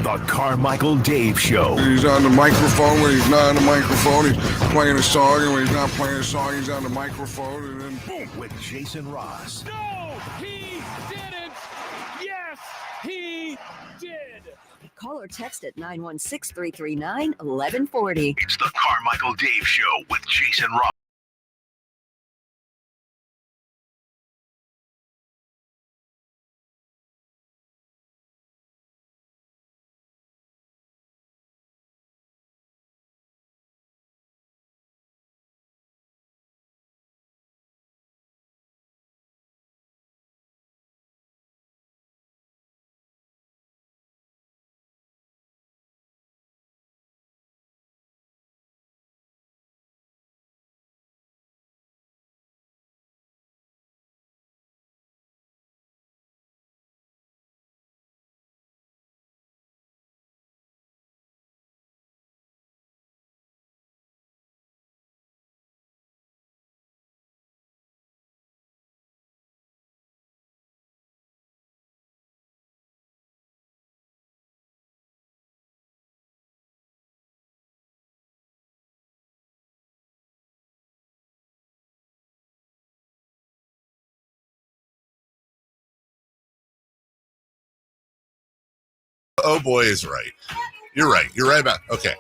The Carmichael Dave Show. He's on the microphone when he's not on the microphone. He's playing a song, and when he's not playing a song, he's on the microphone, and then Boom with Jason Ross. No, he didn't. Yes, he did. Call or text at 916-339-1140. It's the Carmichael Dave Show with Jason Ross. Oh boy is right. You're right. You're right about. Okay.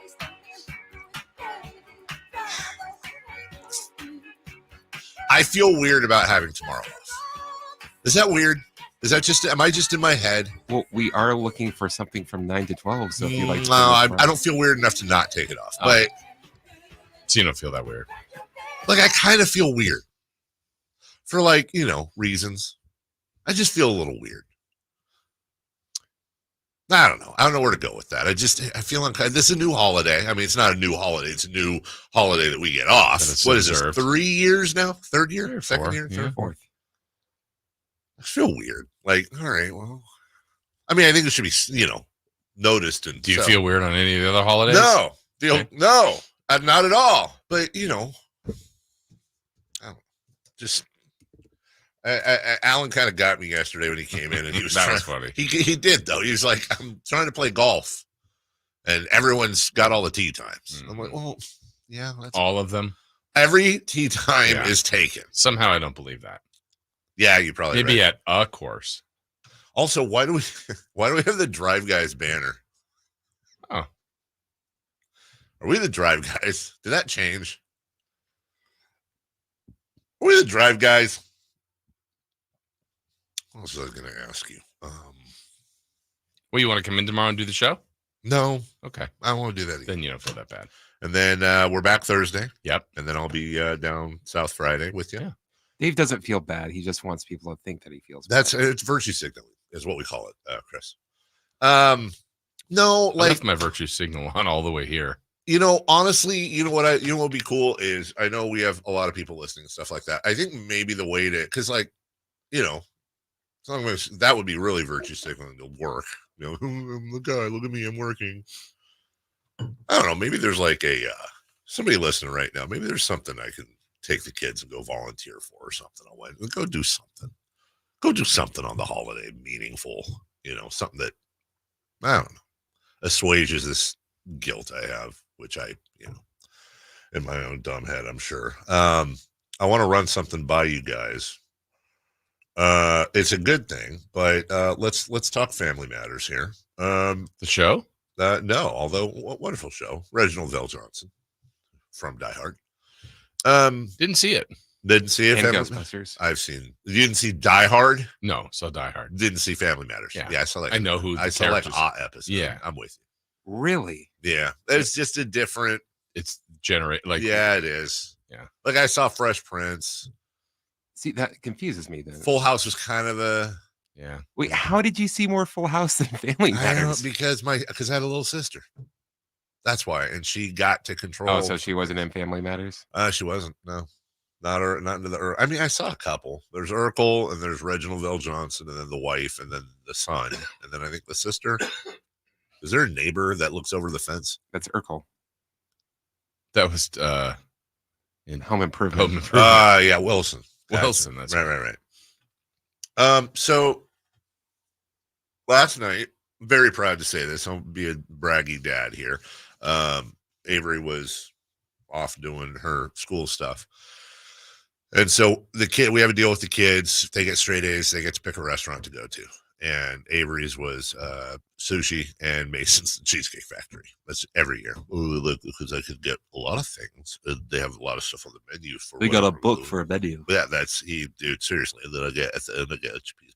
I feel weird about having tomorrow off. Is that weird? Is that just? Am I just in my head? Well, we are looking for something from 9 to 12. So if you like, No, I don't feel weird enough to not take it off. But So you don't feel that weird? like, I kind of feel weird for reasons. I just feel a little weird. I don't know. I don't know where to go with that. I feel unkind. This is a new holiday. I mean, it's not a new holiday. It's a new holiday that we get off. What is this? 3 years now? Third year? Second year? Third, fourth? I feel weird. Like, all right, well, I mean, I think it should be, noticed. And do you feel weird on any of the other holidays? No, no, not at all. But I don't just. Alan kind of got me yesterday when he came in, and he was was funny. He did though. He was like, "I'm trying to play golf, and everyone's got all the tee times." I'm like, "Well, yeah, that's all of them. Every tee time is taken." Somehow, I don't believe that. Yeah, you probably maybe at a course. Also, why do we have the Drive Guys banner? Oh, are we the Drive Guys? Did that change? Are we the Drive Guys? What was I going to ask you? Well, you want to come in tomorrow and do the show? No. Okay. I don't want to do that again. Then you don't feel that bad. And then we're back Thursday. Yep. And then I'll be down South Friday with you. Yeah. Dave doesn't feel bad. He just wants people to think that he feels bad. It's virtue signaling is what we call it, Chris. No, I left my virtue signal on all the way here. Honestly, what would be cool is, I know we have a lot of people listening and stuff like that. I think maybe the way to, because that would be really virtue signaling to work. I'm the guy, look at me, I'm working. I don't know. Maybe there's like somebody listening right now. Maybe there's something I can take the kids and go volunteer for or something. Go do something. Go do something on the holiday, meaningful. Something that, I don't know, assuages this guilt I have, which I, in my own dumb head, I'm sure. I want to run something by you guys. It's a good thing, but let's talk Family Matters here. The show? No, although wonderful show. Reginald Vell Johnson from Die Hard. Didn't see it. Didn't see it. And Ghostbusters. I've seen. You didn't see Die Hard? No, saw Die Hard. Didn't see Family Matters. Yeah, I saw. I know who. I saw like hot episode. Yeah, I'm with you. Really? Yeah, it's just a different. It's Yeah, it is. Yeah, like I saw Fresh Prince. See, that confuses me then. Full House was kind of a. Yeah. Wait, how did you see more Full House than Family Matters? Because I had a little sister. That's why, and she got to control. Oh, so she wasn't in Family Matters? She wasn't. No, not into the. I mean, I saw a couple. There's Urkel, and there's Reginald Vell Johnson, and then the wife, and then the son, and then I think the sister. Is there a neighbor that looks over the fence? That's Urkel. That was in Home Improvement. Yeah, Wilson. Wilson. That's right. So last night very proud to say this. I'll be a braggy dad here. Avery was off doing her school stuff. And so we have a deal with the kids. If they get straight A's, they get to pick a restaurant to go to. And Avery's was sushi, and Mason's Cheesecake Factory. That's every year. Because I could get a lot of things. They have a lot of stuff on the menu. They got a book for a menu. Yeah, dude, seriously. And then I get a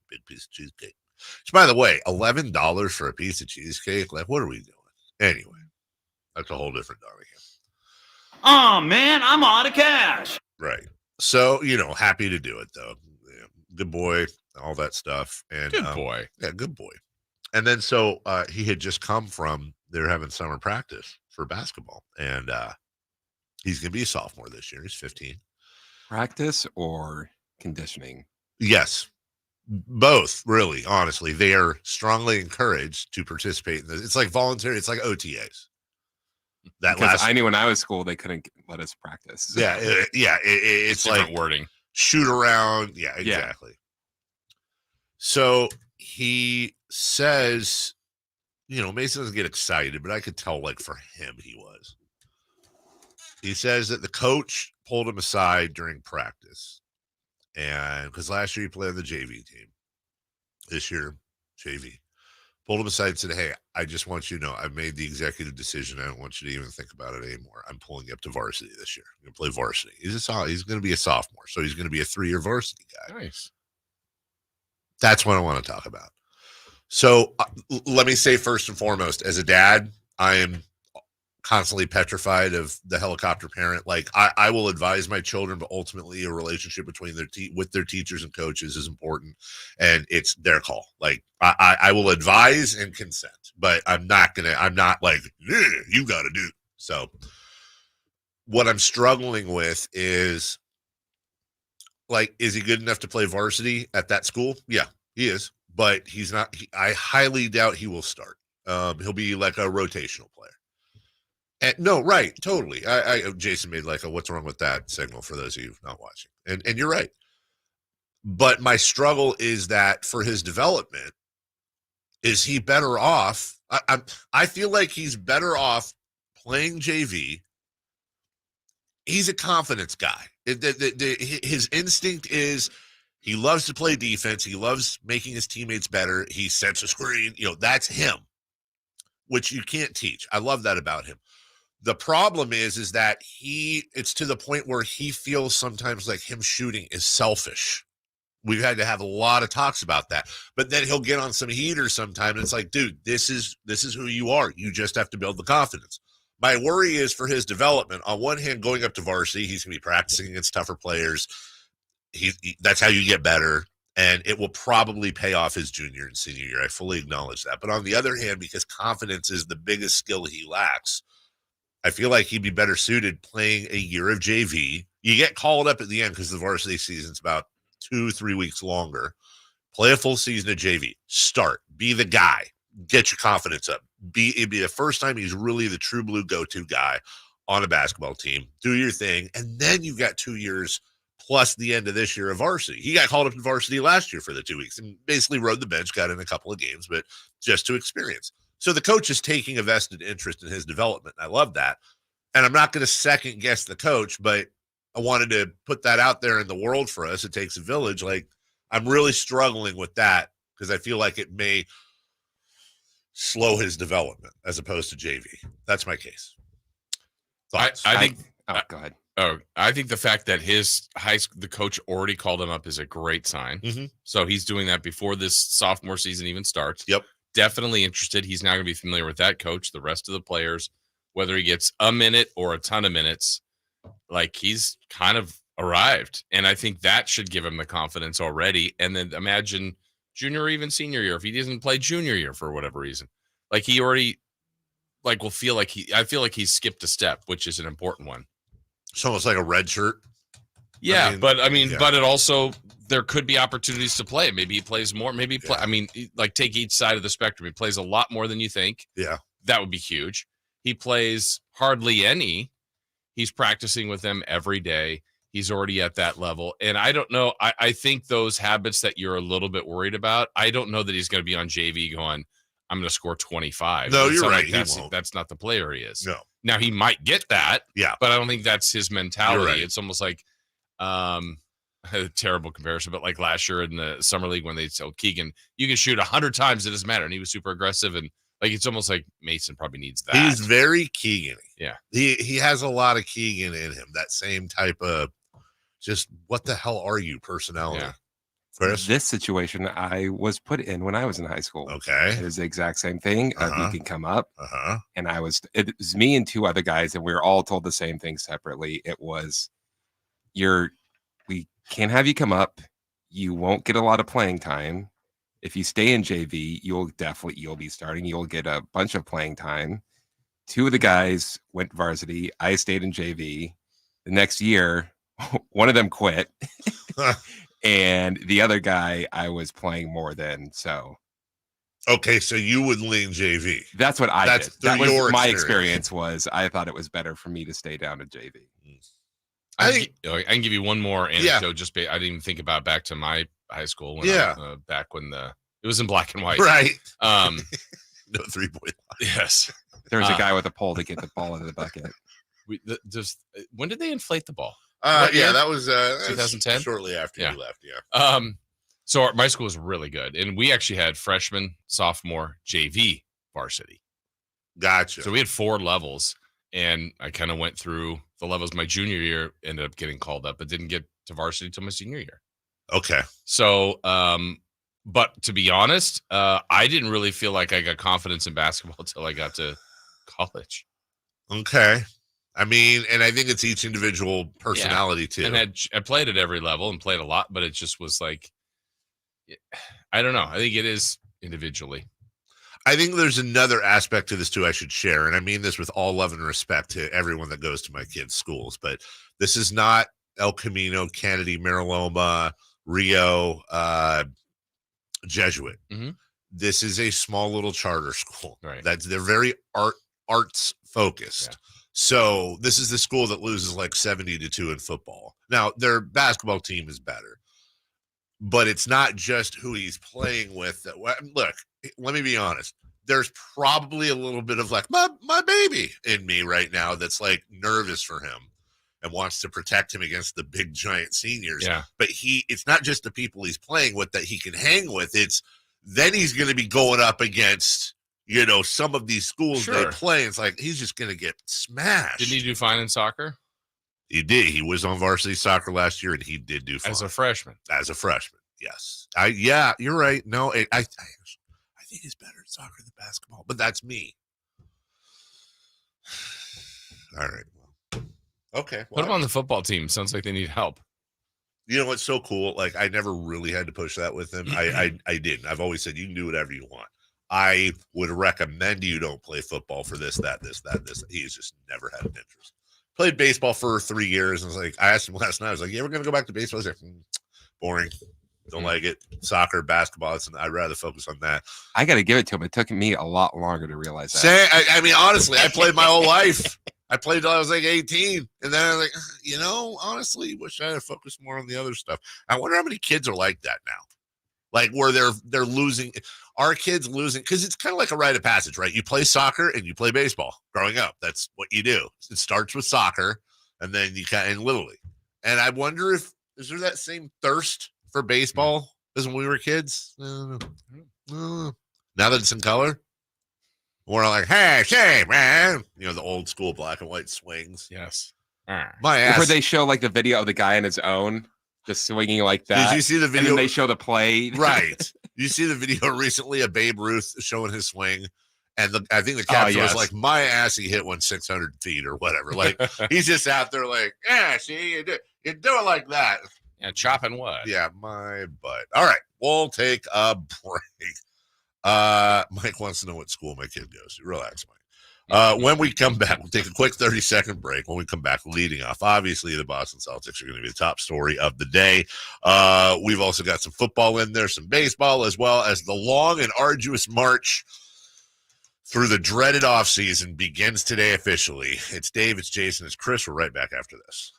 big piece of cheesecake. Which, by the way, $11 for a piece of cheesecake? Like, what are we doing? Anyway, that's a whole different dog again. Oh, man, I'm out of cash. Right. So, happy to do it, though. Yeah, good boy, all that stuff. And Good boy. Yeah, good boy. And then so he had just come from, they're having summer practice for basketball. And he's going to be a sophomore this year. He's 15. Practice or conditioning? Yes. Both, really, honestly. They are strongly encouraged to participate in this. It's like voluntary. It's like OTAs. I knew when I was school, they couldn't let us practice. Yeah, it's Different like wording. shoot around. Yeah, exactly. Yeah. So he says, Mason doesn't get excited, but I could tell, like, for him, he was. He says that the coach pulled him aside during practice. And because last year he played on the JV team, this year, JV. Pulled him aside and said, hey, I just want you to know I've made the executive decision. I don't want you to even think about it anymore. I'm pulling you up to varsity this year. I'm going to play varsity. He's going to be a sophomore, so he's going to be a 3-year varsity guy. Nice. That's what I want to talk about. So let me say first and foremost, as a dad, I am constantly petrified of the helicopter parent. Like, I will advise my children, but ultimately a relationship between with their teachers and coaches is important, and it's their call. Like, I will advise and consent, but I'm not like, you got to do. So what I'm struggling with is, like, is he good enough to play varsity at that school? Yeah, he is, but he's not. I highly doubt he will start. He'll be like a rotational player. And no, right, totally. Jason made like a "what's wrong with that" signal for those of you not watching, and you're right. But my struggle is that for his development, is he better off? I feel like he's better off playing JV. He's a confidence guy. His instinct is he loves to play defense. He loves making his teammates better. He sets a screen. That's him, which you can't teach. I love that about him. The problem is that it's to the point where he feels sometimes like him shooting is selfish. We've had to have a lot of talks about that, but then he'll get on some heater sometime. And it's like, dude, this is who you are. You just have to build the confidence. My worry is for his development. On one hand, going up to varsity, he's going to be practicing against tougher players. That's how you get better. And it will probably pay off his junior and senior year. I fully acknowledge that. But on the other hand, because confidence is the biggest skill he lacks, I feel like he'd be better suited playing a year of JV. You get called up at the end because the varsity season's about 2-3 weeks longer. Play a full season of JV. Start. Be the guy. Get your confidence up. It'd be the first time he's really the true blue go-to guy on a basketball team. Do your thing. And then you've got 2 years plus the end of this year of varsity. He got called up to varsity last year for the 2 weeks and basically rode the bench, got in a couple of games, but just to experience. So the coach is taking a vested interest in his development. I love that. And I'm not going to second guess the coach, but I wanted to put that out there in the world for us. It takes a village. Like, I'm really struggling with that because I feel like it may slow his development as opposed to JV. That's my case. Thoughts? I think. Go ahead. Oh, I think the fact that the coach already called him up is a great sign. Mm-hmm. So he's doing that before this sophomore season even starts. Yep. Definitely interested. He's now going to be familiar with that coach, the rest of the players, whether he gets a minute or a ton of minutes. Like, he's kind of arrived. And I think that should give him the confidence already. And then imagine junior or even senior year, if he doesn't play junior year for whatever reason, like, he already will feel like I feel like he's skipped a step, which is an important one. It's almost like a red shirt. Yeah, but it also, there could be opportunities to play. Maybe he plays more. Maybe take each side of the spectrum. He plays a lot more than you think. Yeah. That would be huge. He plays hardly any. He's practicing with them every day. He's already at that level. And I don't know. I think those habits that you're a little bit worried about, I don't know that he's going to be on JV going, I'm going to score 25. No, It's you're not right. like that's, He won't. that's not the player he is. No. Now he might get that. Yeah. But I don't think that's his mentality. You're right. It's almost like a terrible comparison, but like last year in the summer league when they told Keegan, you can shoot 100 times, it doesn't matter. And he was super aggressive. And like, it's almost like Mason probably needs that. He's very Keegan. Yeah. He has a lot of Keegan in him. That same type of just what the hell are you personality. Yeah. Chris? This situation I was put in when I was in high school. Okay. It was the exact same thing. Uh-huh. You can come up, Uh-huh. and it was me and two other guys, and we were all told the same thing separately. It was, we can't have you come up. You won't get a lot of playing time. If you stay in JV, you'll be starting. You'll get a bunch of playing time. Two of the guys went varsity. I stayed in JV. The next year, one of them quit. And the other guy I was playing more than. So Okay, so you would lean JV. that's what I That's did. That through was your my experience. experience. Was I thought it was better for me to stay down to JV. I can give you one more anecdote. I didn't even think about back to my high school. Back when it was in black and white. Right. Um, No 3-point line. yes. There was a guy with a pole to get the ball into the bucket. When did they inflate the ball? Yeah, that was 2010? shortly after Yeah. you left. Yeah. So my school was really good, and we actually had freshman, sophomore, JV, varsity. Gotcha. So we had 4 levels, and I kind of went through the levels. My junior year ended up getting called up, but didn't get to varsity until my senior year. Okay. So, but to be honest, I didn't really feel like I got confidence in basketball until I got to college. Okay. I mean, and I think it's each individual personality too. And I played at every level and played a lot, but it just was like, I don't know. I think it is individually. I think there's another aspect to this too I should share, and I mean this with all love and respect to everyone that goes to my kids' schools, but this is not El Camino, Kennedy, Mariloma, Rio, Jesuit. Mm-hmm. This is a small little charter school. Right. They're very arts focused. Yeah. So this is the school that loses like 70-2 in football. Now their basketball team is better, but it's not just who he's playing with. Look, let me be honest. There's probably a little bit of like my baby in me right now that's like nervous for him and wants to protect him against the big giant seniors. Yeah. But it's not just the people he's playing with that he can hang with. Then he's going to be going up against, some of these schools they play. It's like he's just going to get smashed. Didn't he do fine in soccer? He did. He was on varsity soccer last year, and he did do fine. As a freshman. Yes. Yeah, you're right. No, I think he's better at soccer than basketball, but that's me. All right. Well, okay. Put him on the football team. Sounds like they need help. You know what's so cool? Like I never really had to push that with him. I didn't. I've always said you can do whatever you want. I would recommend you don't play football for this, that. He's just never had an interest. Played baseball for 3 years, and was like, I asked him last night. I was like, "You ever gonna go back to baseball?" He's like, boring. Don't like it. Soccer, basketball. I'd rather focus on that. I got to give it to him. It took me a lot longer to realize that. I mean, honestly, I played my whole life. I played till I was like 18. And then I was like, honestly, wish I had focused more on the other stuff. I wonder how many kids are like that now. Like where they're losing. Our kids losing, because it's kind of like a rite of passage, right? You play soccer and you play baseball growing up. That's what you do. It starts with soccer, and then you and Little League. And I wonder is there that same thirst for baseball as when we were kids? Now that it's in color, we're like, hey, man. The old school black and white swings. Yes. My ass. Where they show like the video of the guy on his own just swinging like that. Did you see the video? And then they show the play. Right. You see the video recently of Babe Ruth showing his swing, and I think the caption was like, "My ass, he hit one 600 feet or whatever." Like he's just out there, like, "Yeah, see, you do it like that." Yeah, chopping wood. Yeah, my butt. All right, we'll take a break. Mike wants to know what school my kid goes to. Relax, Mike. When we come back, we'll take a quick 30-second break. When we come back, leading off, obviously, the Boston Celtics are going to be the top story of the day. We've also got some football in there, some baseball, as well as the long and arduous march through the dreaded offseason begins today officially. It's Dave, it's Jason, it's Chris. We're right back after this.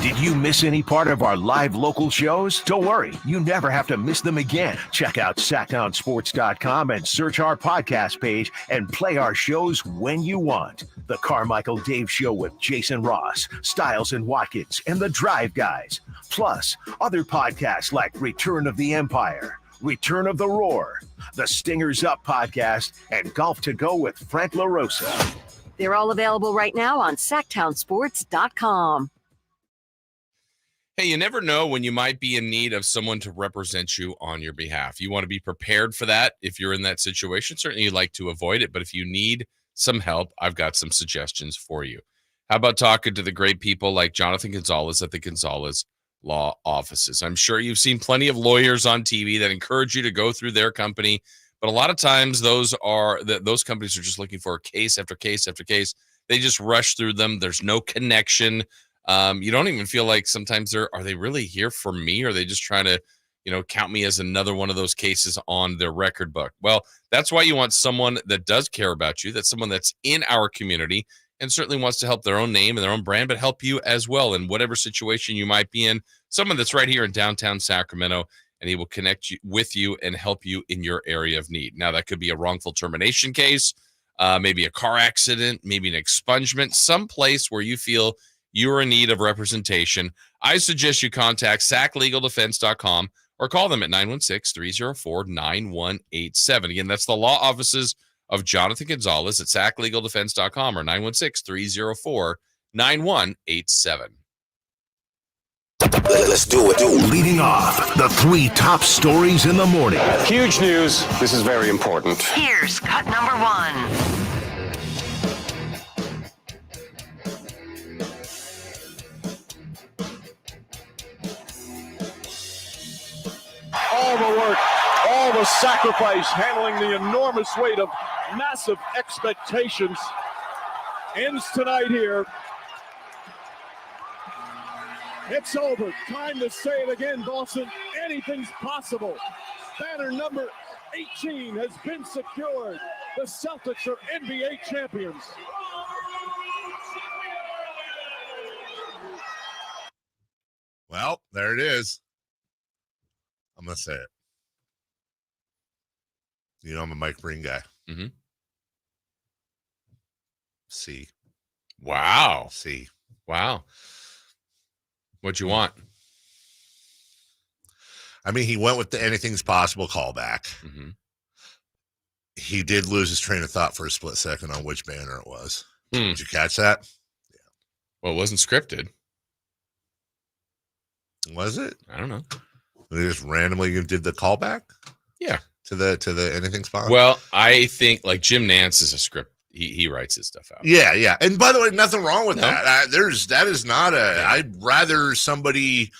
Did you miss any part of our live local shows? Don't worry, you never have to miss them again. Check out sacktownsports.com and search our podcast page and play our shows when you want. The Carmichael Dave Show with Jason Ross, Stiles and Watkins, and the Drive Guys. Plus, other podcasts like Return of the Empire, Return of the Roar, the Stingers Up podcast, and Golf to Go with Frank LaRosa. They're all available right now on sacktownsports.com. Hey, you never know when you might be in need of someone to represent you on your behalf. You want to be prepared for that if you're in that situation. Certainly you'd like to avoid it, but if you need some help, I've got some suggestions for you. How about talking to the great people like Jonathan Gonzalez at the Gonzalez Law Offices? I'm sure you've seen plenty of lawyers on TV that encourage you to go through their company, but a lot of times those companies are just looking for case after case after case. They just rush through them. There's no connection. You don't even feel like sometimes are they really here for me? Or are they just trying to, count me as another one of those cases on their record book? Well, that's why you want someone that does care about you. That's someone that's in our community and certainly wants to help their own name and their own brand, but help you as well in whatever situation you might be in. Someone that's right here in downtown Sacramento, and he will connect you with you and help you in your area of need. Now, that could be a wrongful termination case, maybe a car accident, maybe an expungement, some place where you feel you're in need of representation. I suggest you contact sacklegaldefense.com or call them at 916-304-9187. Again, that's the law offices of Jonathan Gonzalez at sacklegaldefense.com or 916-304-9187. Let's do it. Leading off, the 3 top stories in the morning. Huge news. This is very important. Here's cut number 1. All the work, all the sacrifice, handling the enormous weight of massive expectations ends tonight here. It's over. Time to say it again, Boston. Anything's possible. Banner number 18 has been secured. The Celtics are NBA champions. Well, there it is. I'm going to say it. I'm a Mike Breen guy. Mm-hmm. C. Wow. C. Wow. What'd you want? I mean, he went with the anything's possible callback. Mm-hmm. He did lose his train of thought for a split second on which banner it was. Hmm. Did you catch that? Yeah. Well, it wasn't scripted. Was it? I don't know. They just randomly did the callback? Yeah. To the anything's possible? Well, I think like Jim Nance is a script. He writes his stuff out. Yeah, yeah. And by the way, nothing wrong with No. that. That is not I'd rather somebody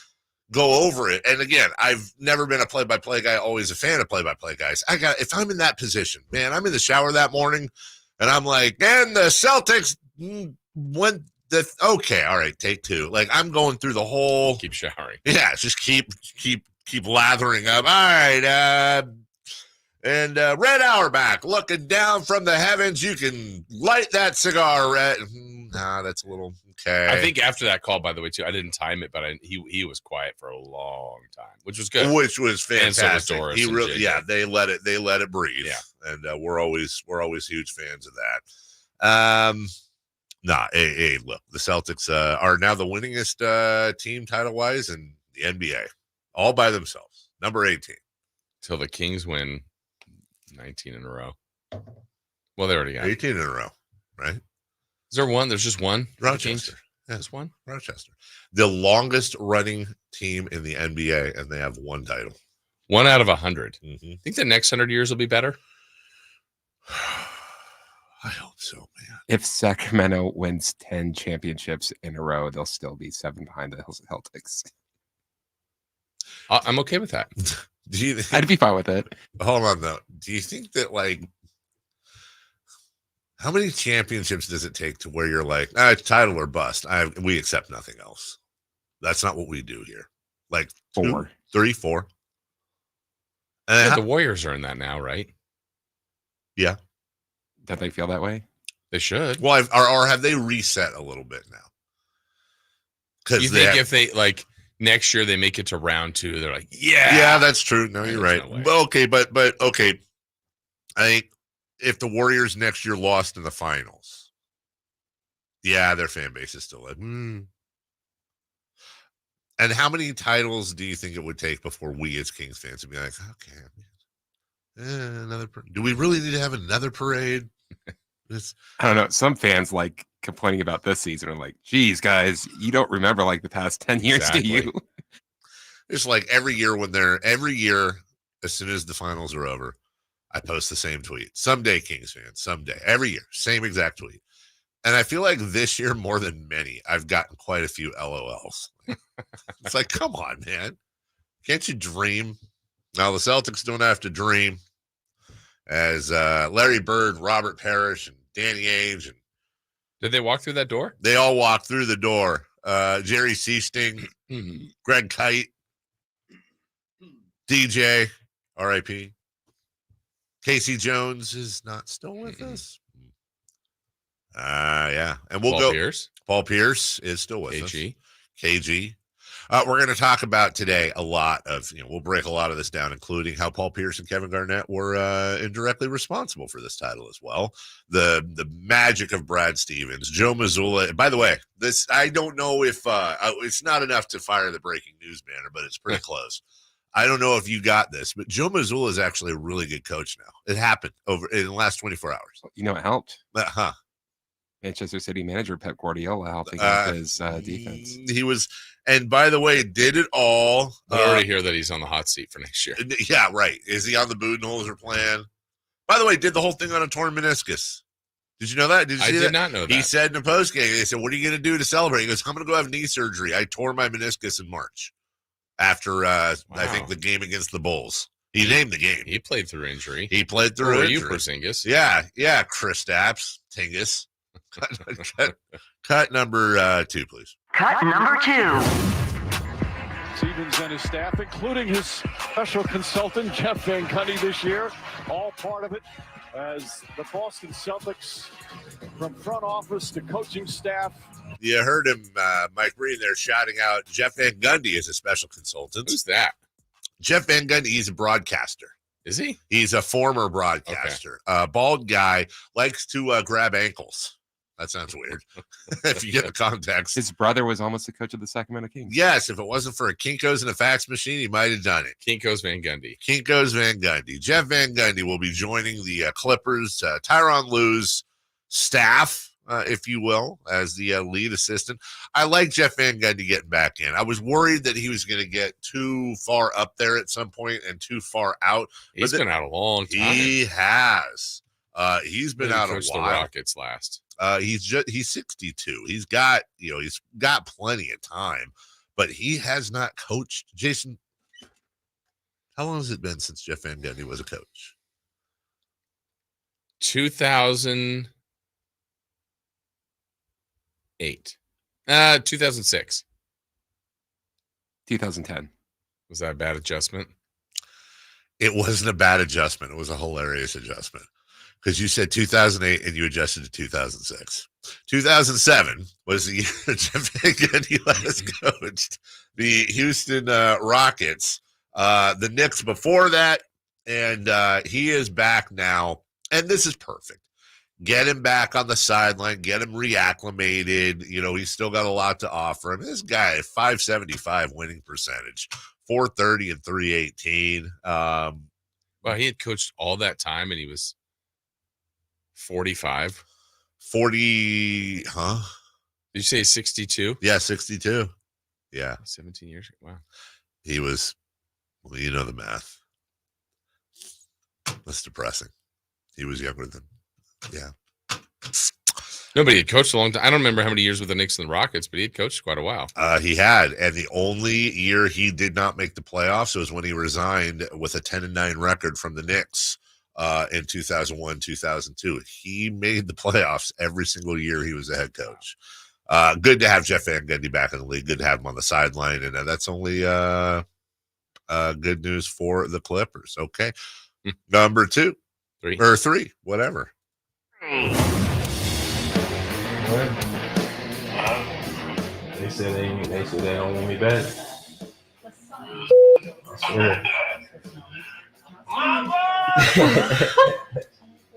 go over it. And again, I've never been a play-by-play guy, always a fan of play-by-play guys. If I'm in that position, man, I'm in the shower that morning and I'm like, and the Celtics went okay, all right, take 2. Like I'm going through the whole Keep showering. Yeah, just keep lathering up. All right, and Red Auerbach looking down from the heavens. You can light that cigar, Red. Nah, that's a little okay. I think after that call, by the way, too, I didn't time it, but he was quiet for a long time, which was good. Which was fantastic. And so was Doris he and really, JJ. yeah, they let it breathe. Yeah, and we're always huge fans of that. Hey, look, the Celtics are now the winningest team title-wise in the NBA, all by themselves. Number 18. Till the Kings win 19 in a row. Well, they already got 18 in a row, right? Is there one? There's just one? Rochester. Yeah. Just one? Rochester. The longest running team in the NBA, and they have 1 title. 1 out of 100. Mm-hmm. Think the next 100 years will be better? I hope so, man. If Sacramento wins 10 championships in a row, they'll still be 7 behind the Celtics. I'm okay with that. Do you I'd be fine with it. Hold on, though. Do you think that, how many championships does it take to where you're like, it's title or bust? We accept nothing else. That's not what we do here. 4. 2, 3, 4. Yeah, the Warriors are in that now, right? Yeah. Don't they feel that way? They should. Well, or have they reset a little bit now? You think if they like next year they make it to round 2, they're like, yeah, that's true. No, you're right. No way. But okay. I think if the Warriors next year lost in the finals, yeah, their fan base is still like, And how many titles do you think it would take before we as Kings fans would be like, okay, do we really need to have another parade? I don't know. Some fans like complaining about this season are like, geez, guys, you don't remember like the past 10 years, do you? It's like every year, as soon as the finals are over, I post the same tweet. Someday, Kings fans, someday. Every year, same exact tweet. And I feel like this year, more than many, I've gotten quite a few LOLs. It's like, come on, man. Can't you dream? Now, the Celtics don't have to dream. As Larry Bird, Robert Parrish, and Danny Ainge. And did they walk through that door? They all walked through the door. Jerry Seasting, Greg Kite, DJ, RIP. Casey Jones is not still with us. Yeah. And we'll go. Pierce. Paul Pierce is still with KG. us. KG. We're going to talk about today a lot of, we'll break a lot of this down, including how Paul Pierce and Kevin Garnett were indirectly responsible for this title as well. The magic of Brad Stevens, Joe Mazzulla. By the way, this, I don't know if it's not enough to fire the breaking news banner, but it's pretty close. I don't know if you got this, but Joe Mazzulla is actually a really good coach now. It happened over in the last 24 hours. You know, it helped. Uh-huh. Manchester City manager Pep Guardiola helping with his defense. He was, and by the way, did it all. I already hear that he's on the hot seat for next year. Yeah, right. Is he on the Budenholzer plan? By the way, did the whole thing on a torn meniscus. Did you know that? Did you see I did not know that. He said in a post game, they said, "What are you going to do to celebrate?" He goes, "I'm going to go have knee surgery. I tore my meniscus in March after I think the game against the Bulls." He named the game. He played through injury. Injury. You, Porzingis. Yeah, Chris Stapps, Tingus. Cut number 2, please. Cut number 2. Stevens and his staff, including his special consultant, Jeff Van Gundy this year, all part of it as the Boston Celtics, from front office to coaching staff. You heard him, Mike Breen, there shouting out Jeff Van Gundy as a special consultant. Who's that? Jeff Van Gundy, he's a broadcaster. Is he? He's a former broadcaster. Okay. Bald guy, likes to grab ankles. That sounds weird. If you get the context. His brother was almost the coach of the Sacramento Kings. Yes, if it wasn't for a Kinko's and a fax machine, he might have done it. Kinko's Van Gundy. Kinko's Van Gundy. Jeff Van Gundy will be joining the Clippers, Tyronn Lue's staff, if you will, as the lead assistant. I like Jeff Van Gundy getting back in. I was worried that he was going to get too far up there at some point and too far out. He's been out a long time. He has. He's been out a while. The Rockets last. He's 62. He's got plenty of time, but he has not coached. Jason, how long has it been since Jeff Van Gundy was a coach? 2008. 2006. 2010. Was that a bad adjustment? It wasn't a bad adjustment. It was a hilarious adjustment. Because you said 2008 and you adjusted to 2006. 2007 was the year Jeff Van Gundy last coached the Houston Rockets. The Knicks before that, and he is back now. And this is perfect. Get him back on the sideline, get him reacclimated. He's still got a lot to offer him. This guy, 575 winning percentage, 430 and 318. Well, he had coached all that time, and he was 45. 40, huh? Did you say 62? Yeah, 62. Yeah. 17 years. Wow. He was, well, you know the math. That's depressing. He was younger than, yeah. Nobody had coached a long time. I don't remember how many years with the Knicks and the Rockets, but he had coached quite a while. He had, and the only year he did not make the playoffs was when he resigned with a 10-9 record from the Knicks. In 2001, 2002. He made the playoffs every single year he was a head coach. Good to have Jeff Van Gundy back in the league. Good to have him on the sideline. And that's only good news for the Clippers. Okay. Number 2. 3. Or 3, whatever. They said they don't want me back. I swear.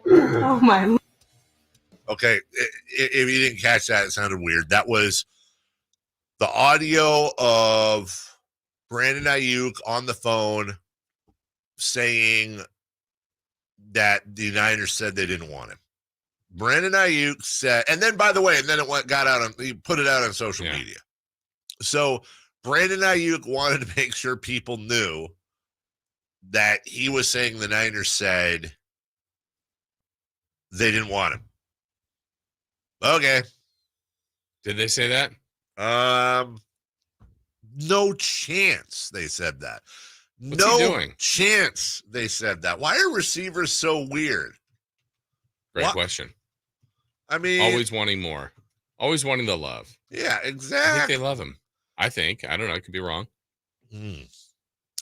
Oh my. Okay, if you didn't catch that, it sounded weird. That was the audio of Brandon Aiyuk on the phone saying that the Niners said they didn't want him. Brandon Aiyuk said, and then by the way, and then it got out on, he put it out on social media. So Brandon Aiyuk wanted to make sure people knew that he was saying the Niners said they didn't want him. Okay. Did they say that? No chance they said that. What's he doing? Chance they said that. Why are receivers so weird? Great question. I mean, always wanting more, always wanting the love. Yeah, exactly. I think they love him. I don't know. I could be wrong.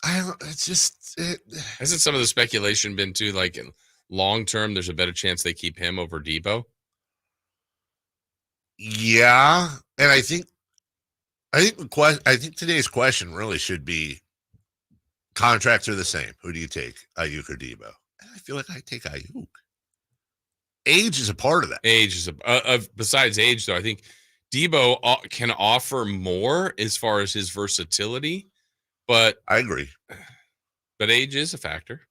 Hasn't some of the speculation been too, like, in long term, there's a better chance they keep him over Debo? Yeah, and I think today's question really should be: contracts are the same. Who do you take, Aiyuk or Debo? And I feel like I take Aiyuk. Age is a part of that. Age is besides age, though. I think Debo can offer more as far as his versatility, but I agree. But age is a factor.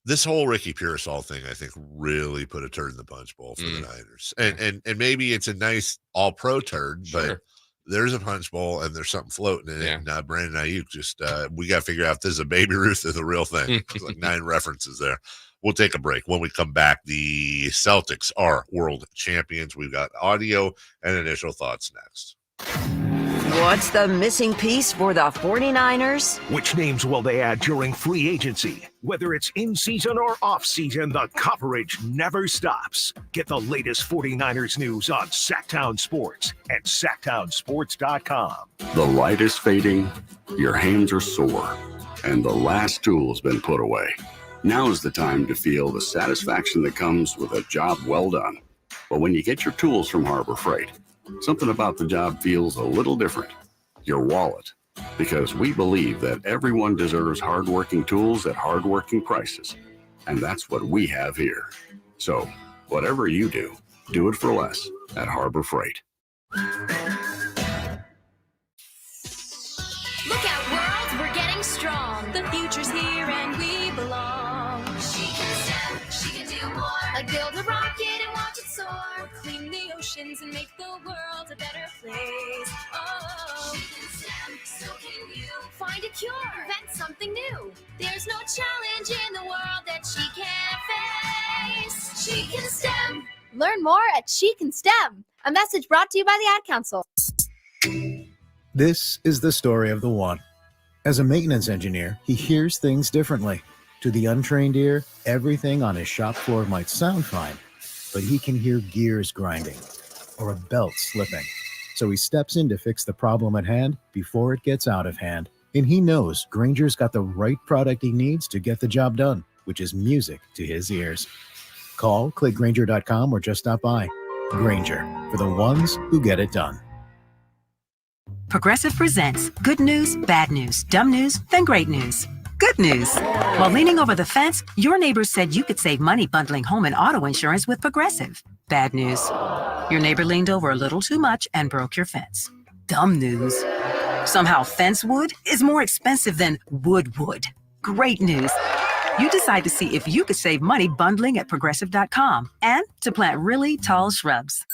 This whole Ricky Pearsall thing, I think, really put a turd in the punch bowl for the Niners. And maybe it's a nice all-pro turd, but there's a punch bowl and there's something floating in it. And Brandon Aiyuk just, we got to figure out if this is a Baby Ruth or the real thing. There's like 9 references there. We'll take a break. When we come back, the Celtics are world champions. We've got audio and initial thoughts next. What's the missing piece for the 49ers? Which names will they add during free agency? Whether it's in season or off season, the coverage never stops. Get the latest 49ers news on Sacktown Sports and SacktownSports.com. The light is fading, your hands are sore, and the last tool's been put away. Now is the time to feel the satisfaction that comes with a job well done. But when you get your tools from Harbor Freight, something about the job feels a little different. Your wallet. Because we believe that everyone deserves hardworking tools at hardworking prices. And that's what we have here. So, whatever you do, do it for less at Harbor Freight. Look out, world, we're getting strong. The future's here and we belong. She can step, she can do more. Like build a rocket and watch it soar. Clean the oceans and make the world a better place. Oh, she can STEM, so can you. Find a cure, invent something new. There's no challenge in the world that she can't face. She can STEM. Learn more at She Can STEM. A message brought to you by the Ad Council. This is the story of the one. As a maintenance engineer, he hears things differently. To the untrained ear, everything on his shop floor might sound fine, but he can hear gears grinding or a belt slipping. So he steps in to fix the problem at hand before it gets out of hand. And he knows Grainger's got the right product he needs to get the job done, which is music to his ears. Call, click Grainger.com, or just stop by. Grainger, for the ones who get it done. Progressive presents good news, bad news, dumb news, then great news. Good news. While leaning over the fence, your neighbors said you could save money bundling home and auto insurance with Progressive. Bad news. Your neighbor leaned over a little too much and broke your fence. Dumb news. Somehow fence wood is more expensive than wood. Great news. You decide to see if you could save money bundling at Progressive.com and to plant really tall shrubs.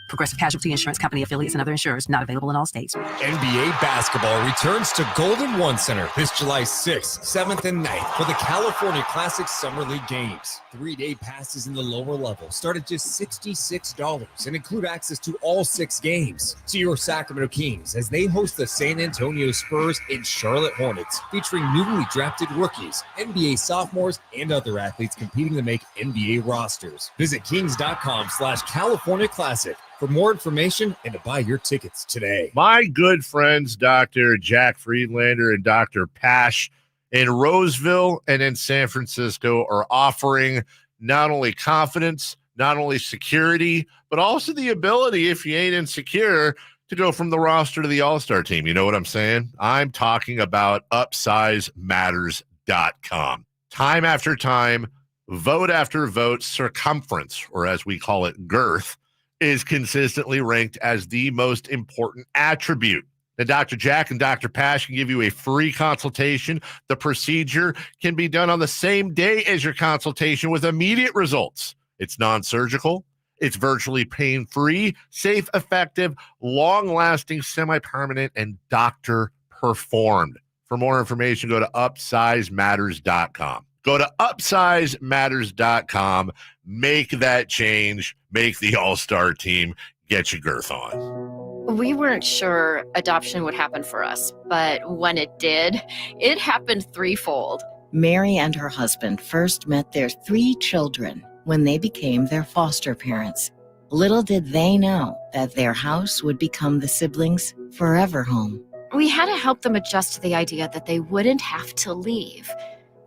Progressive Casualty Insurance Company affiliates and other insurers not available in all states. NBA basketball returns to Golden One Center this July 6th, 7th, and 9th for the California Classic Summer League Games. 3-day passes in the lower level start at just $66 and include access to all 6 games. See your Sacramento Kings as they host the San Antonio Spurs and Charlotte Hornets, featuring newly drafted rookies, NBA sophomores, and other athletes competing to make NBA rosters. Visit kings.com/California Classic for more information and to buy your tickets today. My good friends, Dr. Jack Friedlander and Dr. Pash in Roseville and in San Francisco are offering not only confidence, not only security, but also the ability, if you ain't insecure, to go from the roster to the all-star team. You know what I'm saying? I'm talking about UpsizeMatters.com. Time after time, vote after vote, circumference, or as we call it, girth, is consistently ranked as the most important attribute. Now, Dr. Jack and Dr. Pash can give you a free consultation. The procedure can be done on the same day as your consultation with immediate results. It's non-surgical. It's virtually pain-free, safe, effective, long-lasting, semi-permanent, and doctor-performed. For more information, go to UpsizeMatters.com. Go to UpsizeMatters.com. Make that change. Make the all-star team. Get your girth on. We weren't sure adoption would happen for us, but when it did, it happened threefold. Mary and her husband first met their 3 children when they became their foster parents. Little did they know that their house would become the siblings' forever home. We had to help them adjust to the idea that they wouldn't have to leave.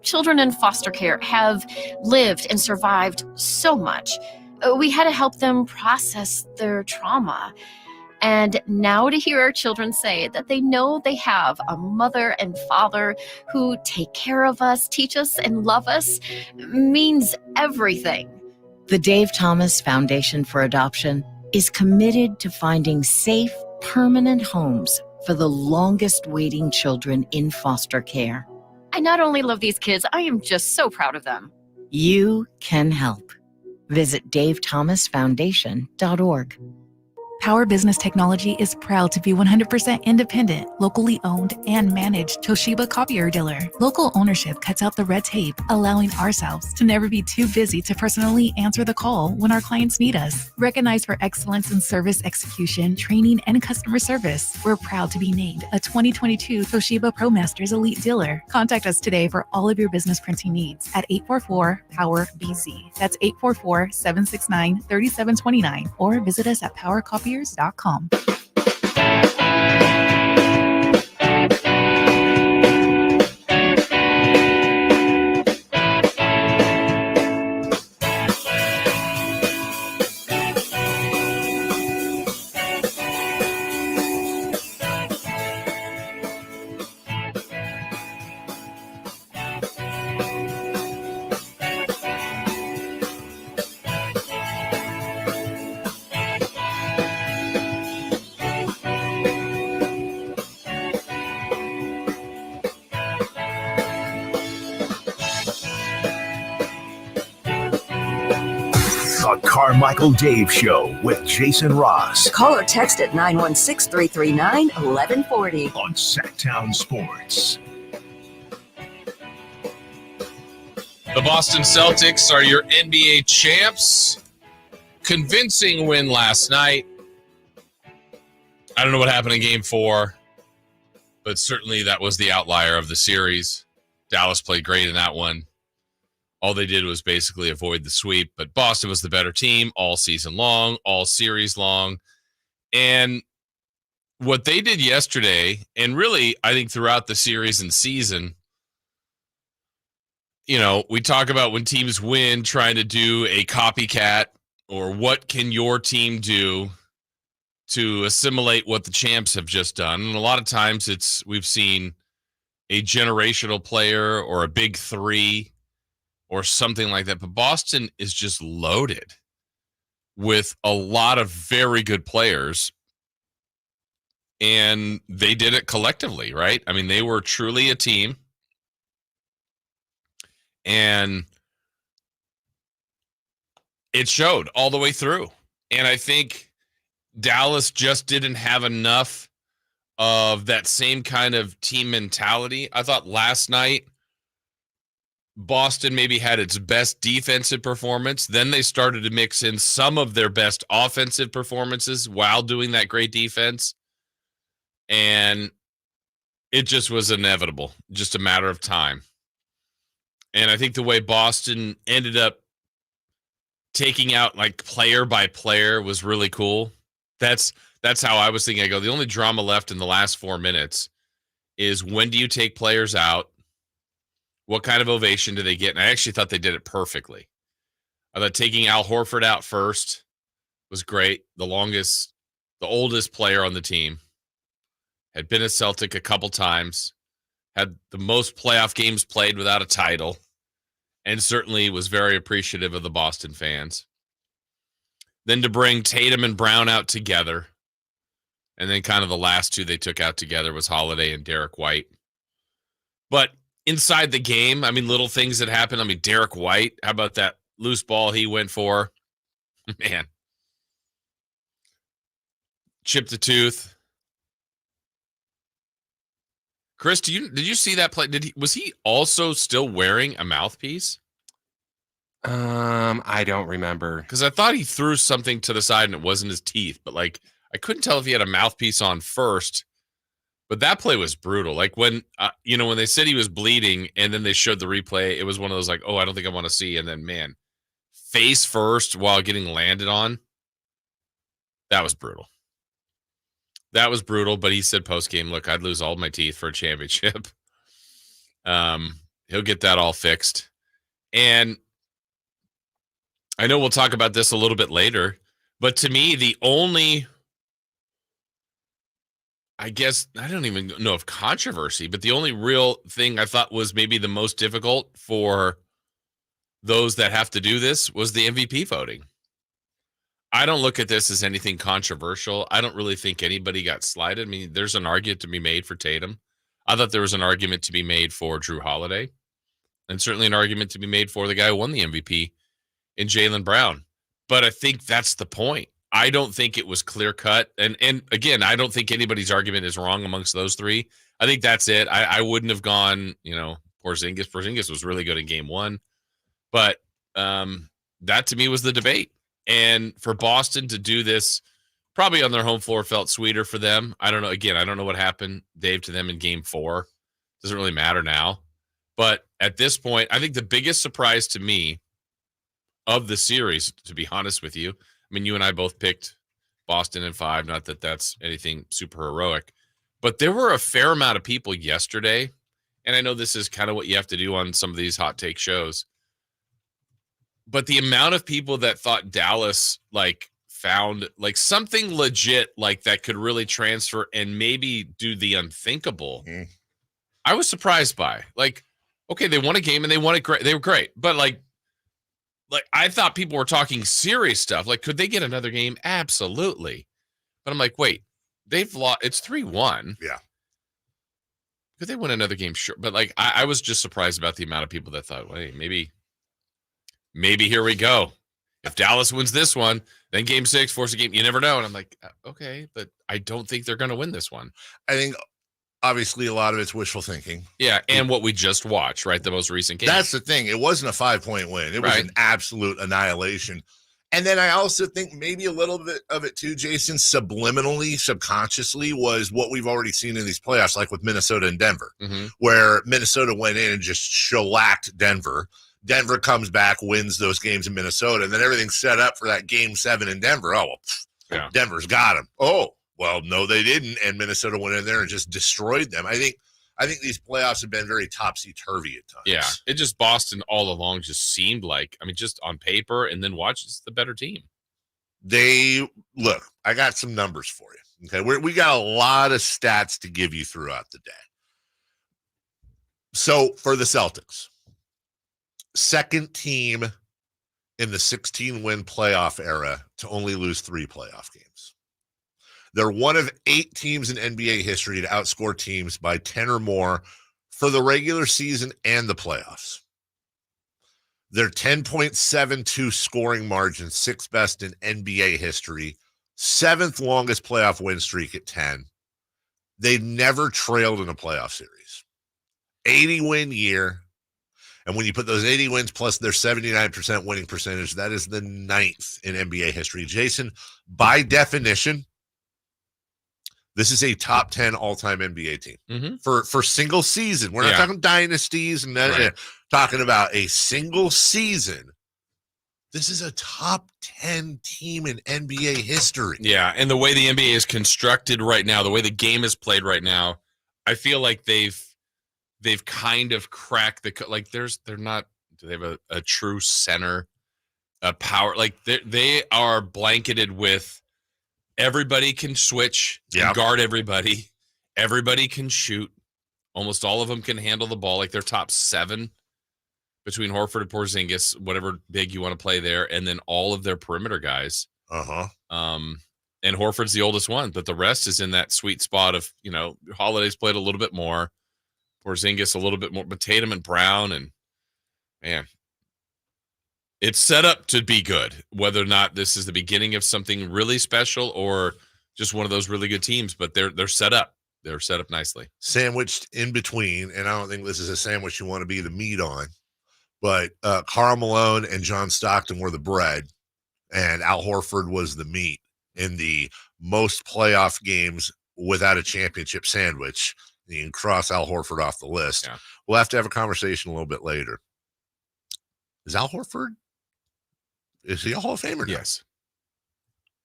Children in foster care have lived and survived so much. We had to help them process their trauma. And now to hear our children say that they know they have a mother and father who take care of us, teach us, and love us means everything. The Dave Thomas Foundation for Adoption is committed to finding safe, permanent homes for the longest waiting children in foster care. I not only love these kids, I am just so proud of them. You can help. Visit davethomasfoundation.org. Power Business Technology is proud to be 100% independent, locally owned, and managed Toshiba copier dealer. Local ownership cuts out the red tape, allowing ourselves to never be too busy to personally answer the call when our clients need us. Recognized for excellence in service execution, training, and customer service, we're proud to be named a 2022 Toshiba ProMasters Elite Dealer. Contact us today for all of your business printing needs at 844-POWER-BZ. That's 844-769-3729, or visit us at PowerCopiers.com. The Carmichael Dave Show with Jason Ross. Call or text at 916-339-1140 on Sacktown Sports. The Boston Celtics are your NBA champs. Convincing win last night. I don't know what happened in Game 4, but certainly that was the outlier of the series. Dallas played great in that one. All they did was basically avoid the sweep, but Boston was the better team all season long, all series long. And what they did yesterday, and really I think throughout the series and season, you know, we talk about when teams win, trying to do a copycat, or what can your team do to assimilate what the champs have just done. And a lot of times we've seen a generational player or a big three or something like that. But Boston is just loaded with a lot of very good players. And they did it collectively, right? I mean, they were truly a team. And it showed all the way through. And I think Dallas just didn't have enough of that same kind of team mentality. I thought last night, Boston maybe had its best defensive performance. Then they started to mix in some of their best offensive performances while doing that great defense. And it just was inevitable, just a matter of time. And I think the way Boston ended up taking out like player by player was really cool. That's how I was thinking. I go, the only drama left in the last 4 minutes is when do you take players out? What kind of ovation do they get? And I actually thought they did it perfectly. I thought taking Al Horford out first was great. The longest the oldest player on the team, had been a Celtic a couple times, had the most playoff games played without a title, and certainly was very appreciative of the Boston fans. Then to bring Tatum and Brown out together, and then kind of the last two they took out together was Holiday and Derek White. But inside the game, I mean, little things that happened. I mean, Derek White, how about that loose ball he went for? Man. Chipped a tooth. Chris, did you see that play? Was he also still wearing a mouthpiece? I don't remember. Because I thought he threw something to the side and it wasn't his teeth, but like I couldn't tell if he had a mouthpiece on first. But that play was brutal. Like when when they said he was bleeding and then they showed the replay, it was one of those like, oh, I don't think I want to see. And then man, face first while getting landed on. That was brutal. That was brutal, but he said post-game, look, I'd lose all my teeth for a championship. He'll get that all fixed. And I know we'll talk about this a little bit later, but to me, the only, I guess, I don't even know if controversy, but the only real thing I thought was maybe the most difficult for those that have to do this was the MVP voting. I don't look at this as anything controversial. I don't really think anybody got slighted. I mean, there's an argument to be made for Tatum. I thought there was an argument to be made for Drew Holiday, and certainly an argument to be made for the guy who won the MVP in Jaylen Brown. But I think that's the point. I don't think it was clear cut. And again, I don't think anybody's argument is wrong amongst those three. I think that's it. I wouldn't have gone, Porzingis. Porzingis was really good in game one. But that to me was the debate. And for Boston to do this probably on their home floor felt sweeter for them. I don't know. Again, I don't know what happened, Dave, to them in game 4. Doesn't really matter now. But at this point, I think the biggest surprise to me of the series, to be honest with you, I mean, you and I both picked Boston in 5. Not that that's anything super heroic. But there were a fair amount of people yesterday, and I know this is kind of what you have to do on some of these hot take shows, but the amount of people that thought Dallas found something legit that could really transfer and maybe do the unthinkable, I was surprised by. Okay, they won a game and they won it great. They were great, but I thought people were talking serious stuff. Could they get another game? Absolutely. But I'm like, wait, they've lost. It's 3-1. Yeah. Could they win another game? Sure. But I was just surprised about the amount of people that thought, wait, maybe here we go. If Dallas wins this one, then game 6, force a game. You never know. And I'm like, okay, but I don't think they're going to win this one. I think obviously a lot of it's wishful thinking. Yeah, and what we just watched, right? The most recent game. That's the thing. It wasn't a 5-point win. It was an absolute annihilation. And then I also think maybe a little bit of it too, Jason, subliminally, subconsciously, was what we've already seen in these playoffs, like with Minnesota and Denver, where Minnesota went in and just shellacked Denver. Denver comes back, wins those games in Minnesota, and then everything's set up for that game 7 in Denver. Oh, well, Denver's got him. Oh, well, no, they didn't, and Minnesota went in there and just destroyed them. I think these playoffs have been very topsy-turvy at times. Yeah, it just Boston all along just seemed just on paper, and then watch, it's the better team. Look, I got some numbers for you. Okay, we got a lot of stats to give you throughout the day. So for the Celtics, second team in the 16-win playoff era to only lose 3 playoff games. They're one of 8 teams in NBA history to outscore teams by 10 or more for the regular season and the playoffs. Their 10.72 scoring margin, 6th best in NBA history, 7th longest playoff win streak at 10. They never trailed in a playoff series. 80-win year. And when you put those 80 wins plus their 79% winning percentage, that is the 9th in NBA history. Jason, by definition, this is a top 10 all-time NBA team for single season. We're not talking dynasties and talking about a single season. This is a top 10 team in NBA history. Yeah, and the way the NBA is constructed right now, the way the game is played right now, I feel like they've kind of cracked they're not. Do they have a true center, a power? They are blanketed with Everybody can switch and guard everybody. Everybody can shoot. Almost all of them can handle the ball, like their top 7 between Horford and Porzingis, whatever big you want to play there, and then all of their perimeter guys. And Horford's the oldest one, but the rest is in that sweet spot of, Holiday's played a little bit more, Porzingis a little bit more, but Tatum and Brown, and man, it's set up to be good. Whether or not this is the beginning of something really special or just one of those really good teams, but they're set up. They're set up nicely. Sandwiched in between, and I don't think this is a sandwich you want to be the meat on, but Karl Malone and John Stockton were the bread, and Al Horford was the meat in the most playoff games without a championship sandwich. You can cross Al Horford off the list. Yeah. We'll have to have a conversation a little bit later. Is Al Horford? Is he a Hall of Famer now? Yes.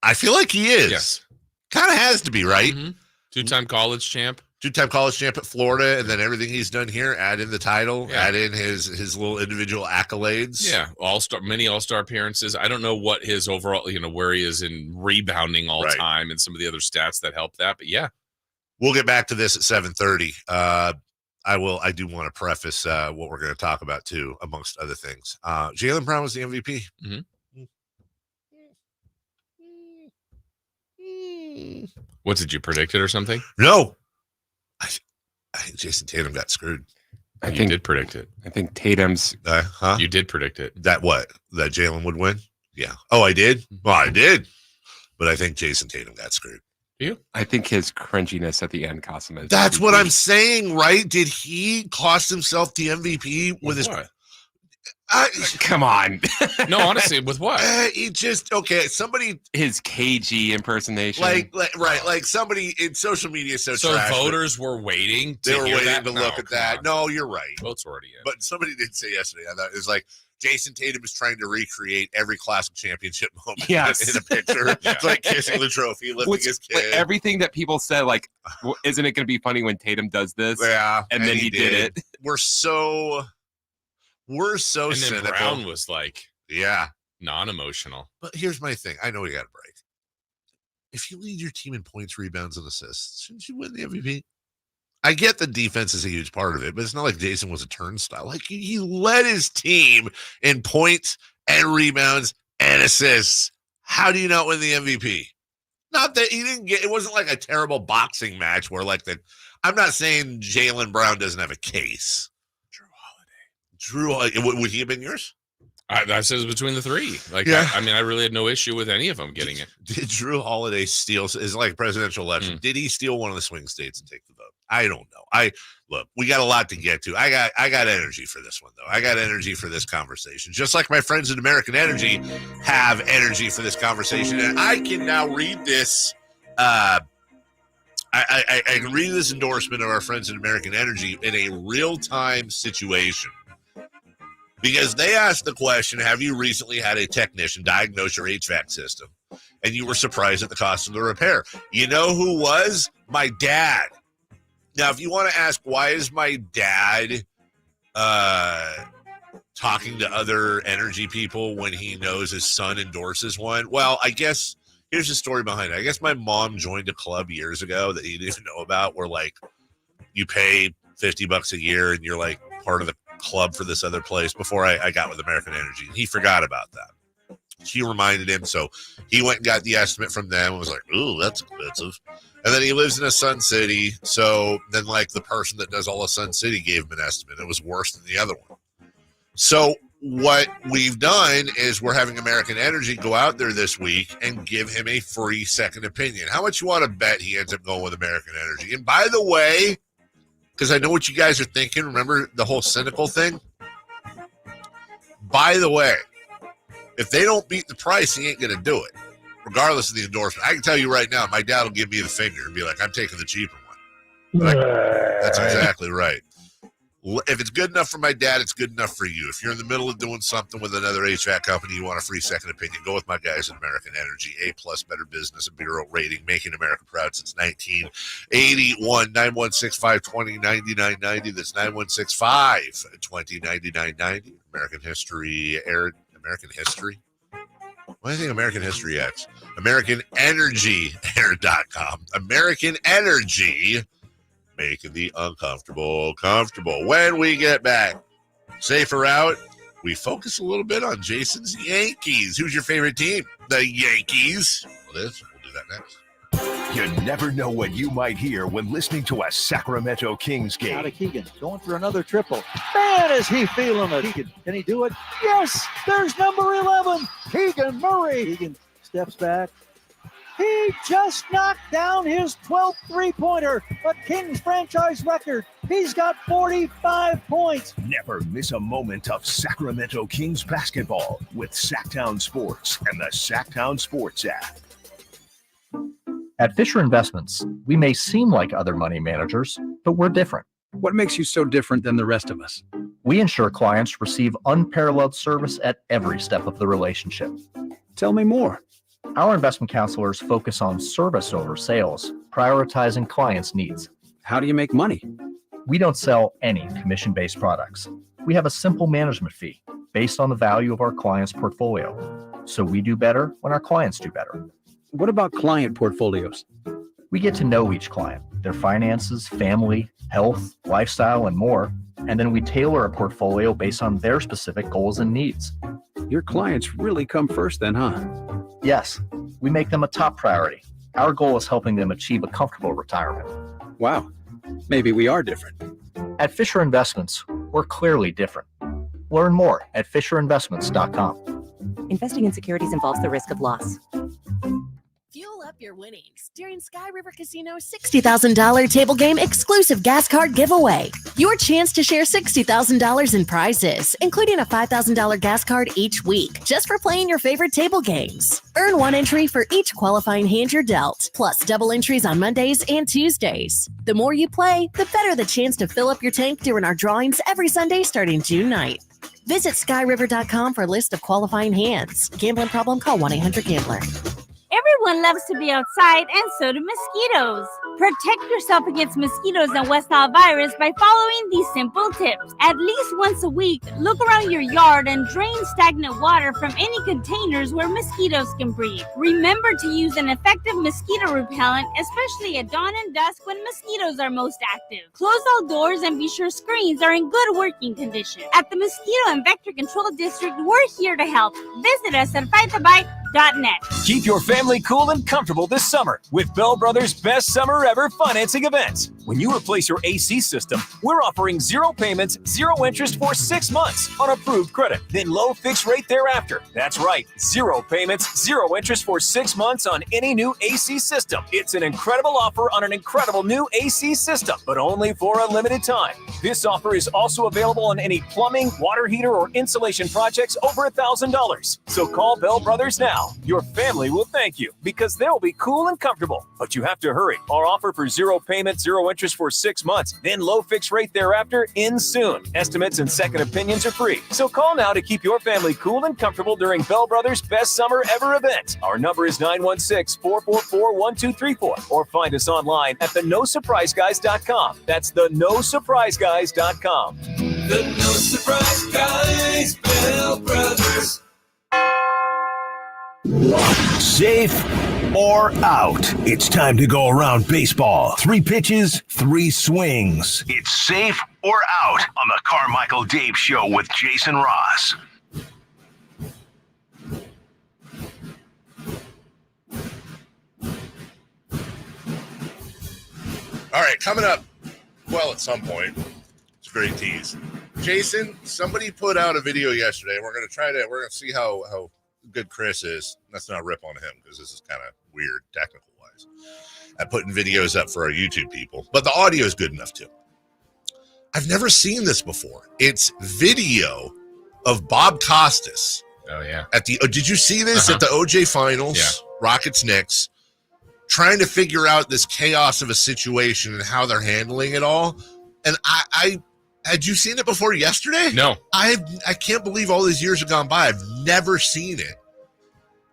I feel like he is. Yes. Kind of has to be, right? Mm-hmm. Two-time college champ. Two-time college champ at Florida, and then everything he's done here, add in the title, add in his little individual accolades. Yeah, many all-star appearances. I don't know what his overall, where he is in rebounding all time and some of the other stats that help that, but yeah. We'll get back to this at 7:30. I do want to preface what we're going to talk about too, amongst other things. Jaylen Brown was the MVP. Mm-hmm. What, did you predict it or something? No. I think Jason Tatum got screwed. You did predict it. I think Tatum's. You did predict it. That Jalen would win? Yeah. Oh, I did? Well, I did. But I think Jason Tatum got screwed. Do you? I think his cringiness at the end cost him. That's what I'm saying, right? Did he cost himself the MVP with his? What? Come on. No, honestly, with what? He just somebody his KG impersonation, like somebody in social media. So voters were waiting. They were waiting to look at that. No, you're right. Votes already in. But somebody did say yesterday. I thought it was like Jason Tatum is trying to recreate every classic championship moment in a picture. It's like kissing the trophy, lifting his kid. Everything that people said, like, isn't it going to be funny when Tatum does this? Yeah, and then he did it. We're so and cynical. Then Brown was like, non-emotional. But here's my thing. I know we got a break. If you lead your team in points, rebounds, and assists, shouldn't you win the MVP? I get the defense is a huge part of it, but it's not like Jason was a turnstile. Like he led his team in points and rebounds and assists. How do you not win the MVP? Not that he didn't get. It wasn't like a terrible boxing match where I'm not saying Jaylen Brown doesn't have a case. Drew, would he have been yours? I said it was between the three. I really had no issue with any of them getting it. Did Drew Holiday steal? Is like a presidential election. Did he steal one of the swing states and take the vote? I don't know. Look, we got a lot to get to. I got energy for this one though. I got energy for this conversation. Just like my friends at American Energy have energy for this conversation, and I can now read this. I can read this endorsement of our friends at American Energy in a real-time situation. Because they asked the question, have you recently had a technician diagnose your HVAC system and you were surprised at the cost of the repair? You know who was? My dad. Now, if you want to ask, why is my dad talking to other energy people when he knows his son endorses one? Well, I guess here's the story behind it. I guess my mom joined a club years ago that he didn't even know about where, like, you pay $50 a year and you're, like, part of the club for this other place before I got with American Energy. He forgot about that. She reminded him, so he went and got the estimate from them and was like, ooh, that's expensive. And then he lives in a Sun City, so then like the person that does all of Sun City gave him an estimate. It was worse than the other one. So what we've done is we're having American Energy go out there this week and give him a free second opinion. How much you want to bet he ends up going with American Energy? And by the way, because I know what you guys are thinking. Remember the whole cynical thing? By the way, if they don't beat the price, he ain't going to do it, regardless of the endorsement. I can tell you right now, my dad will give me the finger and be like, I'm taking the cheaper one. That's exactly right. If it's good enough for my dad, it's good enough for you. If you're in the middle of doing something with another HVAC company, you want a free second opinion, go with my guys at American Energy. A+ Better Business and Bureau rating, making America proud since 1981. 916-520-9990. That's 916-520-9990. American History. What do you think American History X? American Energy Air.com. American Energy, making the uncomfortable comfortable. When we get back, safer out, we focus a little bit on Jason's Yankees. Who's your favorite team? The Yankees. We'll do that next. You never know what you might hear when listening to a Sacramento Kings game. Out of Keegan, going for another triple. Man, is he feeling it. Keegan, can he do it? Yes, there's number 11, Keegan Murray. Keegan steps back. He just knocked down his 12th three-pointer, a Kings franchise record. He's got 45 points. Never miss a moment of Sacramento Kings basketball with Sacktown Sports and the Sacktown Sports app. At Fisher Investments, we may seem like other money managers, but we're different. What makes you so different than the rest of us? We ensure clients receive unparalleled service at every step of the relationship. Tell me more. Our investment counselors focus on service over sales, prioritizing clients' needs. How do you make money? We don't sell any commission-based products. We have a simple management fee based on the value of our clients' portfolio. So we do better when our clients do better. What about client portfolios? We get to know each client, their finances, family, health, lifestyle, and more, and then we tailor a portfolio based on their specific goals and needs. Your clients really come first then, huh? Yes, we make them a top priority. Our goal is helping them achieve a comfortable retirement. Wow, maybe we are different. At Fisher Investments, we're clearly different. Learn more at FisherInvestments.com. Investing in securities involves the risk of loss. Fuel up your winnings during Sky River Casino's $60,000 table game exclusive gas card giveaway. Your chance to share $60,000 in prizes, including a $5,000 gas card each week, just for playing your favorite table games. Earn one entry for each qualifying hand you're dealt, plus double entries on Mondays and Tuesdays. The more you play, the better the chance to fill up your tank during our drawings every Sunday starting June 9th. Visit skyriver.com for a list of qualifying hands. Gambling problem? Call 1-800-GAMBLER. Everyone loves to be outside, and so do mosquitoes. Protect yourself against mosquitoes and West Nile virus by following these simple tips. At least once a week, look around your yard and drain stagnant water from any containers where mosquitoes can breed. Remember to use an effective mosquito repellent, especially at dawn and dusk when mosquitoes are most active. Close all doors and be sure screens are in good working condition. At the Mosquito and Vector Control District, we're here to help. Visit us at fightthebite.net. Keep your family cool and comfortable this summer with Bell Brothers' best summer ever financing event. When you replace your AC system, we're offering 0 payments, 0 interest for 6 months on approved credit, then low fixed rate thereafter. That's right, 0 payments, 0 interest for 6 months on any new AC system. It's an incredible offer on an incredible new AC system, but only for a limited time. This offer is also available on any plumbing, water heater, or insulation projects over $1,000. So call Bell Brothers now. Your family will thank you because they'll be cool and comfortable. But you have to hurry. Our offer for 0 payment, 0 interest for 6 months, then low fixed rate thereafter ends soon. Estimates and second opinions are free. So call now to keep your family cool and comfortable during Bell Brothers' best summer ever event. Our number is 916-444-1234 or find us online at theNoSurpriseGuys.com. That's theNoSurpriseGuys.com. The No Surprise Guys, Bell Brothers. Safe or out? It's time to go around baseball. 3 pitches, 3 swings. It's safe or out on the Carmichael Dave Show with Jason Ross. All right, coming up, well, at some point, it's a great tease. Jason, somebody put out a video yesterday. We're going to see how good Chris is. That's not a rip on him because this is kind of weird technical wise at putting videos up for our YouTube people, but the audio is good enough too. I've never seen this before. It's video of Bob Costas. Oh yeah. Did you see this at the OJ finals? Yeah. Rockets Knicks, trying to figure out this chaos of a situation and how they're handling it all. And I had you seen it before yesterday? No. I can't believe all these years have gone by. I've never seen it.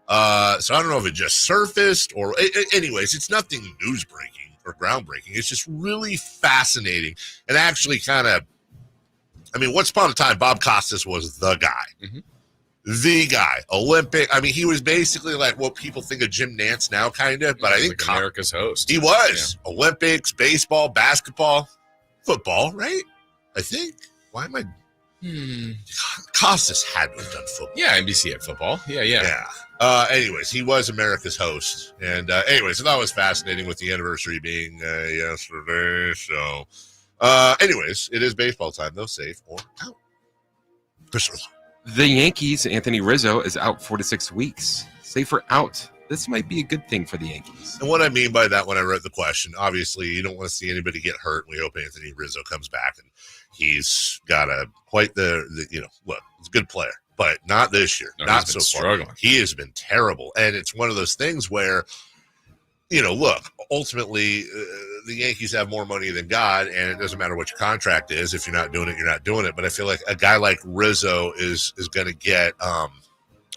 So I don't know if it just surfaced or anyways, it's nothing news breaking or groundbreaking. It's just really fascinating and actually once upon a time, Bob Costas was the guy. Mm-hmm. the guy, Olympic. I mean, he was basically like what people think of Jim Nantz now, kind of. But I think like America's host. He was Olympics, baseball, basketball, football, right? I think. Why am I? Costas had to have done football. Yeah, NBC had football. Yeah. Anyways, he was America's host. And anyways, I thought it was fascinating with the anniversary being yesterday. So anyways, it is baseball time, though. Safe or out. The Yankees, Anthony Rizzo, is out 4 to 6 weeks. Safe or out. This might be a good thing for the Yankees. And what I mean by that when I wrote the question, obviously you don't want to see anybody get hurt. We hope Anthony Rizzo comes back, and he's got quite the look, he's a good player, but not this year. No, not so far. Struggling. He has been terrible. And it's one of those things where, look, ultimately the Yankees have more money than God, and it doesn't matter what your contract is. If you're not doing it, you're not doing it. But I feel like a guy like Rizzo is going to get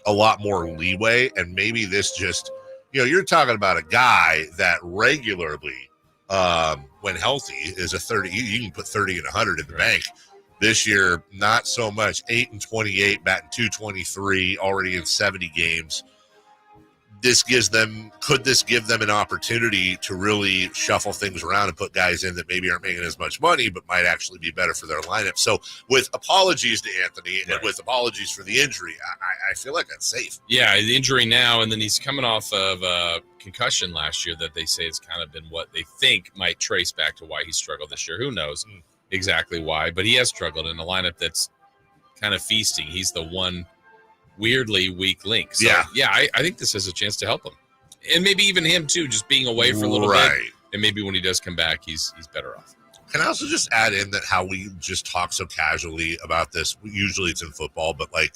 a lot more leeway, and maybe this just, you're talking about a guy that regularly, when healthy, is a 30. You can put 30 and 100 in the bank. This year, not so much. 8-28, batting .223, already in 70 games. Could this give them an opportunity to really shuffle things around and put guys in that maybe aren't making as much money, but might actually be better for their lineup? So with apologies to Anthony and with apologies for the injury, I feel like that's safe. Yeah, the injury now, and then he's coming off of a concussion last year that they say has kind of been what they think might trace back to why he struggled this year. Who knows exactly why, but he has struggled in a lineup that's kind of feasting. He's the one weirdly weak link. So, I think this has a chance to help him. And maybe even him, too, just being away for a little bit. And maybe when he does come back, he's better off. Can I also just add in that how we just talk so casually about this? Usually it's in football, but like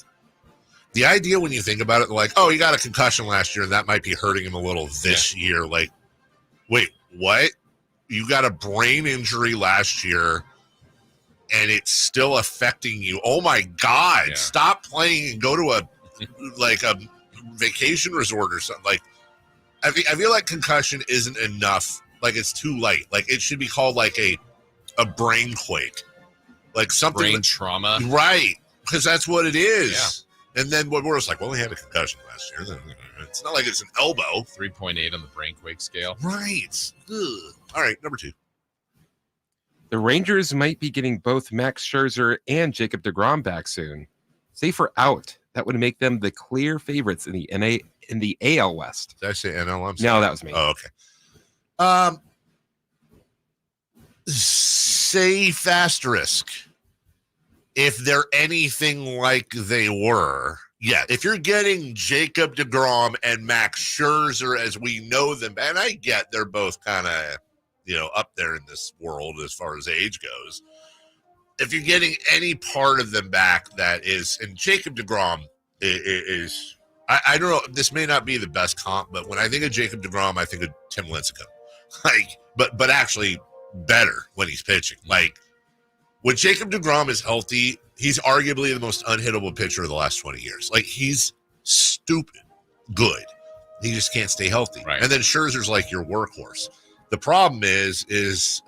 the idea when you think about it, like, oh, he got a concussion last year and that might be hurting him a little this year. Like, wait, what? You got a brain injury last year and it's still affecting you. Oh my God, stop playing and go to a vacation resort or something. Like, I feel like concussion isn't enough. Like, it's too light. Like, it should be called like a brain quake. Like something. Brain trauma. Right. Because that's what it is. Yeah. And then we're just like, well, he had a concussion last year. It's not like it's an elbow. 3.8 on the brain quake scale. Right. Ugh. All right, number 2. The Rangers might be getting both Max Scherzer and Jacob deGrom back soon. Safe or out. That would make them the clear favorites in the AL West. Did I say NL? No, that was me. Oh, okay. Safe asterisk. If they're anything like they were, if you're getting Jacob deGrom and Max Scherzer as we know them, and I get they're both kind of up there in this world as far as age goes. If you're getting any part of them back that is, and Jacob deGrom is I don't know, this may not be the best comp, but when I think of Jacob deGrom, I think of Tim Lincecum. Like, but actually better when he's pitching. Like, when Jacob deGrom is healthy, he's arguably the most unhittable pitcher of the last 20 years. Like, he's stupid good. He just can't stay healthy. Right. And then Scherzer's like your workhorse. The problem is in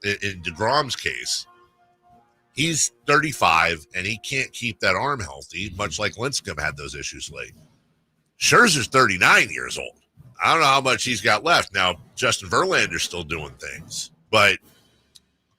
deGrom's case, he's 35 and he can't keep that arm healthy, much like Lincecum had those issues late. Scherzer's 39 years old. I don't know how much he's got left. Now, Justin Verlander's still doing things, but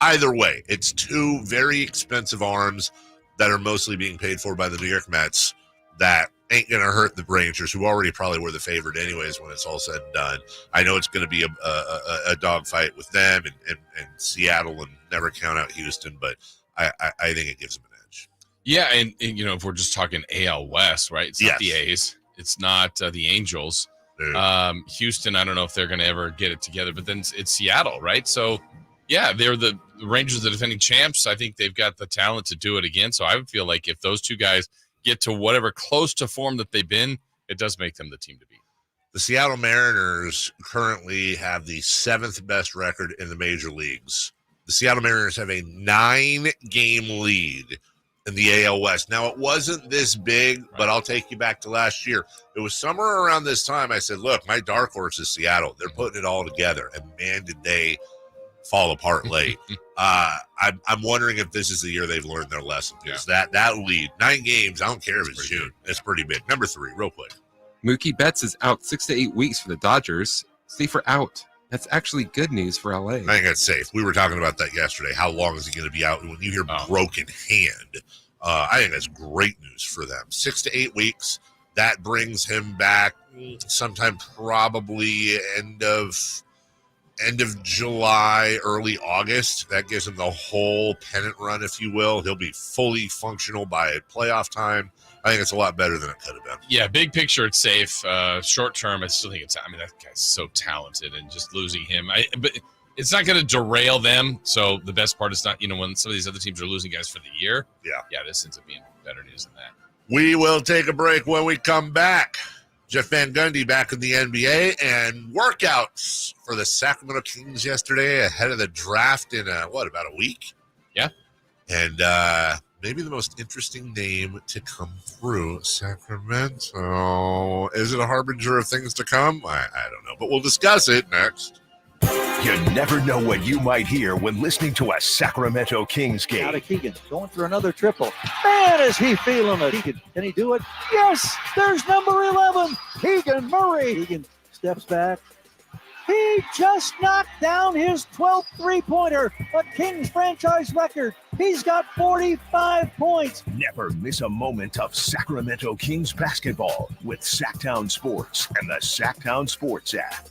either way, it's two very expensive arms that are mostly being paid for by the New York Mets that ain't going to hurt the Rangers, who already probably were the favorite anyways when it's all said and done. I know it's going to be a dogfight with them and Seattle, and never count out Houston, but I think it gives them an edge. Yeah, and if we're just talking AL West, right? It's not the A's. It's not the Angels. Houston, I don't know if they're going to ever get it together, but then it's Seattle, right? So, yeah, they're the Rangers, the defending champs. I think they've got the talent to do it again. So I would feel like if those two guys get to whatever close to form that they've been, it does make them the team to beat. The Seattle Mariners currently have the 7th best record in the major leagues. The Seattle Mariners have a 9-game lead in the AL West. Now, it wasn't this big, but I'll take you back to last year. It was somewhere around this time I said, look, my dark horse is Seattle. They're putting it all together. And, man, did they fall apart late. I'm wondering if this is the year they've learned their lesson. Because that lead, 9 games, I don't care if it's June. It's pretty big. Number 3, real quick. Mookie Betts is out 6 to 8 weeks for the Dodgers. Safer out. That's actually good news for LA. I think that's safe. We were talking about that yesterday. How long is he going to be out? And when you hear broken hand, I think that's great news for them. 6 to 8 weeks. That brings him back sometime probably end of July, early August. That gives him the whole pennant run, if you will. He'll be fully functional by playoff time. I think it's a lot better than it could have been. Yeah, big picture, it's safe. Short term, I still think it's. I mean, that guy's so talented, and just losing him, but it's not going to derail them. So the best part is not, when some of these other teams are losing guys for the year. Yeah, this ends up being better news than that. We will take a break. When we come back, Jeff Van Gundy back in the NBA and workouts for the Sacramento Kings yesterday ahead of the draft in about a week? Yeah. And maybe the most interesting name to come through, Sacramento. Is it a harbinger of things to come? I don't know, but we'll discuss it next. You never know what you might hear when listening to a Sacramento Kings game. Out of Keegan, going for another triple. Man, is he feeling it. Keegan, can he do it? Yes, there's number 11, Keegan Murray. Keegan steps back. He just knocked down his 12th three-pointer, a Kings franchise record. He's got 45 points. Never miss a moment of Sacramento Kings basketball with Sacktown Sports and the Sacktown Sports app.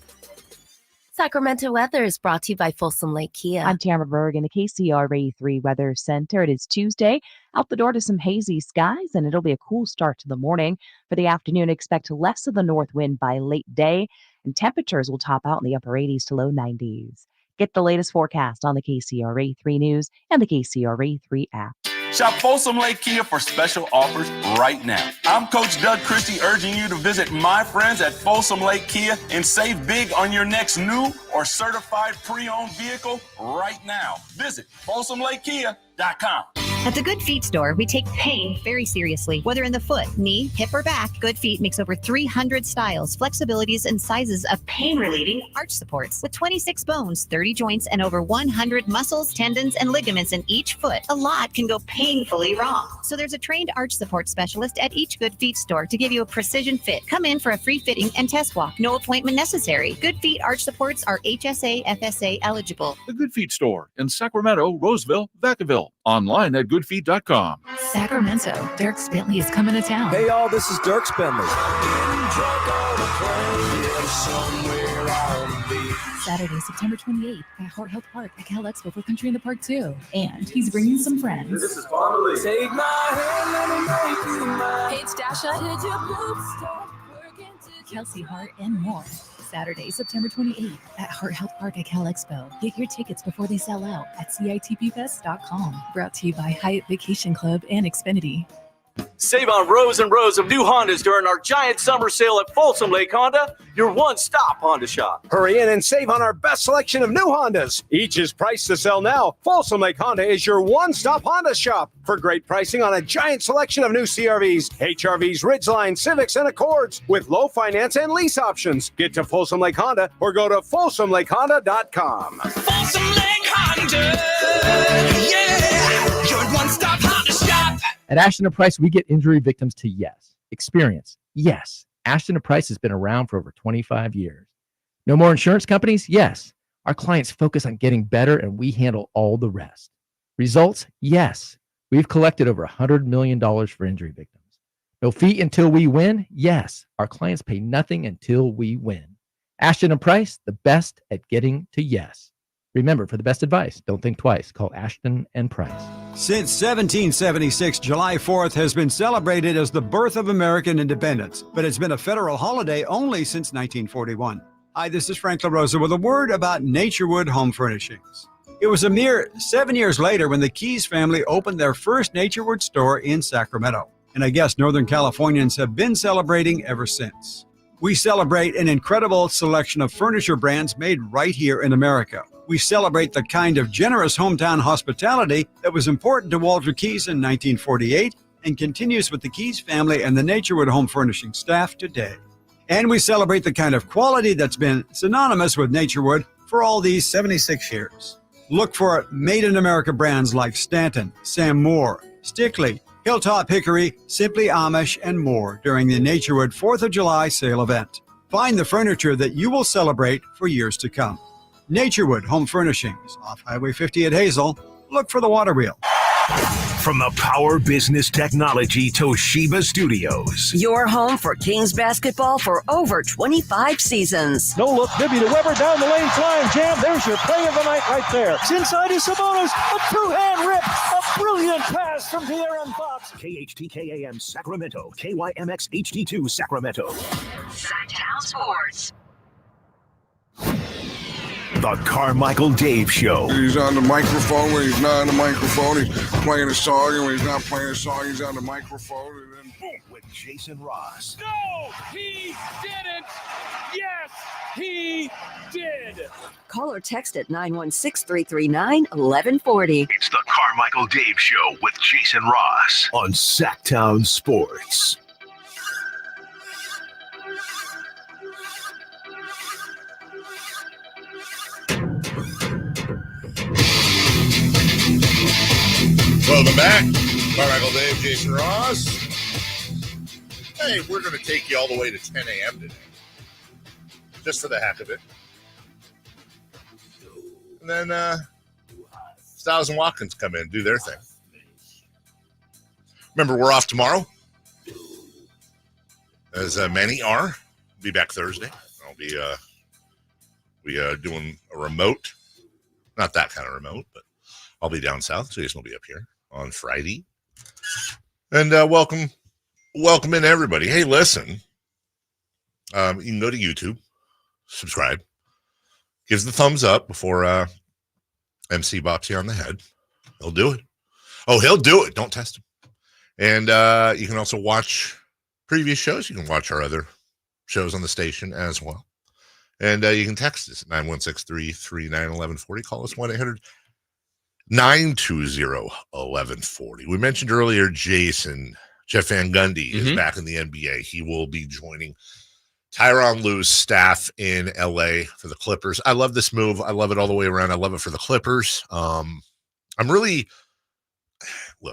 Sacramento weather is brought to you by Folsom Lake Kia. I'm Tamara Berg in the KCRA3 Weather Center. It is Tuesday. Out the door to some hazy skies, and it'll be a cool start to the morning. For the afternoon, expect less of the north wind by late day, and temperatures will top out in the upper 80s to low 90s. Get the latest forecast on the KCRA3 News and the KCRA3 app. Shop Folsom Lake Kia for special offers right now. I'm Coach Doug Christie urging you to visit my friends at Folsom Lake Kia and save big on your next new or certified pre-owned vehicle right now. Visit FolsomLakeKia.com. At the Good Feet store, we take pain very seriously. Whether in the foot, knee, hip, or back, Good Feet makes over 300 styles, flexibilities, and sizes of pain-relieving arch supports. With 26 bones, 30 joints, and over 100 muscles, tendons, and ligaments in each foot, a lot can go painfully wrong. So there's a trained arch support specialist at each Good Feet store to give you a precision fit. Come in for a free fitting and test walk. No appointment necessary. Good Feet arch supports are HSA, FSA eligible. The Good Feet store in Sacramento, Roseville, Vacaville. Online at goodfeet.com. Sacramento, Dirk Bentley is coming to town. Hey, y'all, this is Dirk Bentley. Saturday, September 28th at Hart Health Park at Cal Expo for Country in the Park 2. And he's bringing some friends. This is Farmer Lee. Take my hand, let me make you mine. Hey, it's Dasha. Kelsey Hart and more. Saturday, September 28th at Hart Health Park at Cal Expo. Get your tickets before they sell out at CITPFest.com. Brought to you by Hyatt Vacation Club and Xfinity. Save on rows and rows of new Hondas during our giant summer sale at Folsom Lake Honda, your one-stop Honda shop. Hurry in and save on our best selection of new Hondas. Each is priced to sell now. Folsom Lake Honda is your one-stop Honda shop for great pricing on a giant selection of new CRVs, HRVs, Ridgeline, Civics, and Accords with low finance and lease options. Get to Folsom Lake Honda or go to FolsomLakeHonda.com. Folsom Lake Honda, yeah, your one-stop Honda shop. At Ashton & Price, we get injury victims to yes. Experience, yes. Ashton & Price has been around for over 25 years. No more insurance companies? Yes. Our clients focus on getting better, and we handle all the rest. Results? Yes. We've collected over $100 million for injury victims. No fee until we win? Yes. Our clients pay nothing until we win. Ashton & Price, the best at getting to yes. Remember, for the best advice, don't think twice. Call Ashton & Price. Since 1776, July 4th has been celebrated as the birth of American independence, but it's been a federal holiday only since 1941. Hi, this is Frank LaRosa with a word about Naturewood Home Furnishings. It was a mere 7 years later when the Keys family opened their first Naturewood store in Sacramento, and I guess Northern Californians have been celebrating ever since. We celebrate an incredible selection of furniture brands made right here in America. We celebrate the kind of generous hometown hospitality that was important to Walter Keys in 1948 and continues with the Keys family and the Naturewood Home Furnishing staff today. And we celebrate the kind of quality that's been synonymous with Naturewood for all these 76 years. Look for Made in America brands like Stanton, Sam Moore, Stickley, Hilltop Hickory, Simply Amish, and more during the Naturewood 4th of July sale event. Find the furniture that you will celebrate for years to come. Naturewood Home Furnishings, off Highway 50 at Hazel. Look for the water wheel. From the Power Business Technology Toshiba Studios. Your home for Kings basketball for over 25 seasons. No look, Bibby to Weber down the lane, flying jam. There's your play of the night right there. It's inside is Sabonis, a two-hand rip, a brilliant pass from De'Aaron Fox. KHTKAM Sacramento, KYMX HD2 Sacramento. Sacktown Sports. The Carmichael Dave Show. He's on the microphone when he's not on the microphone. He's playing a song, and when he's not playing a song, he's on the microphone. And then boom, with Jason Ross. No, he didn't. Yes, he did. Call or text at 916-339-1140. It's the Carmichael Dave Show with Jason Ross on Sacktown Sports. Welcome back. Carmichael Dave, Jason Ross. Hey, we're going to take you all the way to 10 a.m. today. Just for the heck of it. And then Styles and Watkins come in and do their thing. Remember, we're off tomorrow. As many are. Be back Thursday. I'll be doing a remote. Not that kind of remote, but I'll be down south. Jason will be up here on Friday. And welcome in everybody. Hey, listen, you can go to YouTube, subscribe, gives the thumbs up before MC bops you on the head. He'll do it. Oh, he'll do it. Don't test him. And you can also watch previous shows. You can watch our other shows on the station as well. And you can text us at 916-339-1140. Call us 1-800-920-1140. We mentioned earlier, Jason, Jeff Van Gundy is back in the NBA. He will be joining Tyronn Lue's staff in LA for the Clippers. I love this move. I love it all the way around. I love it for the Clippers. Look,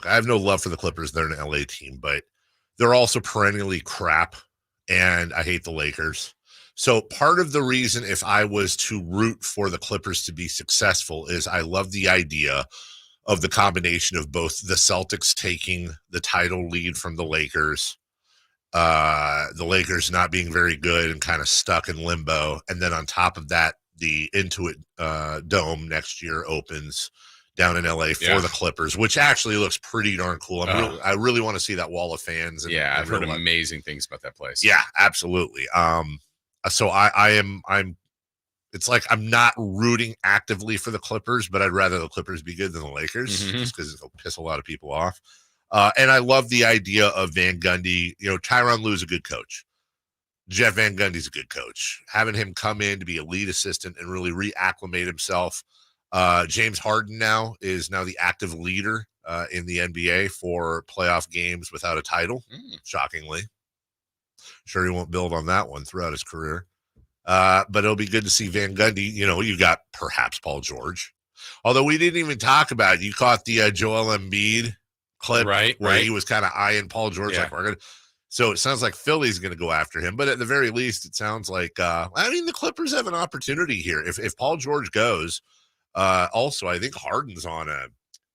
I have no love for the Clippers. They're an LA team, but they're also perennially crap, and I hate the Lakers. So part of the reason if I was to root for the Clippers to be successful is I love the idea of the combination of both the Celtics taking the title lead from the Lakers not being very good and kind of stuck in limbo. And then on top of that, the Intuit Dome next year opens down in LA for the Clippers, which actually looks pretty darn cool. I really want to see that wall of fans. I've heard amazing things about that place. Yeah, absolutely. So I'm it's like I'm not rooting actively for the Clippers, but I'd rather the Clippers be good than the Lakers just because it'll piss a lot of people off. And I love the idea of Van Gundy. You know, Tyronn Lue's a good coach. Jeff Van Gundy's a good coach. Having him come in to be a lead assistant and really reacclimate himself. James Harden is now the active leader in the NBA for playoff games without a title, shockingly. Sure, he won't build on that one throughout his career. But it'll be good to see Van Gundy. You know, you've got perhaps Paul George. Although we didn't even talk about it. You caught the Joel Embiid clip where he was kind of eyeing Paul George. Like, we're gonna. So it sounds like Philly's going to go after him. But at the very least, it sounds like, the Clippers have an opportunity here. If Paul George goes, also, I think Harden's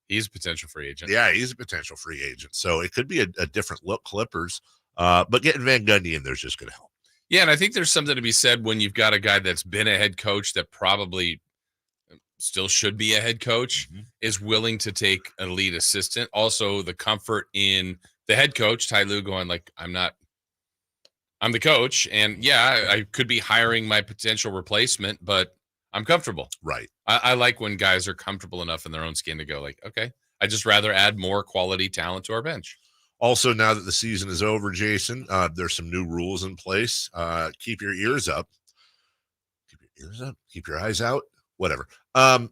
he's a potential free agent. Yeah, he's a potential free agent. So it could be a different look Clippers. But getting Van Gundy in there's just going to help. Yeah, and I think there's something to be said when you've got a guy that's been a head coach that probably still should be a head coach, is willing to take a lead assistant. Also, the comfort in the head coach, Ty Lue, going like, I'm the coach. And yeah, I could be hiring my potential replacement, but I'm comfortable. Right. I like when guys are comfortable enough in their own skin to go like, okay, I'd just rather add more quality talent to our bench. Also, now that the season is over, Jason, there's some new rules in place. Keep your ears up. Keep your ears up. Keep your eyes out. Whatever. The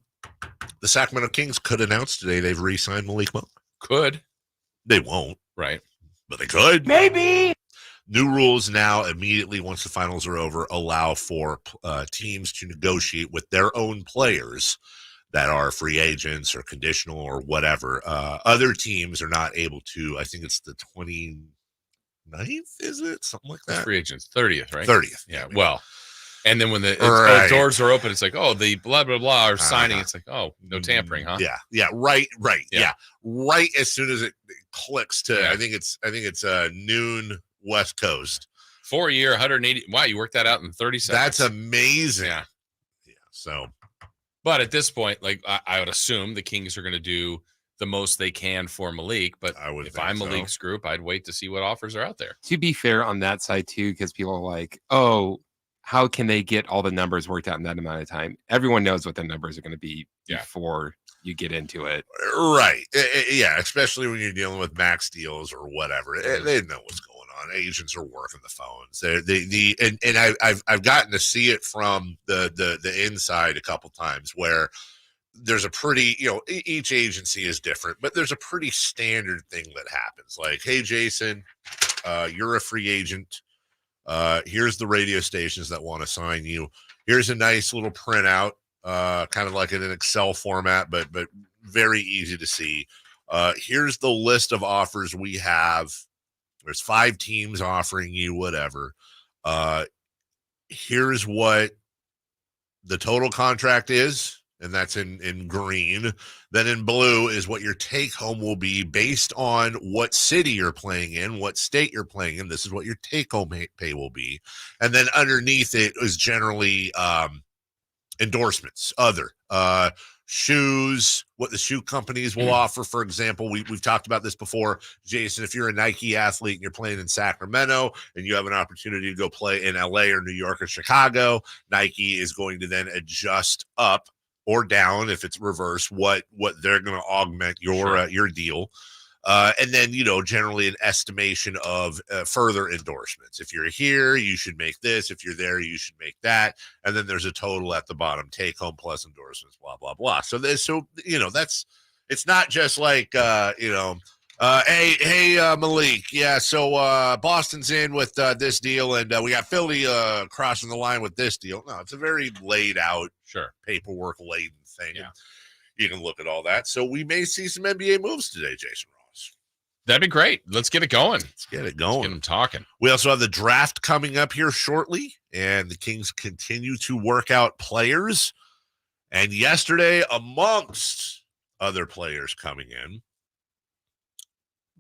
Sacramento Kings could announce today they've re-signed Malik Monk. Could. They won't. Right. But they could. Maybe. New rules now, immediately once the finals are over, allow for teams to negotiate with their own players that are free agents or conditional or whatever. Other teams are not able to. I think it's the 29th, is it? Something like that. Free agents, 30th, right? 30th. Yeah. Well, and then when the doors are open, it's like, oh, the blah, blah, blah are signing. It's like, oh, no tampering, huh? Yeah. Yeah. Right. Yeah. Right as soon as it clicks to, I think it's noon West Coast. 4-year, 180. Wow, you worked that out in 30 seconds. That's amazing. Yeah. So, but at this point, like I would assume the Kings are going to do the most they can for Malik. But if I'm Malik's group, I'd wait to see what offers are out there. To be fair on that side too, because people are like, oh, how can they get all the numbers worked out in that amount of time? Everyone knows what the numbers are going to be before you get into it. Right. Yeah. Especially when you're dealing with max deals or whatever. They know what's going on. Agents are working the phones. I've gotten to see it from the inside a couple times where there's a pretty, each agency is different, but there's a pretty standard thing that happens. Like, hey, Jason, you're a free agent. Here's the radio stations that want to sign you. Here's a nice little printout, kind of like in an Excel format, but very easy to see. Here's the list of offers we have. There's 5 teams offering you whatever. Here's what the total contract is, and that's in green. Then in blue is what your take home will be based on what city you're playing in, what state you're playing in. This is what your take home pay will be. And then underneath it is generally endorsements, other shoes, what the shoe companies will offer. For example, we've talked about this before, Jason. If you're a Nike athlete and you're playing in Sacramento and you have an opportunity to go play in LA or New York or Chicago, Nike is going to then adjust up or down, if it's reverse, what they're going to augment your deal. And then, generally an estimation of further endorsements. If you're here, you should make this. If you're there, you should make that. And then there's a total at the bottom, take home plus endorsements, blah, blah, blah. So it's not just like, hey, Malik. Yeah. So Boston's in with this deal, and we got Philly crossing the line with this deal. No, it's a very laid out, paperwork laden thing. Yeah. You can look at all that. So we may see some NBA moves today, Jason Ross. That'd be great. Let's get it going. Let's get them talking. We also have the draft coming up here shortly, and the Kings continue to work out players. And yesterday, amongst other players coming in,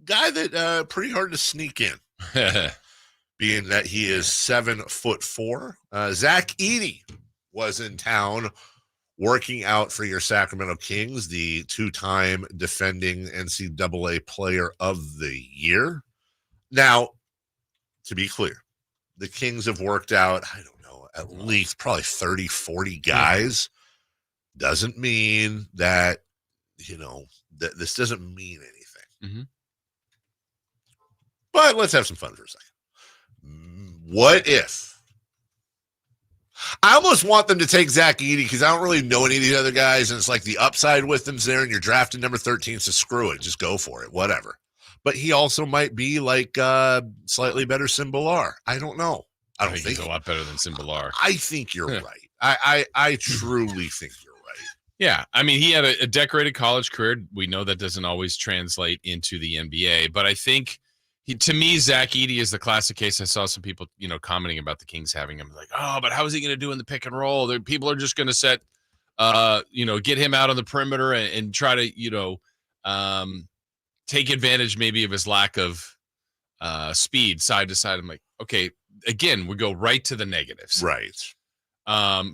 guy that pretty hard to sneak in, being that he is 7'4". Zach Edey was in town working out for your Sacramento Kings, the 2-time defending NCAA Player of the Year. Now, to be clear, the Kings have worked out, I don't know, at least probably 30, 40 guys. Doesn't mean that, that this doesn't mean anything. Mm-hmm. But let's have some fun for a second. What if? I almost want them to take Zach Edey because I don't really know any of these other guys, and it's like the upside with them's there, and you're drafting number 13, so screw it. Just go for it, whatever. But he also might be like slightly better Simbalar. I don't know. I don't think he's a lot better than Simbalar. I think you're right. I truly think you're right. Yeah. I mean, he had a decorated college career. We know that doesn't always translate into the NBA, but I think to me, Zach Edey is the classic case. I saw some people, commenting about the Kings having him like, oh, but how is he going to do in the pick and roll? People are just going to set, get him out on the perimeter and try to, take advantage maybe of his lack of speed side to side. I'm like, okay, again, we go right to the negatives. Right.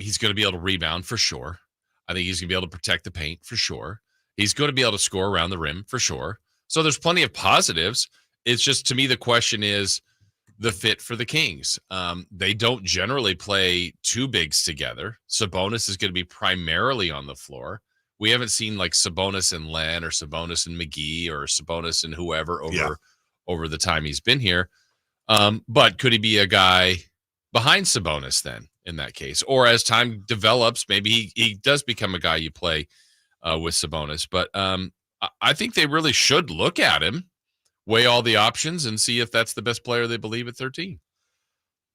He's going to be able to rebound for sure. I think he's going to be able to protect the paint for sure. He's going to be able to score around the rim for sure. So there's plenty of positives. It's just, to me, the question is the fit for the Kings. They don't generally play two bigs together. Sabonis is going to be primarily on the floor. We haven't seen like Sabonis and Len or Sabonis and McGee or Sabonis and whoever over the time he's been here. But could he be a guy behind Sabonis then in that case? Or as time develops, maybe he does become a guy you play with Sabonis. But I think they really should look at him, weigh all the options, and see if that's the best player they believe at 13.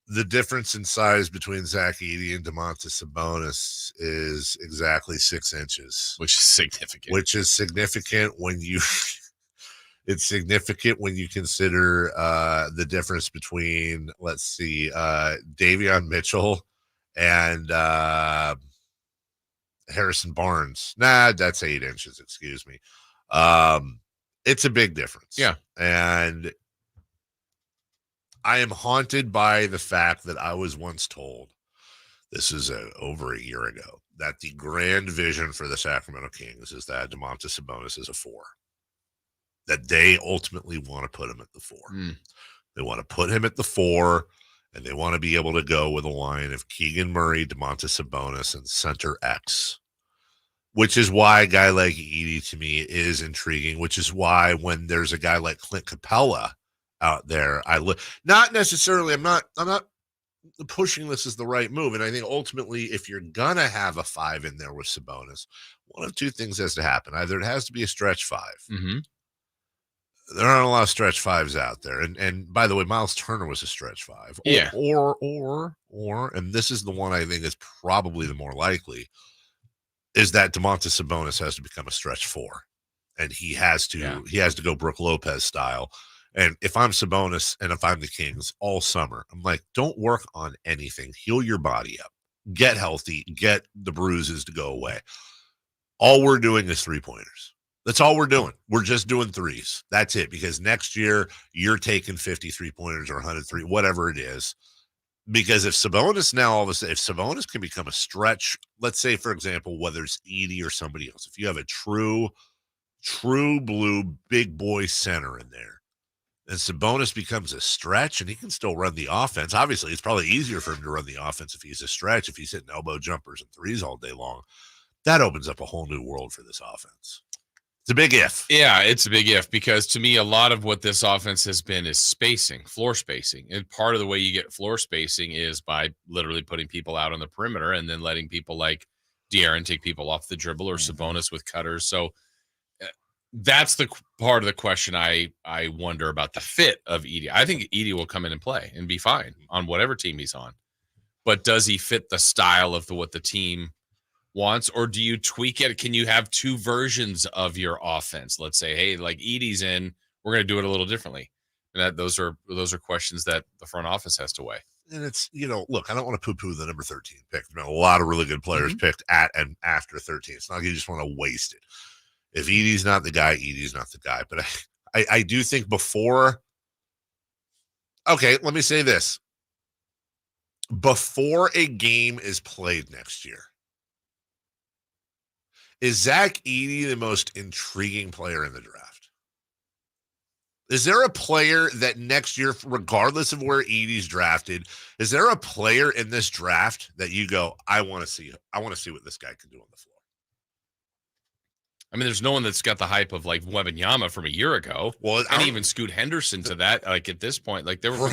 The difference in size between Zach Edey and Domantas Sabonis is exactly 6 inches, which is significant. Which is significant when you it's significant when you consider the difference between, let's see, Davion Mitchell and Harrison Barnes. Nah, that's 8 inches, excuse me. It's a big difference. Yeah. And I am haunted by the fact that I was once told, this is over a year ago, that the grand vision for the Sacramento Kings is that Domantas Sabonis is a 4. That they ultimately want to put him at the 4. They want to put him at the 4, and they want to be able to go with a line of Keegan Murray, Domantas Sabonis, and center X. Which is why a guy like Edey to me is intriguing, which is why when there's a guy like Clint Capella out there, not necessarily, I'm not pushing this as the right move. And I think ultimately, if you're going to have a 5 in there with Sabonis, one of two things has to happen. Either it has to be a stretch 5. Mm-hmm. There aren't a lot of stretch 5s out there. And by the way, Miles Turner was a stretch 5. Yeah. Or, and this is the one I think is probably the more likely, is that Domantas Sabonis has to become a stretch 4. And he has to go Brook Lopez style. And if I'm Sabonis and if I'm the Kings all summer, I'm like, don't work on anything. Heal your body up. Get healthy. Get the bruises to go away. All we're doing is 3-pointers. That's all we're doing. We're just doing 3s. That's it. Because next year, you're taking 50 3-pointers or 103, whatever it is. Because if Sabonis now, all of a sudden, if Sabonis can become a stretch, let's say, for example, whether it's Edey or somebody else, if you have a true blue big boy center in there, and Sabonis becomes a stretch and he can still run the offense. Obviously, it's probably easier for him to run the offense if he's a stretch, if he's hitting elbow jumpers and 3s all day long. That opens up a whole new world for this offense. It's a big if. Yeah, it's a big if, because to me, a lot of what this offense has been is spacing, floor spacing. And part of the way you get floor spacing is by literally putting people out on the perimeter and then letting people like De'Aaron take people off the dribble, or Sabonis with cutters. So that's the part of the question I wonder about the fit of Edey. I think Edey will come in and play and be fine on whatever team he's on. But does he fit the style of what the team wants, or do you tweak it? Can you have 2 versions of your offense? Let's say, hey, like Edey's in, we're going to do it a little differently. And those are questions that the front office has to weigh. And it's, look, I don't want to poo-poo the number 13 pick. There's been a lot of really good players picked at and after 13. It's not like you just want to waste it. If Edey's not the guy, Edey's not the guy. But I do think before, okay, let me say this. Before a game is played next year, is Zach Edey the most intriguing player in the draft? Is there a player that next year, regardless of where Edey's drafted, is there a player in this draft that you go, I want to see what this guy can do on the floor? I mean, there's no one that's got the hype of like Wembanyama from a year ago. Well, and even Scoot Henderson to that. Like at this point, like they were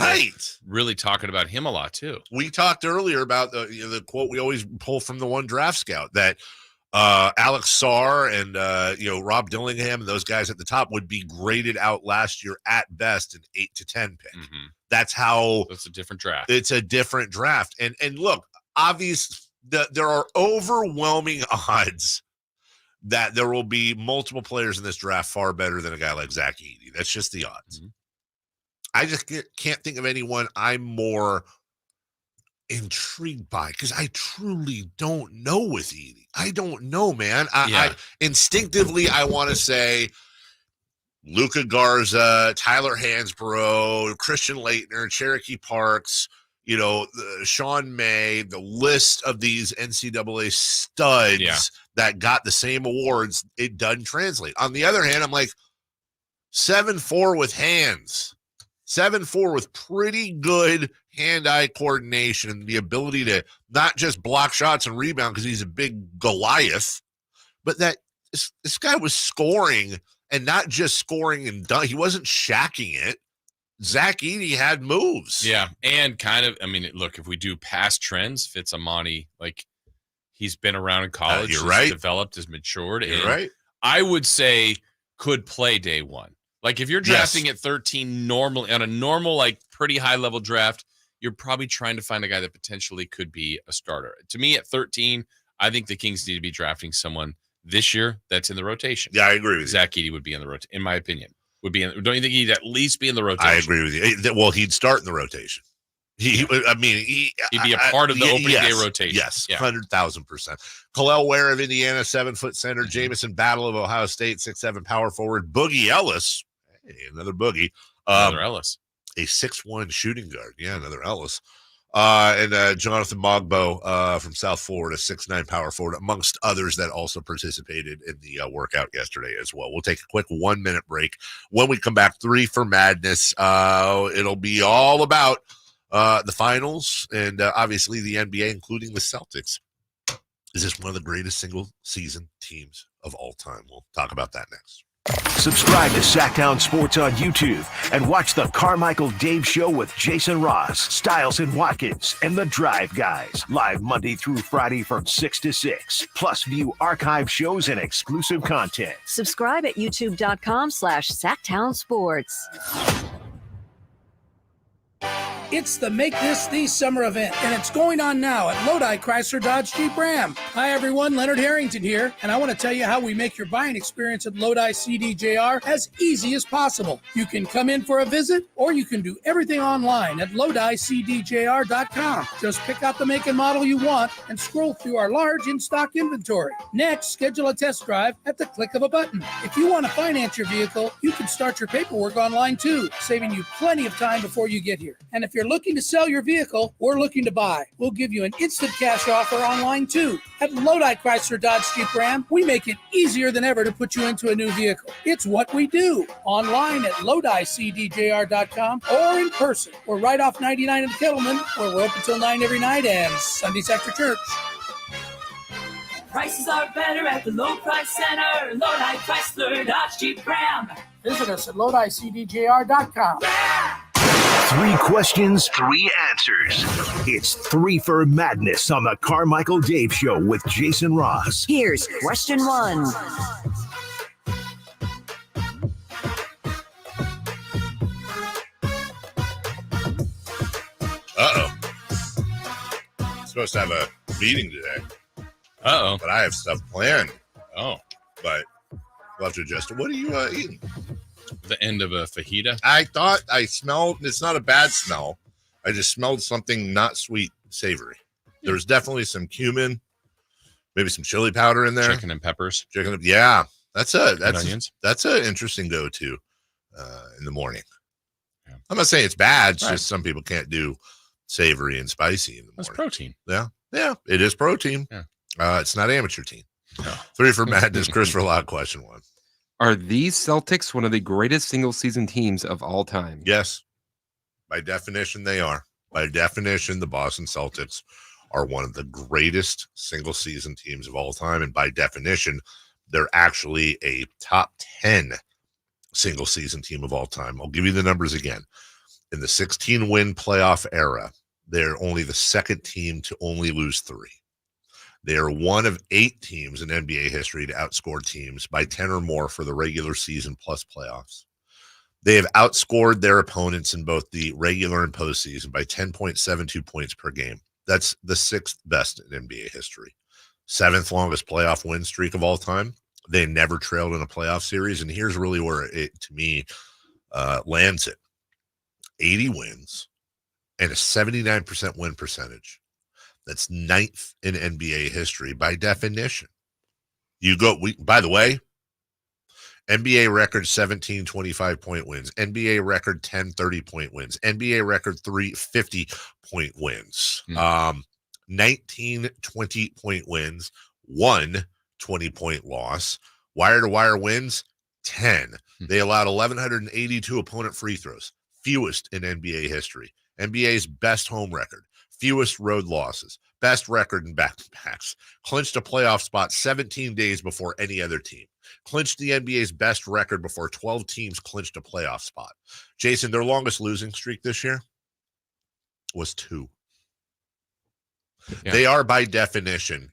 really talking about him a lot too. We talked earlier about the quote we always pull from the One Draft Scout that Alex Sarr and Rob Dillingham and those guys at the top would be graded out last year at best an 8 to 10 pick. Mm-hmm. That's how. It's a different draft. It's a different draft, and look, there are overwhelming odds that there will be multiple players in this draft far better than a guy like Zach Edey. That's just the odds. Mm-hmm. I just can't think of anyone I'm more intrigued by, because I truly don't know with Edey. I don't know, man. I instinctively I want to say Luka Garza, Tyler Hansbrough, Christian Laettner, Cherokee Parks, Sean May, the list of these NCAA studs that got the same awards. It doesn't translate. On the other hand, I'm like 7'4" with hands. 7'4" with pretty good hand-eye coordination and the ability to not just block shots and rebound because he's a big Goliath, but that this guy was scoring, and not just scoring and done. He wasn't shacking it. Zach Edey had moves. Yeah, and kind of, I mean, look, if we do past trends, Fitz Amani, like he's been around in college, you're right. Developed, has matured. You're right. I would say could play day one. Like if you're drafting at 13 normally on a normal, like pretty high level draft, you're probably trying to find a guy that potentially could be a starter. To me, at 13, I think the Kings need to be drafting someone this year that's in the rotation. Yeah, I agree with Zach Edey would be in the rotation, in my opinion. Don't you think he'd at least be in the rotation? I agree with you. Well, he'd start in the rotation. He'd be a part of the opening day rotation. Yes, 100,000%. Khalil Ware of Indiana, 7-foot center. Jamison Battle of Ohio State, 6'7" power forward. Boogie Ellis, another Boogie. Another Ellis. A 6'1" shooting guard. Yeah, another Ellis. And Jonathan Mogbo from South Florida, 6'9" power forward, amongst others that also participated in the workout yesterday as well. We'll take a quick 1-minute break. When we come back, 3 for Madness. It'll be all about the finals and obviously the NBA, including the Celtics. Is this one of the greatest single-season teams of all time? We'll talk about that next. Subscribe to Sacktown Sports on YouTube and watch the Carmichael Dave Show with Jason Ross, Stiles and Watkins, and the Drive Guys. Live Monday through Friday from 6 to 6. Plus view archive shows and exclusive content. Subscribe at youtube.com/Sacktown Sports. It's the Make This the Summer event, and it's going on now at Lodi Chrysler Dodge Jeep Ram. Hi everyone, Leonard Harrington here, and I want to tell you how we make your buying experience at Lodi CDJR as easy as possible. You can come in for a visit, or you can do everything online at LodiCDJR.com. Just pick out the make and model you want and scroll through our large in-stock inventory. Next, schedule a test drive at the click of a button. If you want to finance your vehicle, you can start your paperwork online too, saving you plenty of time before you get here. And if you're looking to sell your vehicle or looking to buy, we'll give you an instant cash offer online too. At Lodi Chrysler Dodge Jeep Ram, we make it easier than ever to put you into a new vehicle. It's what we do. Online at LodiCDJR.com or in person. We're right off 99 in Kettleman, where we're open till 9 every night and Sundays after church. Prices are better at the low price center. Lodi Chrysler Dodge Jeep Ram. Visit us at LodiCDJR.com. 3 questions, 3 answers. It's 3 for Madness on the Carmichael Dave Show with Jason Ross. Here's question 1. Supposed to have a meeting today. But I have stuff planned. But we'll have to adjust it. What are you eating? The end of a fajita? I thought I smelled, it's not a bad smell. I just smelled something not sweet, savory. There's definitely some cumin, maybe some chili powder in there. Chicken and peppers. Yeah. That's onions. That's an interesting go-to in the morning. Yeah. I'm not saying it's bad. It's just some people can't do savory and spicy in the morning. That's protein. Yeah, it is protein. Yeah. It's not amateur team. No. 3 for Madness. Christopher Locke, question 1. Are these Celtics one of the greatest single-season teams of all time? Yes. By definition, they are. By definition, the Boston Celtics are one of the greatest single-season teams of all time. And by definition, they're actually a top 10 single-season team of all time. I'll give you the numbers again. In the 16-win playoff era, they're only the second team to only lose 3. They are one of 8 teams in NBA history to outscore teams by 10 or more for the regular season plus playoffs. They have outscored their opponents in both the regular and postseason by 10.72 points per game. That's the 6th best in NBA history. 7th longest playoff win streak of all time. They never trailed in a playoff series. And here's really where it, to me, lands it. 80 wins and a 79% win percentage. That's 9th in NBA history by definition. By the way, NBA record 17 25-point wins, NBA record 10 30-point wins, NBA record 3 50-point wins, 19 20-point wins, 1 20-point loss, wire-to-wire wins, 10. They allowed 1,182 opponent free throws, fewest in NBA history. NBA's best home record. Fewest road losses, best record in back-to-backs, clinched a playoff spot 17 days before any other team, clinched the NBA's best record before 12 teams clinched a playoff spot. Jason, their longest losing streak this year was 2. Yeah. They are by definition,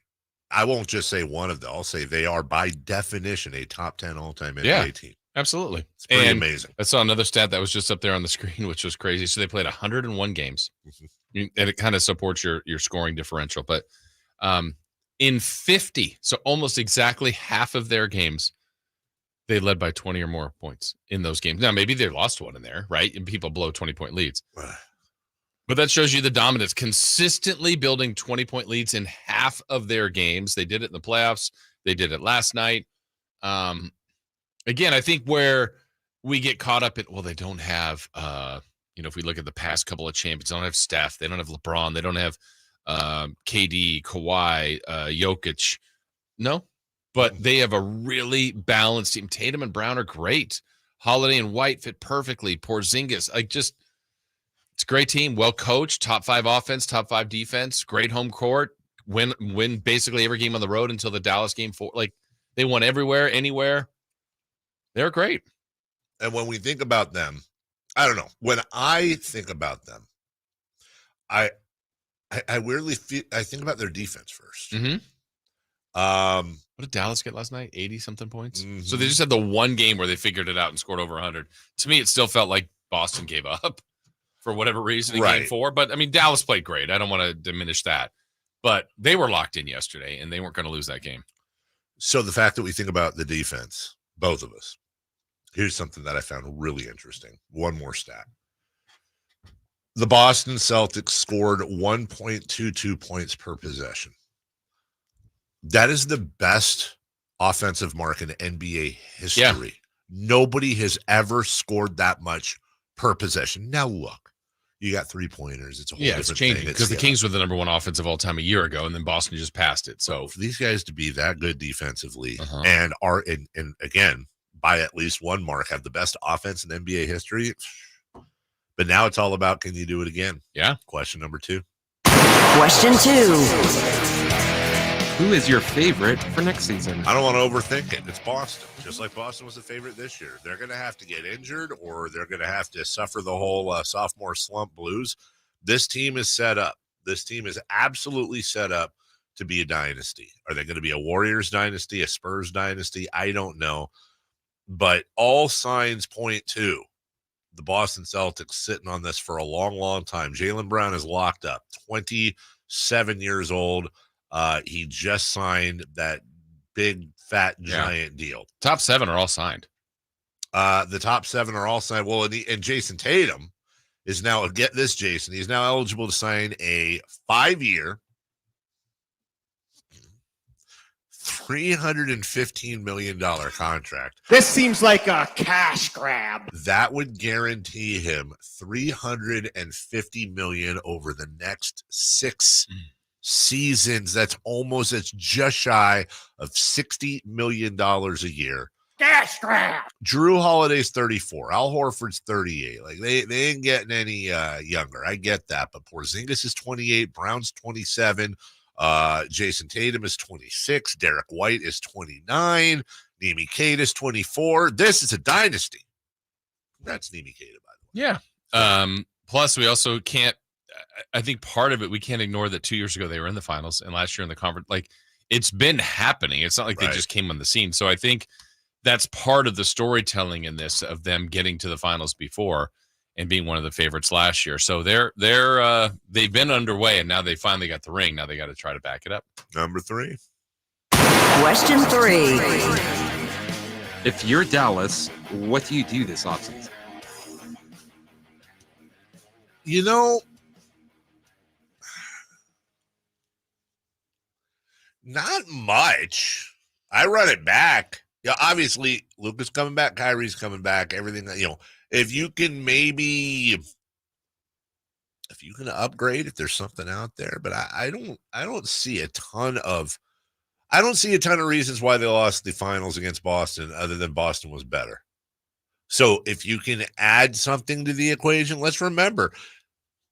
I won't just say one of them, I'll say they are by definition a top 10 all-time NBA team. Absolutely. It's pretty And amazing. I saw another stat that was just up there on the screen, which was crazy. So they played 101 games, and it kind of supports your scoring differential. But in 50, so almost exactly half of their games, they led by 20 or more points in those games. Now, maybe they lost one in there, right? And people blow 20-point leads. But that shows you the dominance, consistently building 20-point leads in half of their games. They did it in the playoffs. They did it last night. Again, I think where we get caught up in, well, they don't have, if we look at the past couple of champions, they don't have Steph, they don't have LeBron, they don't have KD, Kawhi, Jokic. No, but they have a really balanced team. Tatum and Brown are great. Holiday and White fit perfectly. Porzingis, it's a great team, well coached, top 5 offense, top 5 defense, great home court, win basically every game on the road until the Dallas game 4. Like, they won everywhere, anywhere. They're great. And when we think about them, I don't know. When I think about them, I weirdly feel, I think about their defense first. Mm-hmm. What did Dallas get last night? 80-something points? Mm-hmm. So they just had the one game where they figured it out and scored over 100. To me, it still felt like Boston gave up for whatever reason in game 4. But, I mean, Dallas played great. I don't want to diminish that. But they were locked in yesterday, and they weren't going to lose that game. So the fact that we think about the defense, both of us, here's something that I found really interesting. One more stat. The Boston Celtics scored 1.22 points per possession. That is the best offensive mark in NBA history. Yeah. Nobody has ever scored that much per possession. Now, look, you got 3-pointers. It's a whole different thing. It's changing because the Kings were the number 1 offense of all time a year ago, and then Boston just passed it. So for these guys to be that good defensively and are, and again, by at least one mark, have the best offense in NBA history. But now it's all about, can you do it again? Yeah. Question number 2. Question 2. Who is your favorite for next season? I don't want to overthink it. It's Boston. Just like Boston was the favorite this year. They're going to have to get injured, or they're going to have to suffer the whole sophomore slump blues. This team is set up. This team is absolutely set up to be a dynasty. Are they going to be a Warriors dynasty, a Spurs dynasty? I don't know. But all signs point to the Boston Celtics sitting on this for a long, long time. Jaylen Brown is locked up, 27 years old. He just signed that big, fat, giant deal. Top 7 are all signed. The top 7 are all signed. Well, and Jason Tatum is now, get this, Jason, he's now eligible to sign a 5-year, $315 million contract. This seems like a cash grab. That would guarantee him $350 million over the next 6 seasons. That's just shy of $60 million a year. Cash grab. Drew Holiday's 34. Al Horford's 38. Like they ain't getting any younger. I get that. But Porzingis is 28. Brown's 27. Jason Tatum is 26. Derek White is 29. Nimi Kate is 24. This is a dynasty. That's Nimi Kate, by the way. Yeah. Plus, we also can't, I think part of it, we can't ignore that 2 years ago they were in the finals and last year in the conference. Like, it's been happening. It's not like they just came on the scene. So I think that's part of the storytelling in this, of them getting to the finals before and being one of the favorites last year. So they've been underway, and now they finally got the ring. Now they got to try to back it up. Number 3. Question 3. If you're Dallas, what do you do this offseason? You know, not much. I run it back. Yeah, obviously, Luka's coming back, Kyrie's coming back, everything that, if you can upgrade, if there's something out there, but I don't see a ton of reasons why they lost the finals against Boston other than Boston was better. So if you can add something to the equation, let's remember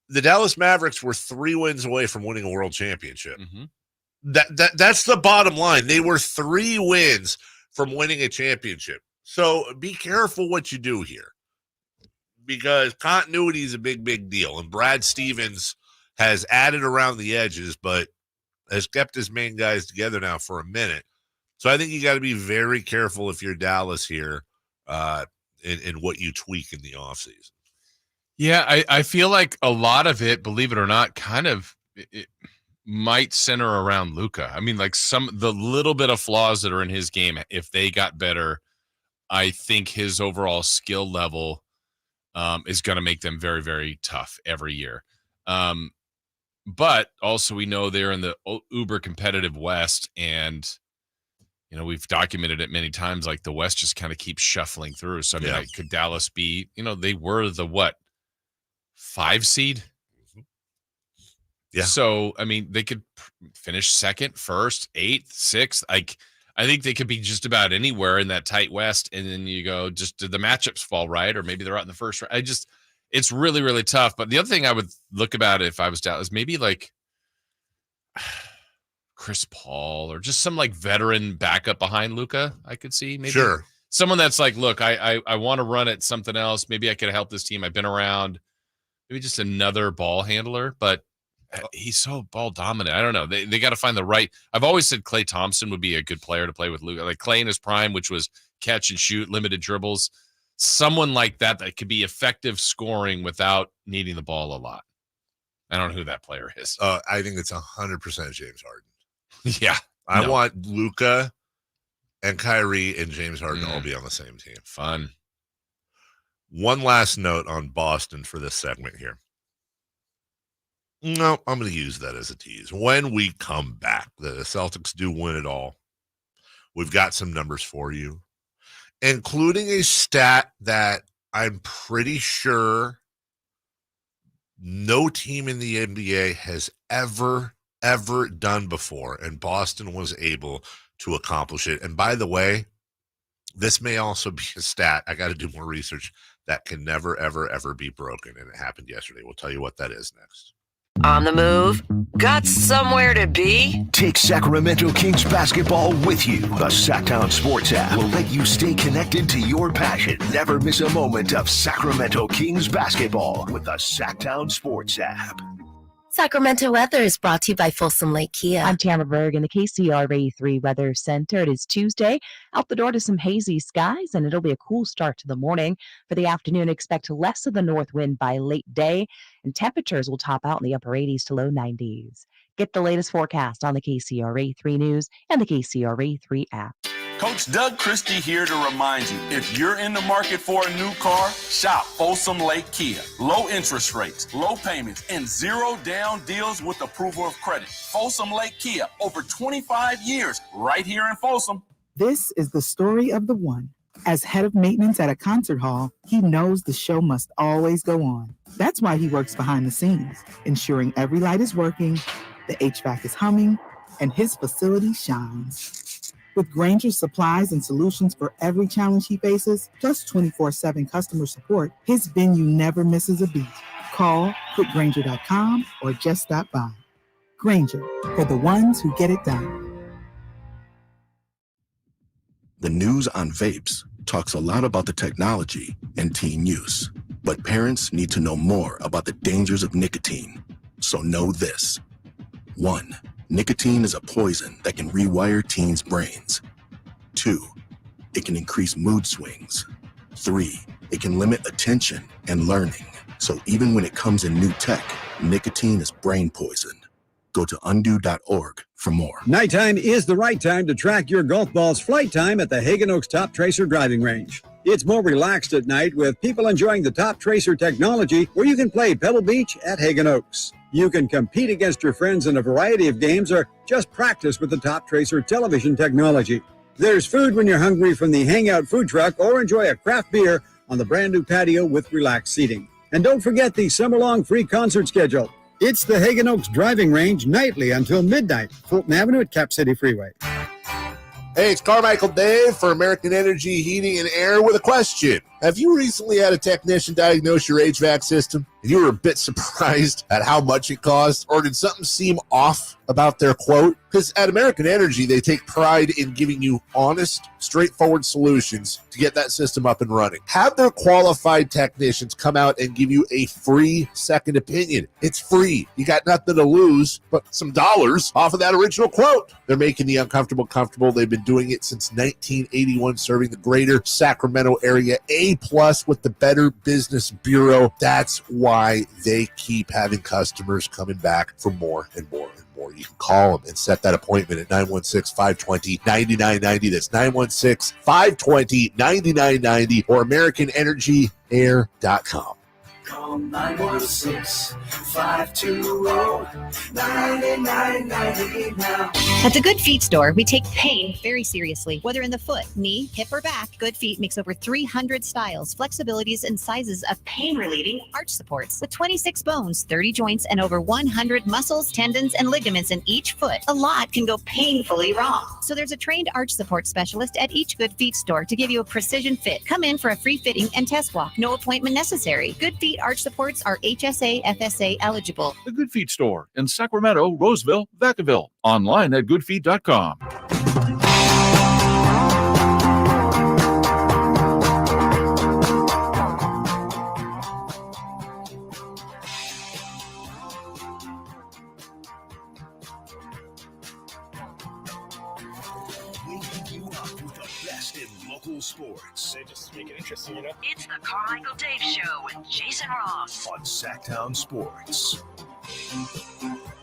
the Dallas Mavericks were 3 wins away from winning a world championship. Mm-hmm. That's the bottom line. They were 3 wins from winning a championship. So be careful what you do here, because continuity is a big, big deal. And Brad Stevens has added around the edges, but has kept his main guys together now for a minute. So I think you got to be very careful if you're Dallas here in what you tweak in the offseason. Yeah, I feel like a lot of it, believe it or not, kind of it might center around Luka. I mean, like the little bit of flaws that are in his game, if they got better, I think his overall skill level is going to make them very, very tough every year. But also we know they're in the uber competitive West, and we've documented it many times, like the West just kind of keeps shuffling through. So I mean, like, could Dallas be, they were the 5 seed? Yeah. So, I mean, they could finish second, first, 8th, 6th. I think they could be just about anywhere in that tight West. And then you go, just did the matchups fall right? Or maybe they're out in the first round. It's really, really tough. But the other thing I would look about if I was Dallas, maybe like Chris Paul or just some like veteran backup behind Luka. I could see maybe someone that's like, look, I want to run at something else. Maybe I could help this team. I've been around. Maybe just another ball handler, but he's so ball dominant. I don't know. They got to find the right. I've always said Klay Thompson would be a good player to play with Luka. Like Klay in his prime, which was catch and shoot, limited dribbles. Someone like that could be effective scoring without needing the ball a lot. I don't know who that player is. I think it's 100% James Harden. Yeah. I want Luka and Kyrie and James Harden all be on the same team. Fun. One last note on Boston for this segment here. No, I'm going to use that as a tease. When we come back, the Celtics do win it all. We've got some numbers for you, including a stat that I'm pretty sure no team in the NBA has ever done before, and Boston was able to accomplish it. And by the way, this may also be a stat, I got to do more research, that can never, ever be broken, and it happened yesterday. We'll tell you what that is next. On the move? Got somewhere to be? Take Sacramento Kings basketball with you. The Sacktown Sports app will let you stay connected to your passion. Never miss a moment of Sacramento Kings basketball with the Sacktown Sports app. Sacramento weather is brought to you by Folsom Lake Kia. I'm Tamara Berg in the KCRA 3 Weather Center. It is Tuesday. Out the door to some hazy skies, and it'll be a cool start to the morning. For the afternoon, expect less of the north wind by late day, and temperatures will top out in the upper 80s to low 90s. Get the latest forecast on the KCRA 3 News and the KCRA 3 app. Coach Doug Christie here to remind you, if you're in the market for a new car, shop Folsom Lake Kia. Low interest rates, low payments, and zero down deals with approval of credit. Folsom Lake Kia, over 25 years, right here in Folsom. This is the story of the one. As head of maintenance at a concert hall, he knows the show must always go on. That's why he works behind the scenes, ensuring every light is working, the HVAC is humming, and his facility shines. With Grainger's supplies and solutions for every challenge he faces, plus 24/7 customer support, his venue never misses a beat. Call quickgrainger.com or just stop by. Grainger, for the ones who get it done. The news on vapes talks a lot about the technology and teen use, but parents need to know more about the dangers of nicotine. So know this. 1. Nicotine is a poison that can rewire teens' brains. 2. It can increase mood swings. 3. It can limit attention and learning. So even when it comes in new tech, nicotine is brain poison. Go to undo.org for more. Nighttime is the right time to track your golf ball's flight time at the Hagen Oaks Top Tracer driving range. It's more relaxed at night with people enjoying the Top Tracer technology where you can play Pebble Beach at Hagen Oaks. You can compete against your friends in a variety of games or just practice with the Top Tracer television technology. There's food when you're hungry from the Hangout food truck or enjoy a craft beer on the brand new patio with relaxed seating. And don't forget the summer-long free concert schedule. It's the Hagen Oaks driving range nightly until midnight, Fulton Avenue at Cap City Freeway. Hey, it's Carmichael Dave for American Energy Heating and Air with a question. Have you recently had a technician diagnose your HVAC system? and you were a bit surprised at how much it cost, or did something seem off about their quote? Because at American Energy, they take pride in giving you honest, straightforward solutions to get that system up and running. Have their qualified technicians come out and give you a free second opinion. It's free. You got nothing to lose but some dollars off of that original quote. They're making the uncomfortable comfortable. They've been doing it since 1981, serving the greater Sacramento area. A+ with the Better Business Bureau. That's why they keep having customers coming back for more and more and more. You can call them and set that appointment at 916-520-9990. That's 916-520-9990 or AmericanEnergyAir.com. Call 916-520-9990 now. At the Good Feet store, we take pain very seriously. Whether in the foot, knee, hip, or back, Good Feet makes over 300 styles, flexibilities, and sizes of pain-relieving arch supports. With 26 bones, 30 joints, and over 100 muscles, tendons, and ligaments in each foot, a lot can go painfully wrong. So there's a trained arch support specialist at each Good Feet store to give you a precision fit. Come in for a free fitting and test walk. No appointment necessary. Good Feet arch supports are HSA, FSA eligible. The Good Feet store in Sacramento, Roseville, Vacaville. Online at goodfeet.com. Sports. They just make it interesting, you know? It's the Carmichael Dave Show with Jason Ross on Sacktown Sports.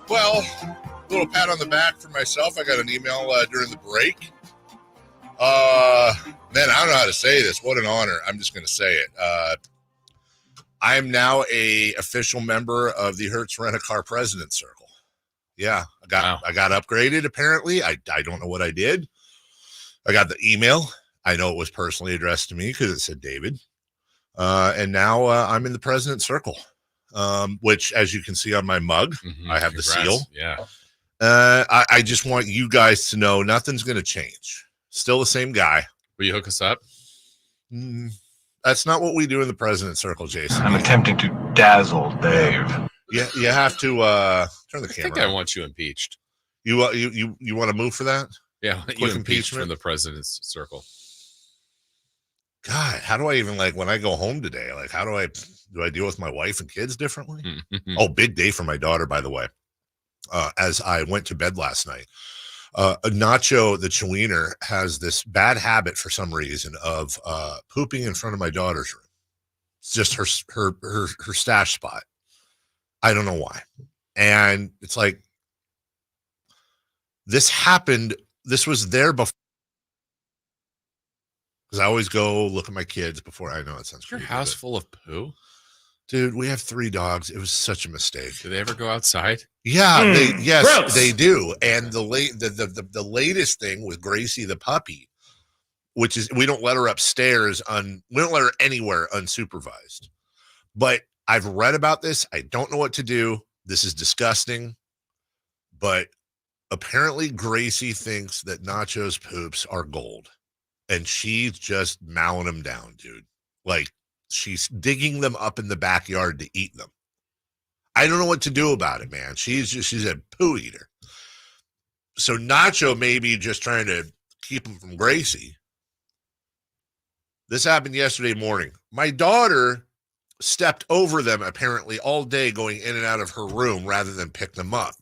Well, a little pat on the back for myself. I got an email during the break. Man, I don't know how to say this. What an honor. I'm just going to say it. I am now a official member of the Hertz Rent-A-Car President Circle. Yeah, I got upgraded, apparently. I don't know what I did. I got the email. I know it was personally addressed to me because it said David. And now I'm in the President's Circle, which, as you can see on my mug, I have the seal. Yeah. I just want you guys to know nothing's going to change. Still the same guy. Will you hook us up? That's not what we do in the President's Circle, Jason. I'm attempting to dazzle Dave. Yeah, you have to turn the camera. I think I want you impeached. You want to move for that? Yeah, Quick you impeached impeachment from the President's Circle. God, how do I even when I go home today? How do I deal with my wife and kids differently? Oh, big day for my daughter, by the way. As I went to bed last night, Nacho, the Chewiener, has this bad habit for some reason of pooping in front of my daughter's room. It's just her stash spot. I don't know why. And it's like, this happened. This was there before. Because I always go look at my kids before. I know it sounds Your creepy, house but- full of poo? Dude, we have 3 dogs. It was such a mistake. Do they ever go outside? Yeah, gross. they do. And the latest thing with Gracie the puppy, which is we don't let her upstairs we don't let her anywhere unsupervised. But I've read about this. I don't know what to do. This is disgusting. But apparently Gracie thinks that Nacho's poops are gold. And she's just mowing them down, dude. She's digging them up in the backyard to eat them. I don't know what to do about it, man. She's a poo eater. So Nacho may be just trying to keep him from Gracie. This happened yesterday morning. My daughter stepped over them apparently all day going in and out of her room rather than pick them up.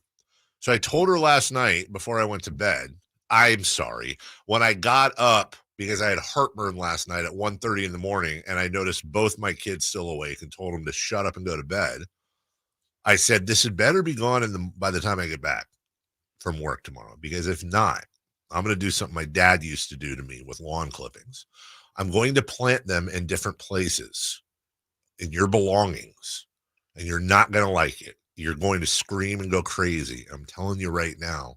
So I told her last night before I went to bed, I'm sorry. When I got up, because I had heartburn last night at 1:30 in the morning, and I noticed both my kids still awake and told them to shut up and go to bed. I said, this had better be gone by the time I get back from work tomorrow, because if not, I'm going to do something my dad used to do to me with lawn clippings. I'm going to plant them in different places in your belongings, and you're not going to like it. You're going to scream and go crazy. I'm telling you right now,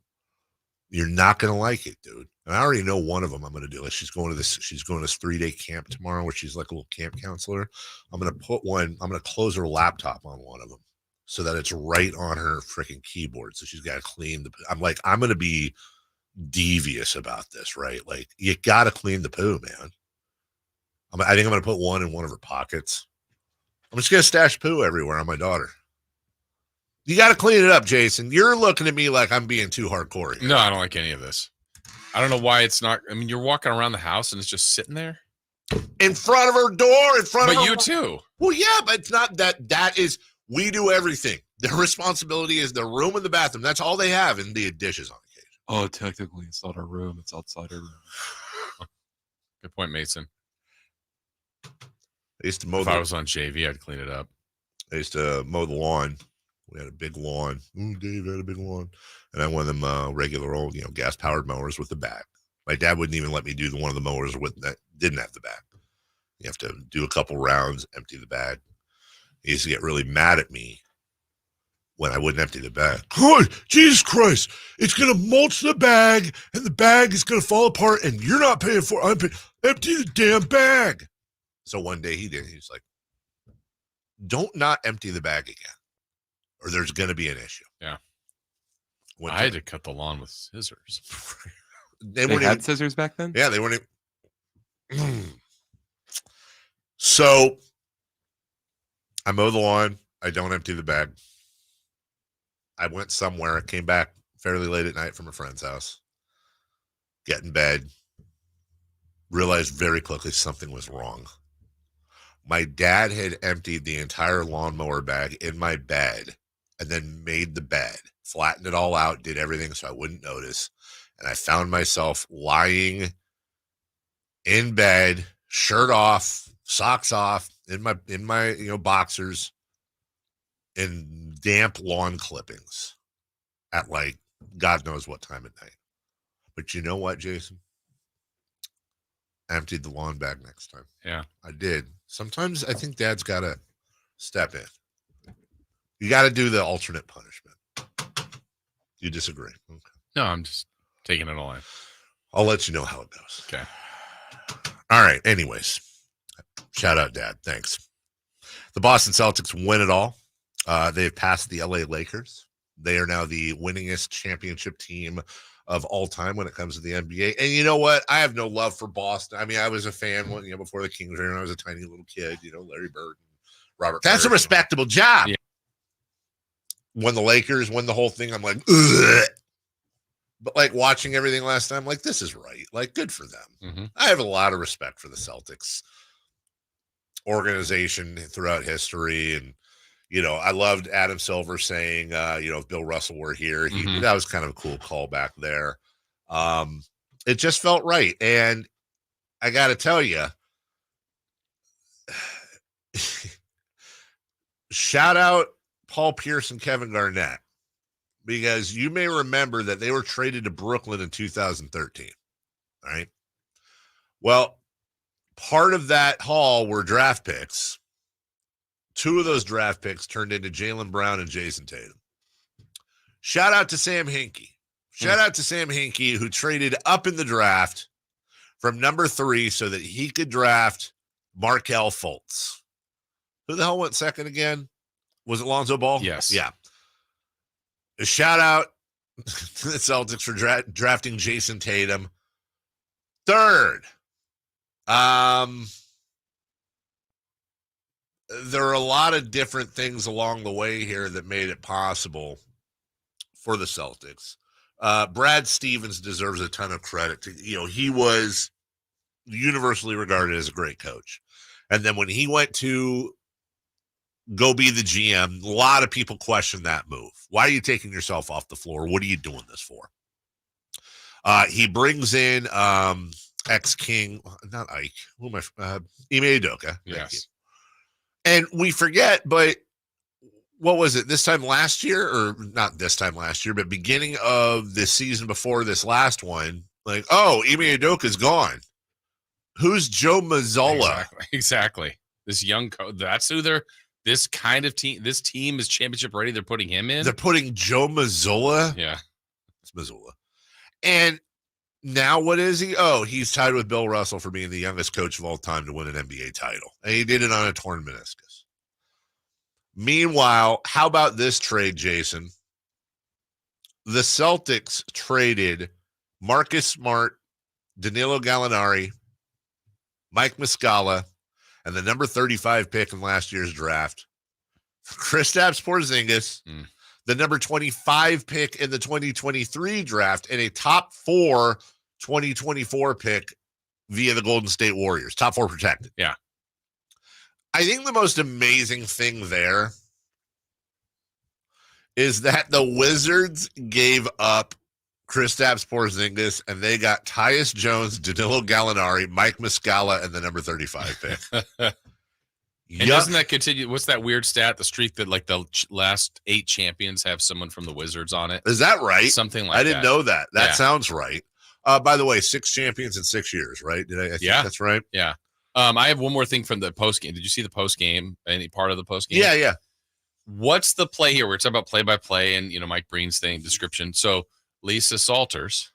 you're not going to like it, dude. And I already know one of them I'm going to do. She's going to this 3-day camp tomorrow where she's like a little camp counselor. I'm going to close her laptop on one of them so that it's right on her freaking keyboard. So she's got to clean I'm going to be devious about this, right? You got to clean the poo, man. I think I'm going to put one in one of her pockets. I'm just going to stash poo everywhere on my daughter. You got to clean it up, Jason. You're looking at me like I'm being too hardcore here. No, I don't like any of this. I don't know why it's not. I mean, you're walking around the house and it's just sitting there. In front of her door, in front of her. But you too. Well, yeah, but it's not that. That is, we do everything. Their responsibility is the room and the bathroom. That's all they have, and the dishes on occasion. Oh, technically, it's not our room. It's outside our room. Good point, Mason. I used to mow. If I was on JV, I'd clean it up. I used to mow the lawn. We had a big lawn. Dave had a big lawn. And I one of them regular old, gas-powered mowers with the back. My dad wouldn't even let me do one of the mowers with that didn't have the back. You have to do a couple rounds, empty the bag. He used to get really mad at me when I wouldn't empty the bag. Oh, Jesus Christ, it's going to mulch the bag, and the bag is going to fall apart, and you're not paying for it. I'm paying. Empty the damn bag. So one day he did. He's like, don't not empty the bag again, or there's going to be an issue. Yeah. I had to cut the lawn with scissors. They had scissors back then? Yeah, they weren't even. So I mow the lawn. I don't empty the bag. I went somewhere. I came back fairly late at night from a friend's house. Get in bed. Realized very quickly something was wrong. My dad had emptied the entire lawnmower bag in my bed and then made the bed, flattened it all out, did everything so I wouldn't notice. And I found myself lying in bed, shirt off, socks off, in my boxers, in damp lawn clippings at like God knows what time at night. But you know what, Jason? I emptied the lawn bag next time. Yeah. I did. Sometimes I think Dad's got to step in. You got to do the alternate punishment. You disagree? Okay. No, I'm just taking it all in. I'll let you know how it goes. Okay. All right. Anyways, shout out, Dad. Thanks. The Boston Celtics win it all. They have passed the LA Lakers. They are now the winningest championship team of all time when it comes to the NBA. And you know what? I have no love for Boston. I mean, I was a fan before the Kings were here when I was a tiny little kid, Larry Bird and Robert. That's a respectable job. Yeah. When the Lakers win the whole thing, I'm like, ugh. But like watching everything last time, like, this is right. Like, good for them. Mm-hmm. I have a lot of respect for the Celtics organization throughout history. And, I loved Adam Silver saying, if Bill Russell were here, that was kind of a cool callback there. It just felt right. And I got to tell you, shout out Paul Pierce and Kevin Garnett, because you may remember that they were traded to Brooklyn in 2013. All right. Well, part of that haul were draft picks. 2 of those draft picks turned into Jaylen Brown and Jason Tatum. Shout out to Sam Hinkie. Shout out to Sam Hinkie, who traded up in the draft from number 3 so that he could draft Markelle Fultz. Who the hell went second again? Was it Lonzo Ball? Yes. Yeah. A shout out to the Celtics for drafting Jason Tatum. 3rd. There are a lot of different things along the way here that made it possible for the Celtics. Brad Stevens deserves a ton of credit. He was universally regarded as a great coach. And then when he went to go be the GM, a lot of people questioned that move. Why are you taking yourself off the floor? What are you doing this for? He brings in ex-King, not Ike, Ime Udoka. Yes. And we forget, but what was it, this time last year? Or not this time last year, but beginning of the season before this last one, like, oh, Ime Udoka's gone. Who's Joe Mazzola? Exactly. This young coach, that's who this kind of team, this team is championship ready. They're putting him in. They're putting Joe Mazzola. Yeah. It's Mazzola. And now what is he? Oh, he's tied with Bill Russell for being the youngest coach of all time to win an NBA title. And he did it on a torn meniscus. Meanwhile, how about this trade, Jason? The Celtics traded Marcus Smart, Danilo Gallinari, Mike Muscala, and the number 35 pick in last year's draft, Kristaps Porzingis, the number 25 pick in the 2023 draft, and a top 4 2024 pick via the Golden State Warriors. Top 4 protected. Yeah. I think the most amazing thing there is that the Wizards gave up Kristaps Porzingis, and they got Tyus Jones, Danilo Gallinari, Mike Muscala, and the number 35 pick. And doesn't that continue? What's that weird stat? The streak that like the last 8 champions have someone from the Wizards on it. Is that right? Something like that. I didn't know that. That sounds right. By the way, 6 champions in 6 years, right? I think that's right. Yeah. I have one more thing from the post game. Did you see the post game? Any part of the post game? Yeah. What's the play here? We're talking about play by play and Mike Breen's thing description. So Lisa Salters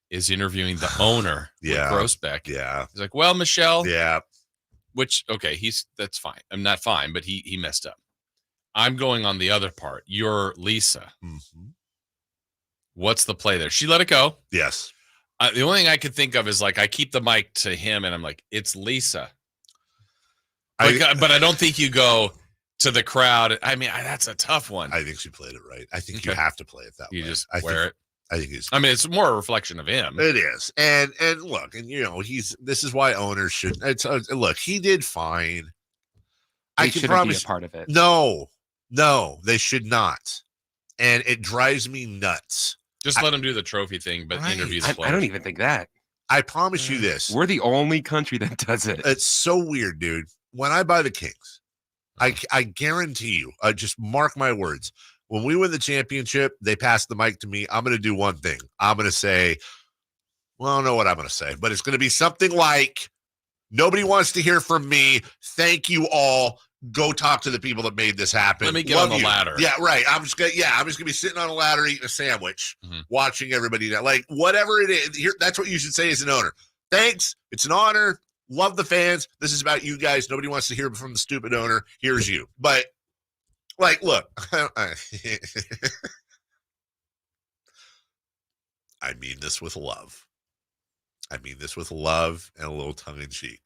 is interviewing the owner, with Grossbeck. Yeah. He's like, well, Michelle. Yeah. Which, okay, that's fine. I'm not fine, but he messed up. I'm going on the other part. You're Lisa. Mm-hmm. What's the play there? She let it go. Yes. The only thing I could think of is like, I keep the mic to him and I'm like, it's Lisa. But I don't think you go to the crowd. I mean, that's a tough one. I think she played it right. I think you have to play it that way. You just wear it. I think it's. I mean, it's more a reflection of him. It is, and look, and this is why owners should. Look, he did fine. I can promise be a part of it. No, they should not, and it drives me nuts. Just let him do the trophy thing, but interview the players. I don't even think that. I promise you this: we're the only country that does it. It's so weird, dude. When I buy the Kings, I guarantee you, just mark my words. When we win the championship, they pass the mic to me. I'm going to do one thing. I'm going to say, well, I don't know what I'm going to say, but it's going to be something like, nobody wants to hear from me. Thank you all. Go talk to the people that made this happen. Let me get on the ladder. Yeah, right. I'm just going to be sitting on a ladder eating a sandwich, watching everybody. Like, whatever it is, that's what you should say as an owner. Thanks. It's an honor. Love the fans. This is about you guys. Nobody wants to hear from the stupid owner. Here's you. But, like, look, I mean this with love. I mean this with love and a little tongue-in-cheek.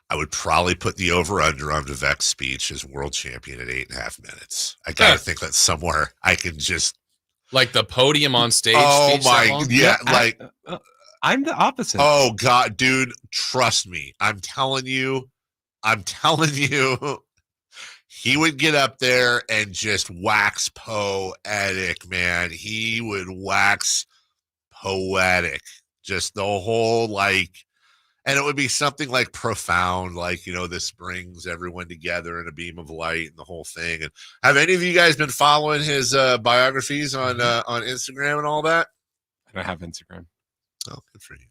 I would probably put the over-under on Vivek's speech as world champion at 8.5 minutes. I got to think that somewhere I can just... Like the podium on stage. Oh, my... Yeah, like... I'm the opposite. Oh, God, dude, trust me. I'm telling you... He would get up there and just wax poetic, man. He would wax poetic. Just the whole, like, and it would be something like profound, like, this brings everyone together in a beam of light and the whole thing. And have any of you guys been following his biographies on Instagram and all that? I don't have Instagram. Oh, good for you.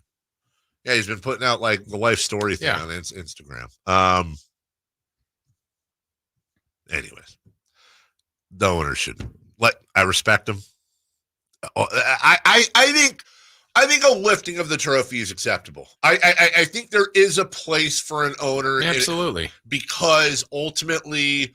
Yeah, he's been putting out, like, the life story thing on Instagram. Anyways, the owner should I respect him. I think a lifting of the trophy is acceptable. I think there is a place for an owner. Absolutely. Because ultimately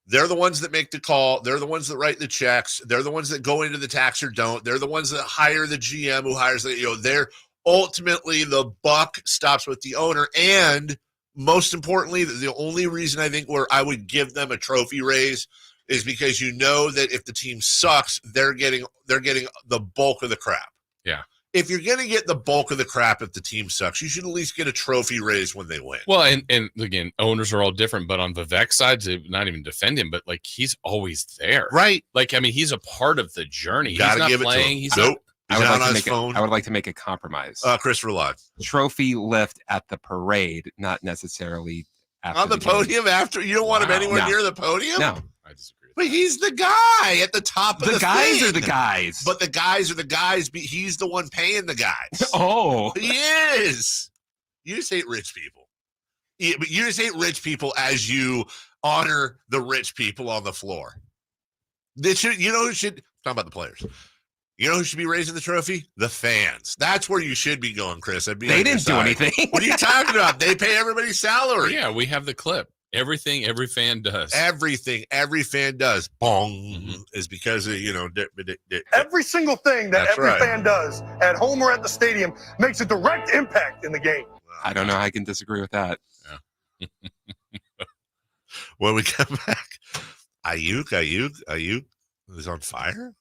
they're the ones that make the call. They're the ones that write the checks. They're the ones that go into the tax or don't. They're the ones that hire the GM who hires they're ultimately the buck stops with the owner. And most importantly, the only reason I think where I would give them a trophy raise is because that if the team sucks, they're getting the bulk of the crap. Yeah. If you're going to get the bulk of the crap if the team sucks, you should at least get a trophy raise when they win. Well, and again, owners are all different, but on Vivek's side, to not even defend him, but like he's always there. Right. Like, I mean, he's a part of the journey. He's not give playing. It to him. Nope. I would like to make a compromise. Christopher Lodge. Trophy lift at the parade, not necessarily after on the podium game. After. You don't want him anywhere near the podium? No. I disagree. But he's the guy at the top of the guys thing. Are the guys. But the guys are the guys. He's the one paying the guys. Oh. He is. You just hate rich people. Yeah, but you just hate rich people as you honor the rich people on the floor. Who should talk about the players. You know who should be raising the trophy? The fans. That's where you should be going, Chris. They didn't do anything. What are you talking about? They pay everybody's salary. Yeah, we have the clip. Everything every fan does. Everything every fan does. Bong is because of, every single thing that every fan does at home or at the stadium makes a direct impact in the game. I don't know how I can disagree with that. Yeah. When we come back, Aiyuk is on fire.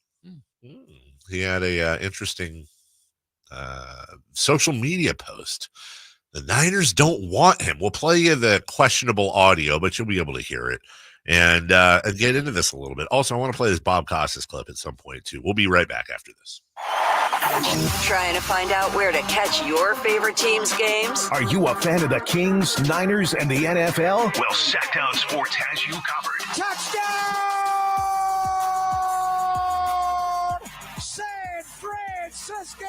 He had a interesting social media post. The Niners don't want him. We'll play you the questionable audio, but you'll be able to hear it and get into this a little bit. Also, I want to play this Bob Costas clip at some point, too. We'll be right back after this. Trying to find out where to catch your favorite team's games? Are you a fan of the Kings, Niners, and the NFL? Well, Sacktown Sports has you covered. Touchdown! San Francisco!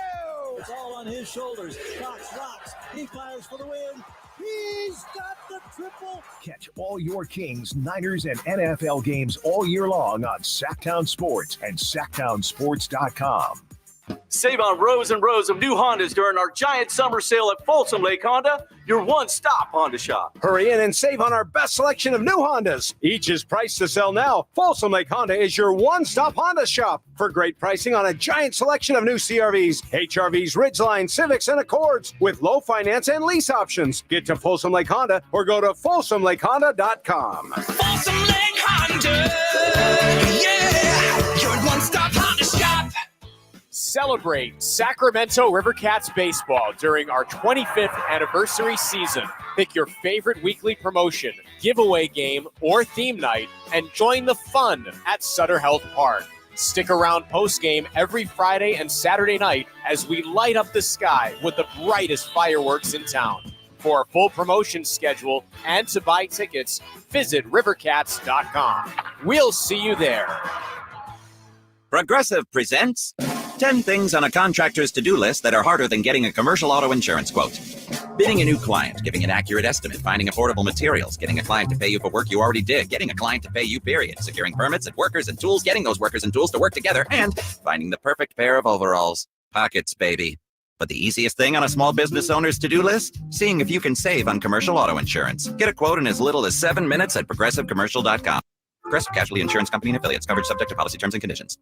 It's all on his shoulders. Cox rocks. He fires for the win. He's got the triple. Catch all your Kings, Niners, and NFL games all year long on Sacktown Sports and SacktownSports.com. Save on rows and rows of new Hondas during our giant summer sale at Folsom Lake Honda, your one-stop Honda shop. Hurry in and save on our best selection of new Hondas. Each is priced to sell now. Folsom Lake Honda is your one-stop Honda shop for great pricing on a giant selection of new CRVs, HRVs, Ridgeline, Civics, and Accords with low finance and lease options. Get to Folsom Lake Honda or go to FolsomLakeHonda.com. Folsom Lake Honda, yeah, your one-stop Honda shop. Celebrate Sacramento Rivercats baseball during our 25th anniversary season. Pick your favorite weekly promotion, giveaway game, or theme night, and join the fun at Sutter Health Park. Stick around post-game every Friday and Saturday night as we light up the sky with the brightest fireworks in town. For a full promotion schedule and to buy tickets, visit rivercats.com. We'll see you there. Progressive presents 10 things on a contractor's to-do list that are harder than getting a commercial auto insurance quote. Bidding a new client, giving an accurate estimate, finding affordable materials, getting a client to pay you for work you already did, getting a client to pay you, period, securing permits and workers and tools, getting those workers and tools to work together, and finding the perfect pair of overalls. Pockets, baby. But the easiest thing on a small business owner's to-do list? Seeing if you can save on commercial auto insurance. Get a quote in as little as 7 minutes at progressivecommercial.com. Progressive Casualty Insurance Company and Affiliates. Coverage subject to policy terms and conditions.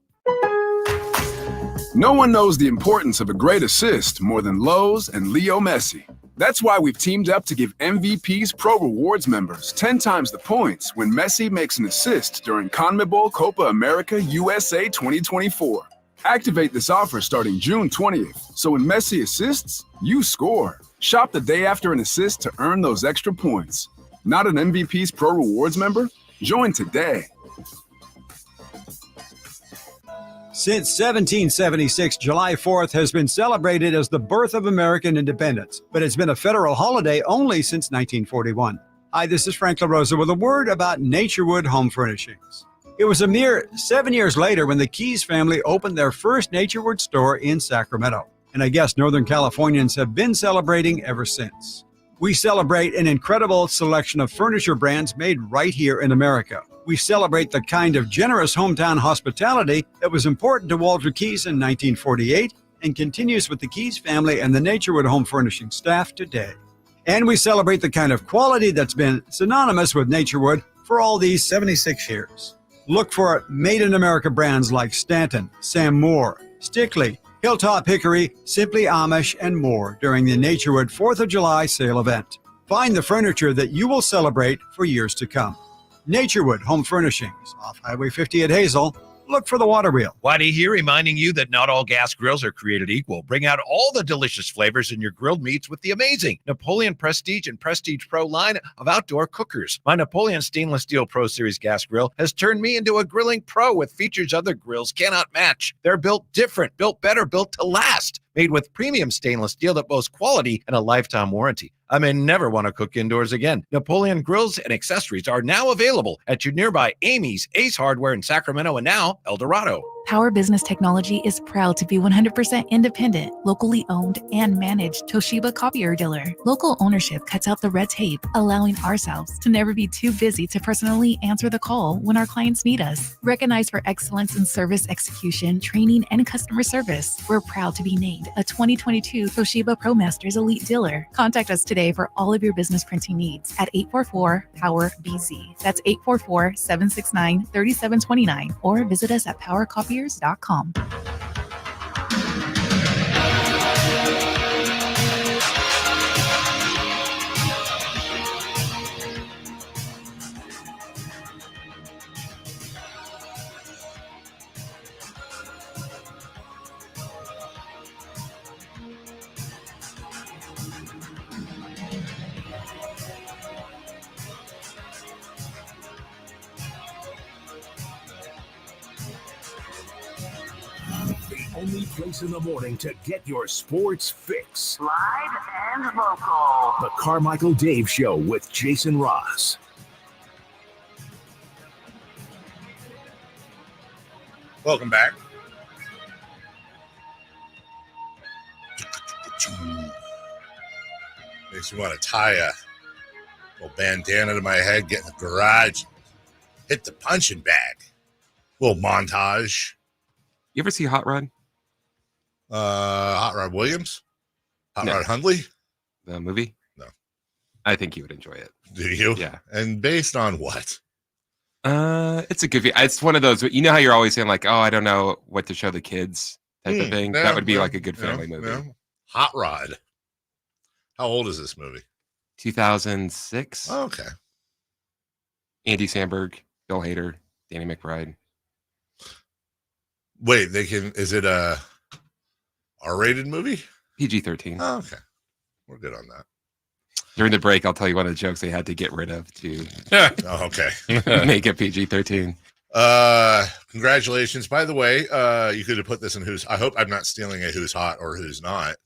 No one knows the importance of a great assist more than Lowe's and Leo Messi. That's why we've teamed up to give MVP's Pro Rewards members 10 times the points when Messi makes an assist during CONMEBOL Copa America USA 2024. Activate this offer starting June 20th, so when Messi assists, you score. Shop the day after an assist to earn those extra points. Not an MVP's Pro Rewards member? Join today. Since 1776, July 4th has been celebrated as the birth of American independence, but it's been a federal holiday only since 1941. Hi, this is Frank LaRosa with a word about Naturewood Home Furnishings. It was a mere 7 years later when the Keys family opened their first Naturewood store in Sacramento, and I guess Northern Californians have been celebrating ever since. We celebrate an incredible selection of furniture brands made right here in America. We celebrate the kind of generous hometown hospitality that was important to Walter Keys in 1948 and continues with the Keys family and the Naturewood Home Furnishing staff today. And we celebrate the kind of quality that's been synonymous with Naturewood for all these 76 years. Look for Made in America brands like Stanton, Sam Moore, Stickley, Hilltop Hickory, Simply Amish, and more during the Naturewood 4th of July sale event. Find the furniture that you will celebrate for years to come. Naturewood Home Furnishings, off Highway 50 at Hazel. Look for the water wheel. Whitey here reminding you that not all gas grills are created equal. Bring out all the delicious flavors in your grilled meats with the amazing Napoleon Prestige and Prestige Pro line of outdoor cookers. My Napoleon Stainless Steel Pro Series gas grill has turned me into a grilling pro with features other grills cannot match. They're built different, built better, built to last. Made with premium stainless steel that boasts quality and a lifetime warranty. I may never want to cook indoors again. Napoleon grills and accessories are now available at your nearby Amy's, Ace Hardware in Sacramento, and now El Dorado. Power Business Technology is proud to be 100% independent, locally owned, and managed Toshiba copier dealer. Local ownership cuts out the red tape, allowing ourselves to never be too busy to personally answer the call when our clients need us. Recognized for excellence in service execution, training, and customer service, we're proud to be named a 2022 Toshiba ProMasters Elite Dealer. Contact us today for all of your business printing needs at 844-POWER-BZ. That's 844-769-3729, or visit us at PowerCopier.com. place in the morning to get your sports fix. Live and local. The Carmichael Dave Show with Jason Ross. Welcome back. Makes me want to tie a little bandana to my head, get in the garage, hit the punching bag. Little montage. You ever see Hot Rod? Hot Rod Williams? Hot Rod Hundley? The movie? No. I think you would enjoy it. Do you? Yeah. And based on what? It's a good. It's one of those. You know how you're always saying like, "Oh, I don't know what to show the kids," type of thing. Yeah, that would be yeah, like a good family movie. Yeah. Hot Rod. How old is this movie? 2006. Oh, okay. Andy Samberg, Bill Hader, Danny McBride. Wait, is it a R-rated movie? PG-13. Oh, okay. We're good on that. During the break, I'll tell you one of the jokes they had to get rid of to okay. make it PG-13. Congratulations. By the way, you could have put this in who's. I hope I'm not stealing a who's hot or who's not.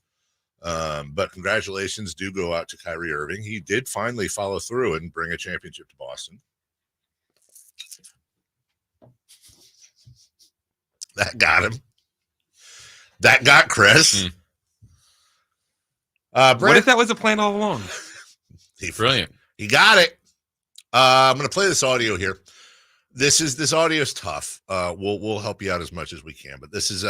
But congratulations do go out to Kyrie Irving. He did finally follow through and bring a championship to Boston. That got him. That got Chris. What if that was a plan all along? Brilliant. He got it. I'm going to play this audio here. This audio is tough. We'll help you out as much as we can. But this is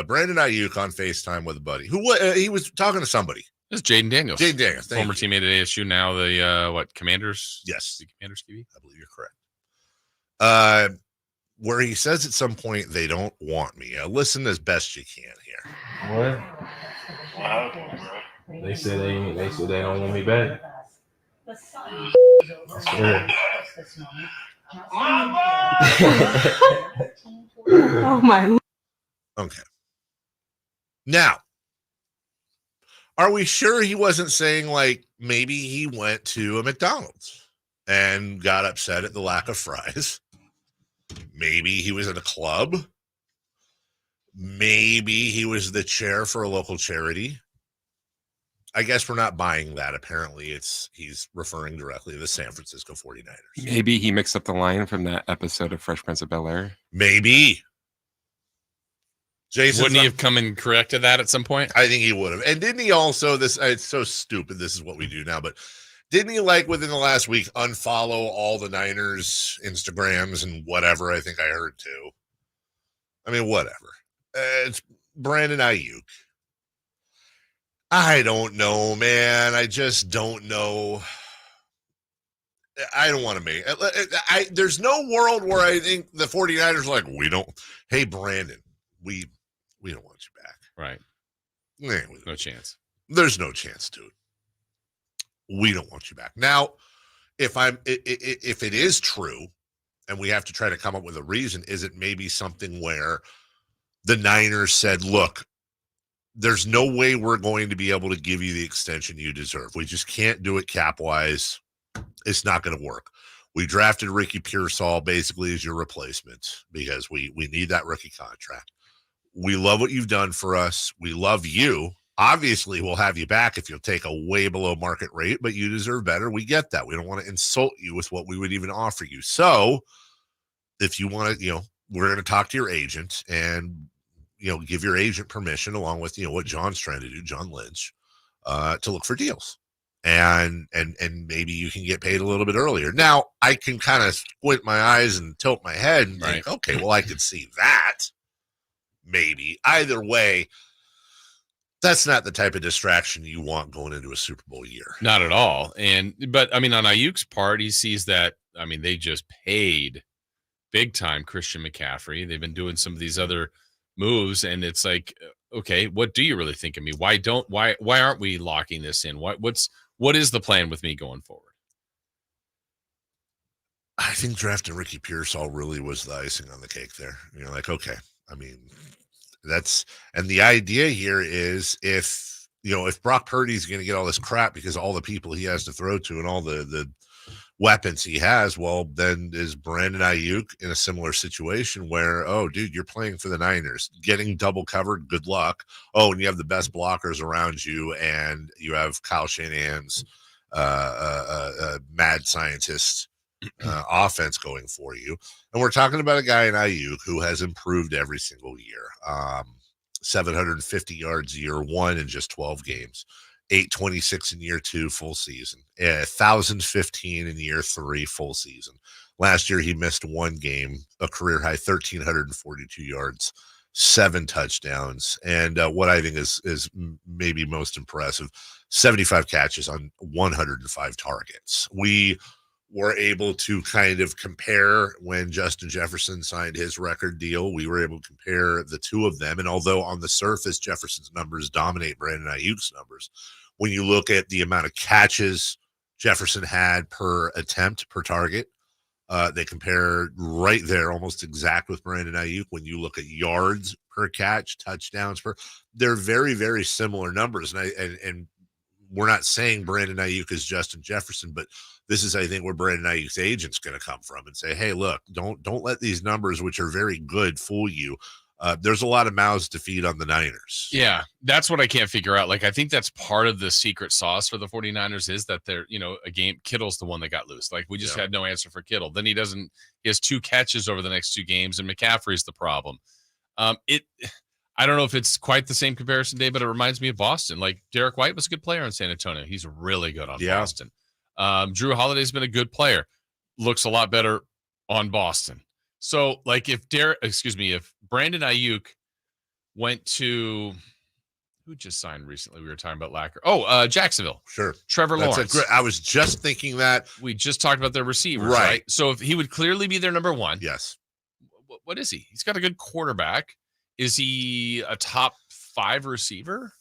Brandon Aiyuk on FaceTime with a buddy who he was talking to somebody. This is Jaden Daniels. Jaden Daniels, former teammate at ASU, now the Commanders. Yes, the Commanders QB. I believe you're correct. Where he says at some point they don't want me. Listen as best you can here. What? They said they don't want me back. I swear. Oh my. Okay. Now, are we sure he wasn't saying like maybe he went to a McDonald's and got upset at the lack of fries? Maybe he was at a club. Maybe he was the chair for a local charity. I guess we're not buying that. Apparently, he's referring directly to the San Francisco 49ers. Maybe he mixed up the line from that episode of Fresh Prince of Bel-Air. Maybe. Jason, wouldn't he have come and corrected that at some point? I think he would have. And didn't he also, it's so stupid, this is what we do now, but didn't he within the last week unfollow all the Niners Instagrams and whatever? I think I heard too. I mean, whatever. It's Brandon Aiyuk. I don't know, man. I just don't know. I don't want to make it. There's no world where I think the 49ers are like, hey, Brandon, we don't want you back. Right. No chance. There's no chance, dude. We don't want you back. Now, if it is true, and we have to try to come up with a reason, is it maybe something where the Niners said, look, there's no way we're going to be able to give you the extension you deserve. We just can't do it cap-wise. It's not going to work. We drafted Ricky Pearsall basically as your replacement because we need that rookie contract. We love what you've done for us. We love you. Obviously, we'll have you back if you'll take a way below market rate, but you deserve better. We get that. We don't want to insult you with what we would even offer you. So if you want to, we're going to talk to your agent and, give your agent permission along with, what John's trying to do, John Lynch, to look for deals. And maybe you can get paid a little bit earlier. Now, I can kind of squint my eyes and tilt my head and think, okay, well, I could see that. Maybe. Either way, that's not the type of distraction you want going into a Super Bowl year. Not at all. But I mean, on Ayuk's part, he sees that, they just paid big time Christian McCaffrey. They've been doing some of these other moves, and it's like, okay, what do you really think of me? Why aren't we locking this in? What is the plan with me going forward? I think drafting Ricky Pearsall really was the icing on the cake there. Okay. And the idea here is if Brock Purdy's going to get all this crap because all the people he has to throw to and all the weapons he has, well, then is Brandon Aiyuk in a similar situation where, oh, dude, you're playing for the Niners, getting double covered, good luck. Oh, and you have the best blockers around you, and you have Kyle Shanahan's mad scientist offense going for you. And we're talking about a guy in Aiyuk who has improved every single year. 750 yards year one in just 12 games. 826 in year 2 full season, 1,015 in year 3 full season. Last year he missed one game, a career high 1,342 yards, 7 touchdowns, and what I think is maybe most impressive, 75 catches on 105 targets. We were able to kind of compare when Justin Jefferson signed his record deal. We were able to compare the two of them, and although on the surface Jefferson's numbers dominate Brandon Aiyuk's numbers, when you look at the amount of catches Jefferson had per attempt, per target, they compare right there, almost exact with Brandon Aiyuk. When you look at yards per catch, touchdowns per, they're very, very similar numbers. And we're not saying Brandon Aiyuk is Justin Jefferson, but this is, I think, where Brandon Aiyuk's agent's going to come from and say, hey, look, don't let these numbers, which are very good, fool you. There's a lot of mouths to feed on the Niners. Yeah, that's what I can't figure out. Like, I think that's part of the secret sauce for the 49ers is that they're, Kittle's the one that got loose. Like, we just had no answer for Kittle. Then he has 2 catches over the next 2 games, and McCaffrey's the problem. I don't know if it's quite the same comparison, Dave, but it reminds me of Boston. Like, Derek White was a good player in San Antonio. He's really good on Boston. Drew Holiday's been a good player. Looks a lot better on Boston. So, like, if Brandon Aiyuk went to who just signed recently? We were talking about Lacker. Oh, Jacksonville. Sure. Trevor Lawrence. I was just thinking that. We just talked about their receivers, right? So if he would clearly be their number 1. Yes. What is he? He's got a good quarterback. Is he a top 5 receiver?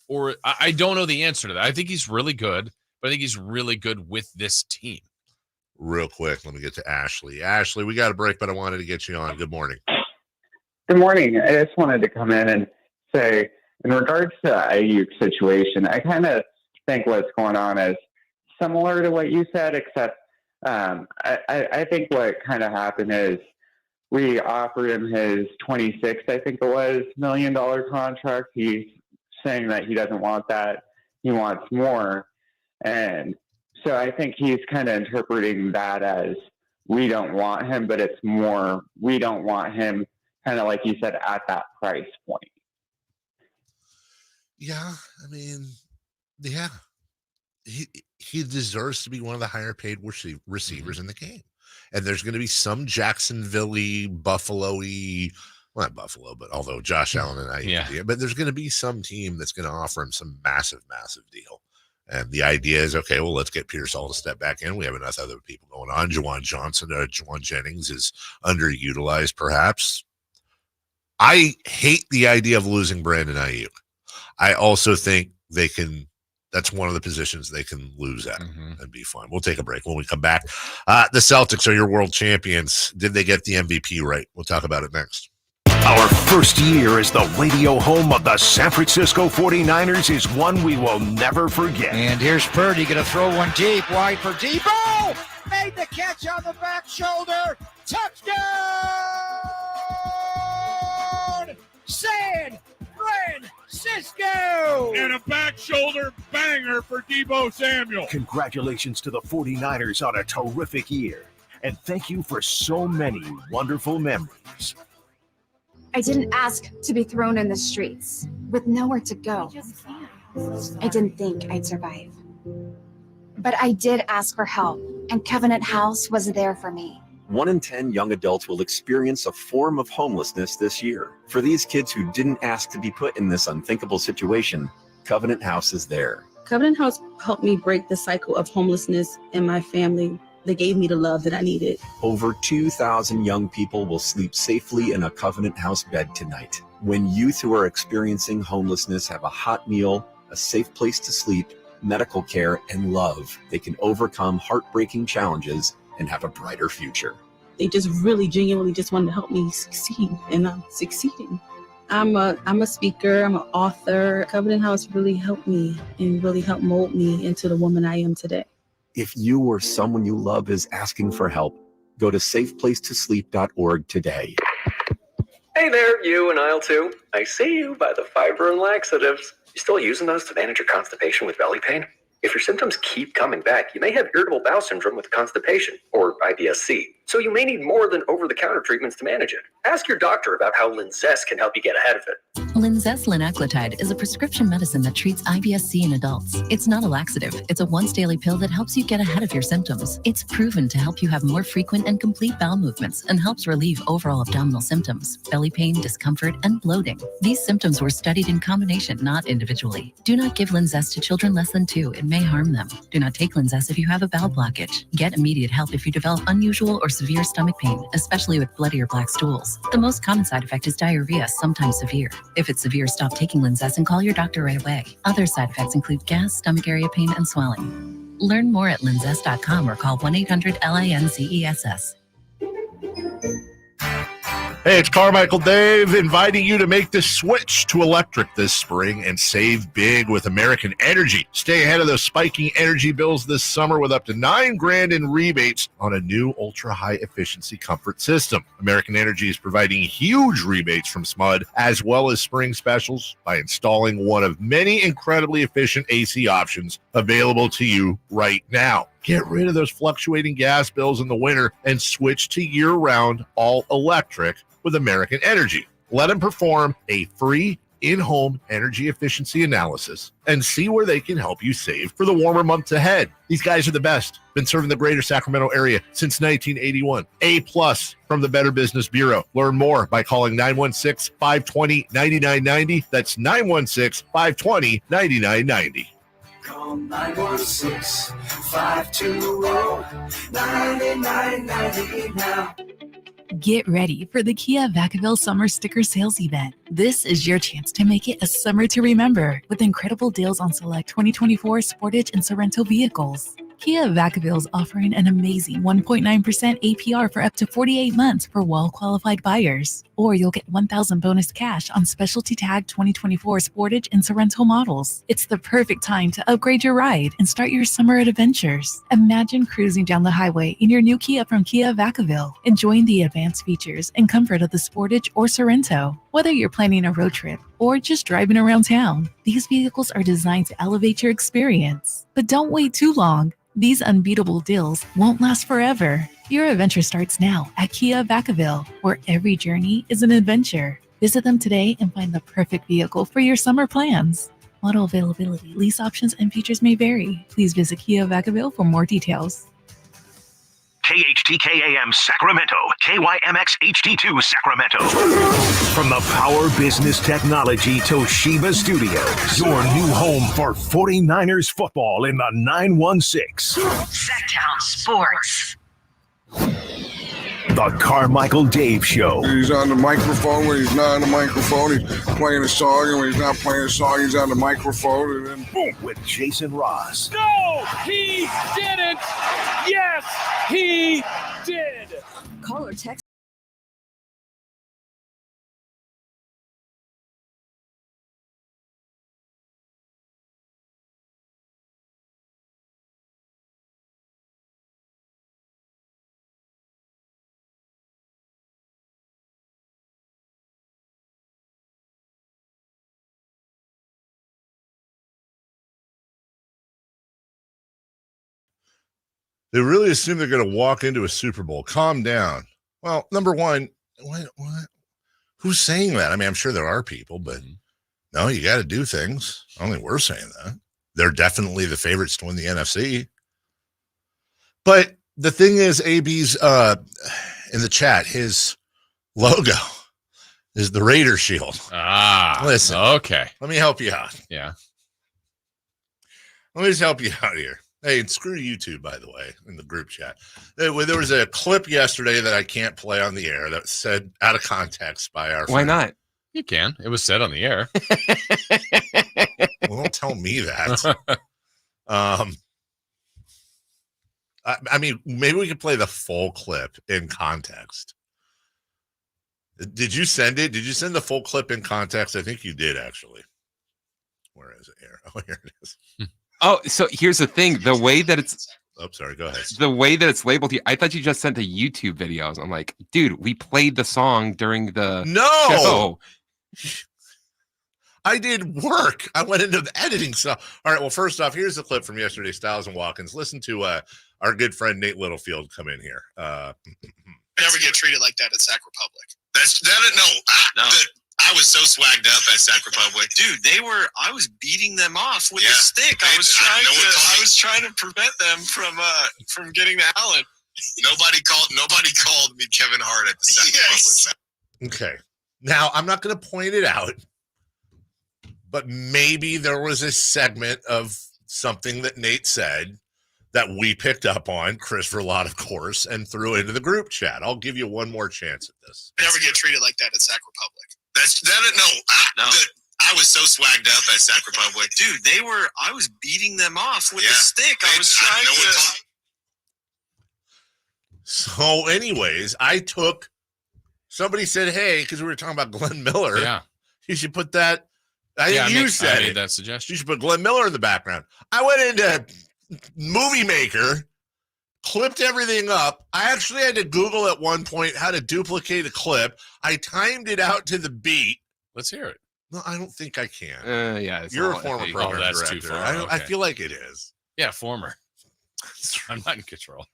Or I don't know the answer to that. I think he's really good, but I think he's really good with this team. Real quick, let me get to Ashley. Ashley, we got a break, but I wanted to get you on. Good morning. Good morning. I just wanted to come in and say, in regards to Aiyuk's situation, I kind of think what's going on is similar to what you said, except I think what kind of happened is we offered him his $26, I think it was, $1 million contract. He's saying that he doesn't want that. He wants more. And so I think he's kind of interpreting that as we don't want him, but it's more we don't want him, kind of like you said, at that price point. Yeah, I mean, yeah. He deserves to be one of the higher paid receivers in the game. And there's going to be some Jacksonville-y, Buffalo-y, well, not Buffalo, but although Josh Allen and I, but there's going to be some team that's going to offer him some massive, massive deal. And the idea is, okay, well, let's get Pearsall to step back in. We have enough other people going on. Juwan Jennings is underutilized, perhaps. I hate the idea of losing Brandon Aiyuk. I also think that's one of the positions they can lose at and be fine. We'll take a break. When we come back, the Celtics are your world champions. Did they get the MVP right? We'll talk about it next. Our first year as the radio home of the San Francisco 49ers is one we will never forget. And here's Purdy going to throw one deep, wide for Debo. Made the catch on the back shoulder. Touchdown! San Francisco! And a back shoulder banger for Debo Samuel. Congratulations to the 49ers on a terrific year. And thank you for so many wonderful memories. I didn't ask to be thrown in the streets with nowhere to go. I didn't think I'd survive. But I did ask for help, and Covenant House was there for me. 1 in 10 young adults will experience a form of homelessness this year. For these kids who didn't ask to be put in this unthinkable situation, Covenant House is there. Covenant House helped me break the cycle of homelessness in my family. They gave me the love that I needed. Over 2,000 young people will sleep safely in a Covenant House bed tonight. When youth who are experiencing homelessness have a hot meal, a safe place to sleep, medical care, and love, they can overcome heartbreaking challenges and have a brighter future. They just really genuinely just wanted to help me succeed, and I'm succeeding. I'm a speaker, I'm an author. Covenant House really helped me and really helped mold me into the woman I am today. If you or someone you love is asking for help, go to safeplacetosleep.org today. Hey there, you in aisle 2. I see you by the fiber and laxatives. You still using those to manage your constipation with belly pain? If your symptoms keep coming back, you may have irritable bowel syndrome with constipation, or IBS-C. So you may need more than over-the-counter treatments to manage it. Ask your doctor about how Linzess can help you get ahead of it. Linzess linaclotide is a prescription medicine that treats IBS-C in adults. It's not a laxative. It's a once-daily pill that helps you get ahead of your symptoms. It's proven to help you have more frequent and complete bowel movements and helps relieve overall abdominal symptoms, belly pain, discomfort, and bloating. These symptoms were studied in combination, not individually. Do not give Linzess to children less than 2. It may harm them. Do not take Linzess if you have a bowel blockage. Get immediate help if you develop unusual or severe stomach pain, especially with bloody or black stools. The most common side effect is diarrhea, sometimes severe. If it's severe, stop taking Linzess and call your doctor right away. Other side effects include gas, stomach area pain, and swelling. Learn more at linzess.com or call 1-800-LINZESS. Hey, it's Carmichael Dave inviting you to make the switch to electric this spring and save big with American Energy. Stay ahead of those spiking energy bills this summer with up to $9,000 in rebates on a new ultra-high efficiency comfort system. American Energy is providing huge rebates from SMUD as well as spring specials by installing one of many incredibly efficient AC options available to you right now. Get rid of those fluctuating gas bills in the winter and switch to year-round all-electric with American Energy. Let them perform a free in-home energy efficiency analysis and see where they can help you save for the warmer months ahead. These guys are the best. Been serving the greater Sacramento area since 1981. A+ from the Better Business Bureau. Learn more by calling 916-520-9990. That's 916-520-9990. Call 916-520-9990 now. Get ready for the Kia Vacaville Summer Sticker Sales Event. This is your chance to make it a summer to remember with incredible deals on select 2024 Sportage and Sorento vehicles. Kia Vacaville is offering an amazing 1.9% APR for up to 48 months for well-qualified buyers. Or you'll get $1,000 bonus cash on specialty tag 2024 Sportage and Sorento models. It's the perfect time to upgrade your ride and start your summer adventures. Imagine cruising down the highway in your new Kia from Kia Vacaville, enjoying the advanced features and comfort of the Sportage or Sorento. Whether you're planning a road trip or just driving around town, these vehicles are designed to elevate your experience. But don't wait too long. These unbeatable deals won't last forever. Your adventure starts now at Kia Vacaville, where every journey is an adventure. Visit them today and find the perfect vehicle for your summer plans. Model availability, lease options, and features may vary. Please visit Kia Vacaville for more details. KHTKAM Sacramento, KYMX HD2 Sacramento. From the Power Business Technology Toshiba Studios, your new home for 49ers football in the 916. Sacktown Sports. The Carmichael Dave Show. He's on the microphone when he's not on the microphone. He's playing a song, and when he's not playing a song, he's on the microphone. And then boom, with Jason Ross. No, he didn't. Yes, he did. Call or text. They really assume they're going to walk into a Super Bowl. Calm down. Well, number one, what? Who's saying that? I mean, I'm sure there are people, but no, you got to do things. I don't think we're saying that. They're definitely the favorites to win the NFC. But the thing is, AB's in the chat, his logo is the Raider shield. Listen. Okay. Let me help you out. Yeah. Let me just help you out here. Hey, and screw YouTube, by the way, in the group chat. There was a clip yesterday that I can't play on the air that said out of context by our Why friend. not? You can. It was said on the air. Well, don't tell me that. I mean, maybe we could play the full clip in context. Did you send it? Did you send the full clip in context? I think you did, actually. Where is it here? Oh, here it is. Oh, so here's the thing. The way that it's Oh, sorry. Go ahead. The way that it's labeled here, I thought you just sent a YouTube video. I'm like, dude, we played the song during the show. I did work. I went into the editing stuff. All right. Well, first off, here's the clip from yesterday, Styles and Watkins. Listen to our good friend Nate Littlefield come in here. Never get treated like that at Sac Republic. I was so swagged up at Sac Republic, dude. I was beating them off with a stick. I was trying to prevent them from getting to Allen. Nobody called me Kevin Hart at the Sac Republic. Okay. Now, I'm not going to point it out, but maybe there was a segment of something that Nate said that we picked up on, Chris Verlot, of course, and threw into the group chat. I'll give you one more chance at this. Never get treated like that at Sac Republic. I was so swagged up at Sac Republic, dude. I was beating them off with a stick. I was trying to. So, anyways, somebody said, hey, because we were talking about Glenn Miller. Yeah. You should put that. I made that suggestion. You should put Glenn Miller in the background. I went into Movie Maker, clipped everything up. I actually had to Google at one point how to duplicate a clip. I timed it out to the beat. Let's hear it. No, I don't think I can. Yeah, you're a former program that's director. too far. I feel like it is. Yeah, former. I'm not in control.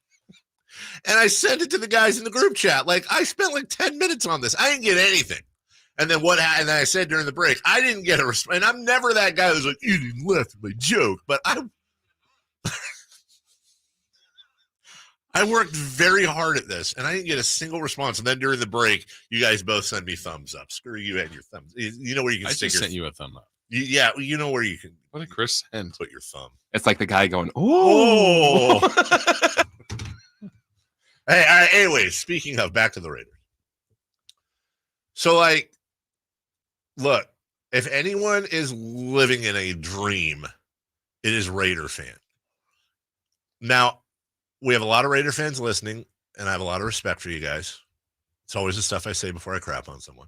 And I sent it to the guys in the group chat. Like, I spent like 10 minutes on this. I didn't get anything. And then and I said during the break, I didn't get a response. And I'm never that guy who's like, you didn't left my joke. But I worked very hard at this, and I didn't get a single response. And then during the break, you guys both send me thumbs up. Screw you and your thumbs. You know where you can stick I just sent you a thumb up. Yeah, you know where you can. What did Chris send? Put your thumb. It's like the guy going, oh. Hey, anyways, speaking of, back to the Raiders. So, like, look, if anyone is living in a dream, it is Raider fan. Now, we have a lot of Raider fans listening, and I have a lot of respect for you guys. It's always the stuff I say before I crap on someone.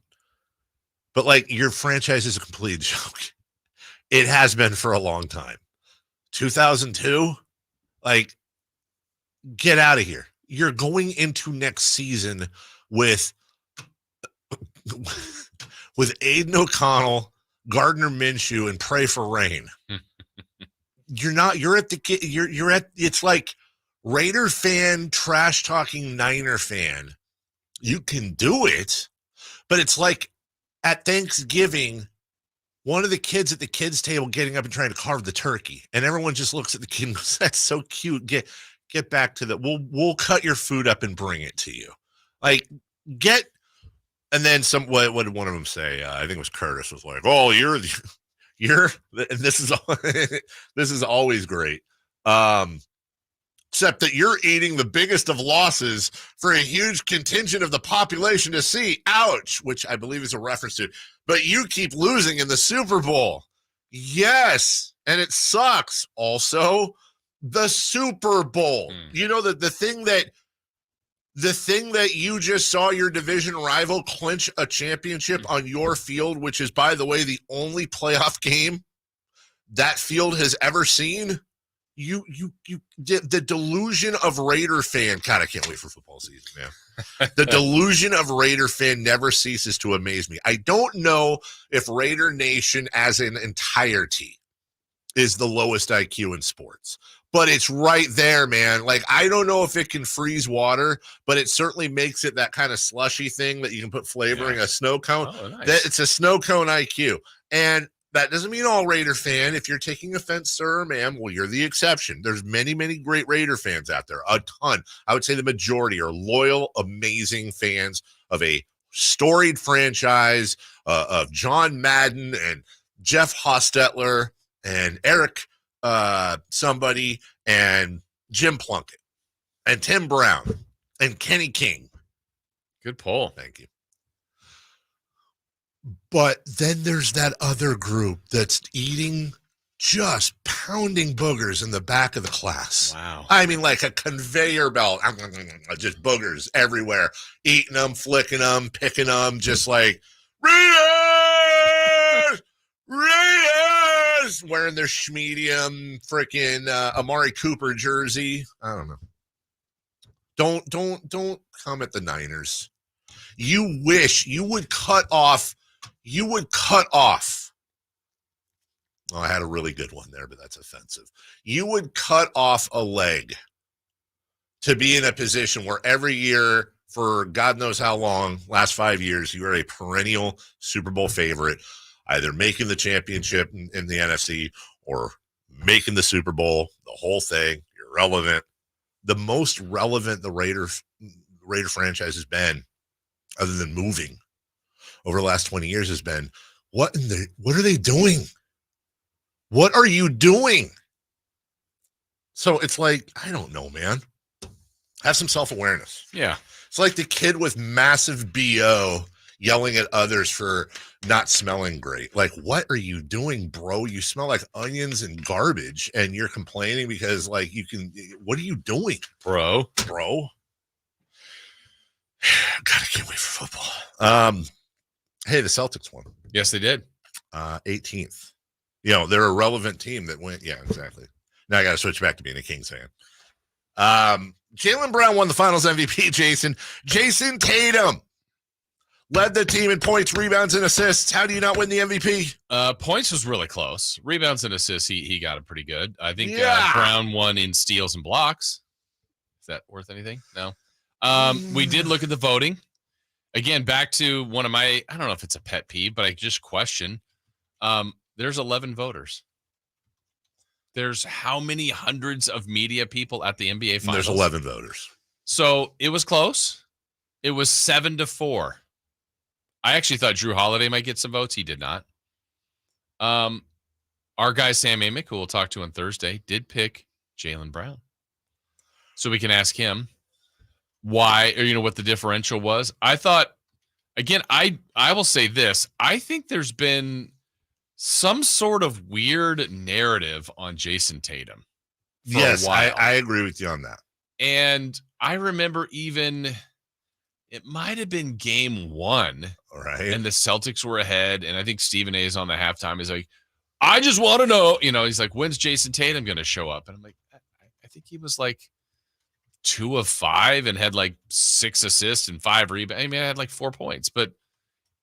But, like, your franchise is a complete joke. It has been for a long time. 2002, like, get out of here. You're going into next season with Aiden O'Connell, Gardner Minshew, and pray for rain. It's like Raider fan, trash talking Niner fan. You can do it, but it's like at Thanksgiving, one of the kids at the kids' table getting up and trying to carve the turkey, and everyone just looks at the kid and goes, "That's so cute. Get back to that. We'll cut your food up and bring it to you." Like, and then what did one of them say? I think it was Curtis was like, "Oh, you're," and this is always great. Except that you're eating the biggest of losses for a huge contingent of the population to see. Ouch, which I believe is a reference to. But you keep losing in the Super Bowl. Yes, and it sucks. Also, the Super Bowl. You know that the thing that you just saw your division rival clinch a championship on your field, which is, by the way, the only playoff game that field has ever seen. The delusion of Raider fan. God, I can't wait for football season, man. The delusion of Raider fan never ceases to amaze me. I don't know if Raider Nation as an entirety is the lowest IQ in sports, but it's right there, man. Like, I don't know if it can freeze water, but it certainly makes it that kind of slushy thing that you can put flavoring a snow cone. Oh, nice. That it's a snow cone IQ. And that doesn't mean all Raider fan. If you're taking offense, sir or ma'am, well, you're the exception. There's many, many great Raider fans out there. A ton. I would say the majority are loyal, amazing fans of a storied franchise, of John Madden and Jeff Hostetler and Eric somebody and Jim Plunkett and Tim Brown and Kenny King. Good poll. Thank you. But then there's that other group that's just pounding boogers in the back of the class. Wow. I mean, like a conveyor belt, just boogers everywhere, eating them, flicking them, picking them, just like, Raiders! was wearing their schmedium freaking Amari Cooper jersey. I don't know. Don't come at the Niners. You wish you would cut off. Oh, I had a really good one there, but that's offensive. You would cut off a leg to be in a position where every year for God knows how long, last 5 years, you are a perennial Super Bowl favorite, either making the championship in the NFC or making the Super Bowl, the whole thing. You're relevant. The most relevant the Raider franchise has been, other than moving over the last 20 years, has been, what are they doing? What are you doing? So it's like, I don't know, man. Have some self-awareness. Yeah. It's like the kid with massive BO yelling at others for not smelling great. Like, what are you doing, bro? You smell like onions and garbage, and you're complaining because, like, what are you doing? Bro. God, I can't wait for football. Hey, the Celtics won. Yes, they did. 18th. You know, they're a relevant team that went. Yeah, exactly. Now I got to switch back to being a Kings fan. Jaylen Brown won the Finals MVP, Jason. Jason Tatum led the team in points, rebounds, and assists. How do you not win the MVP? Points was really close. Rebounds and assists, he got it pretty good. I think Brown won in steals and blocks. Is that worth anything? No. We did look at the voting. Again, back to one of my, I don't know if it's a pet peeve, but I just question. There's 11 voters. There's how many hundreds of media people at the NBA Finals? There's 11 voters. So it was close. It was 7-4. I actually thought Drew Holiday might get some votes. He did not. Our guy, Sam Amick, who we'll talk to on Thursday, did pick Jaylen Brown. So we can ask him why, or, what the differential was. I thought, again, I will say this. I think there's been some sort of weird narrative on Jason Tatum. Yes, I agree with you on that. And I remember even it might have been game 1. All right. And the Celtics were ahead. And I think Stephen A is on the halftime. He's like, I just want to know, he's like, when's Jason Tatum going to show up? And I'm like, I think he was like 2 of 5 and had like 6 assists and 5 rebounds. I mean, I had like 4 points, but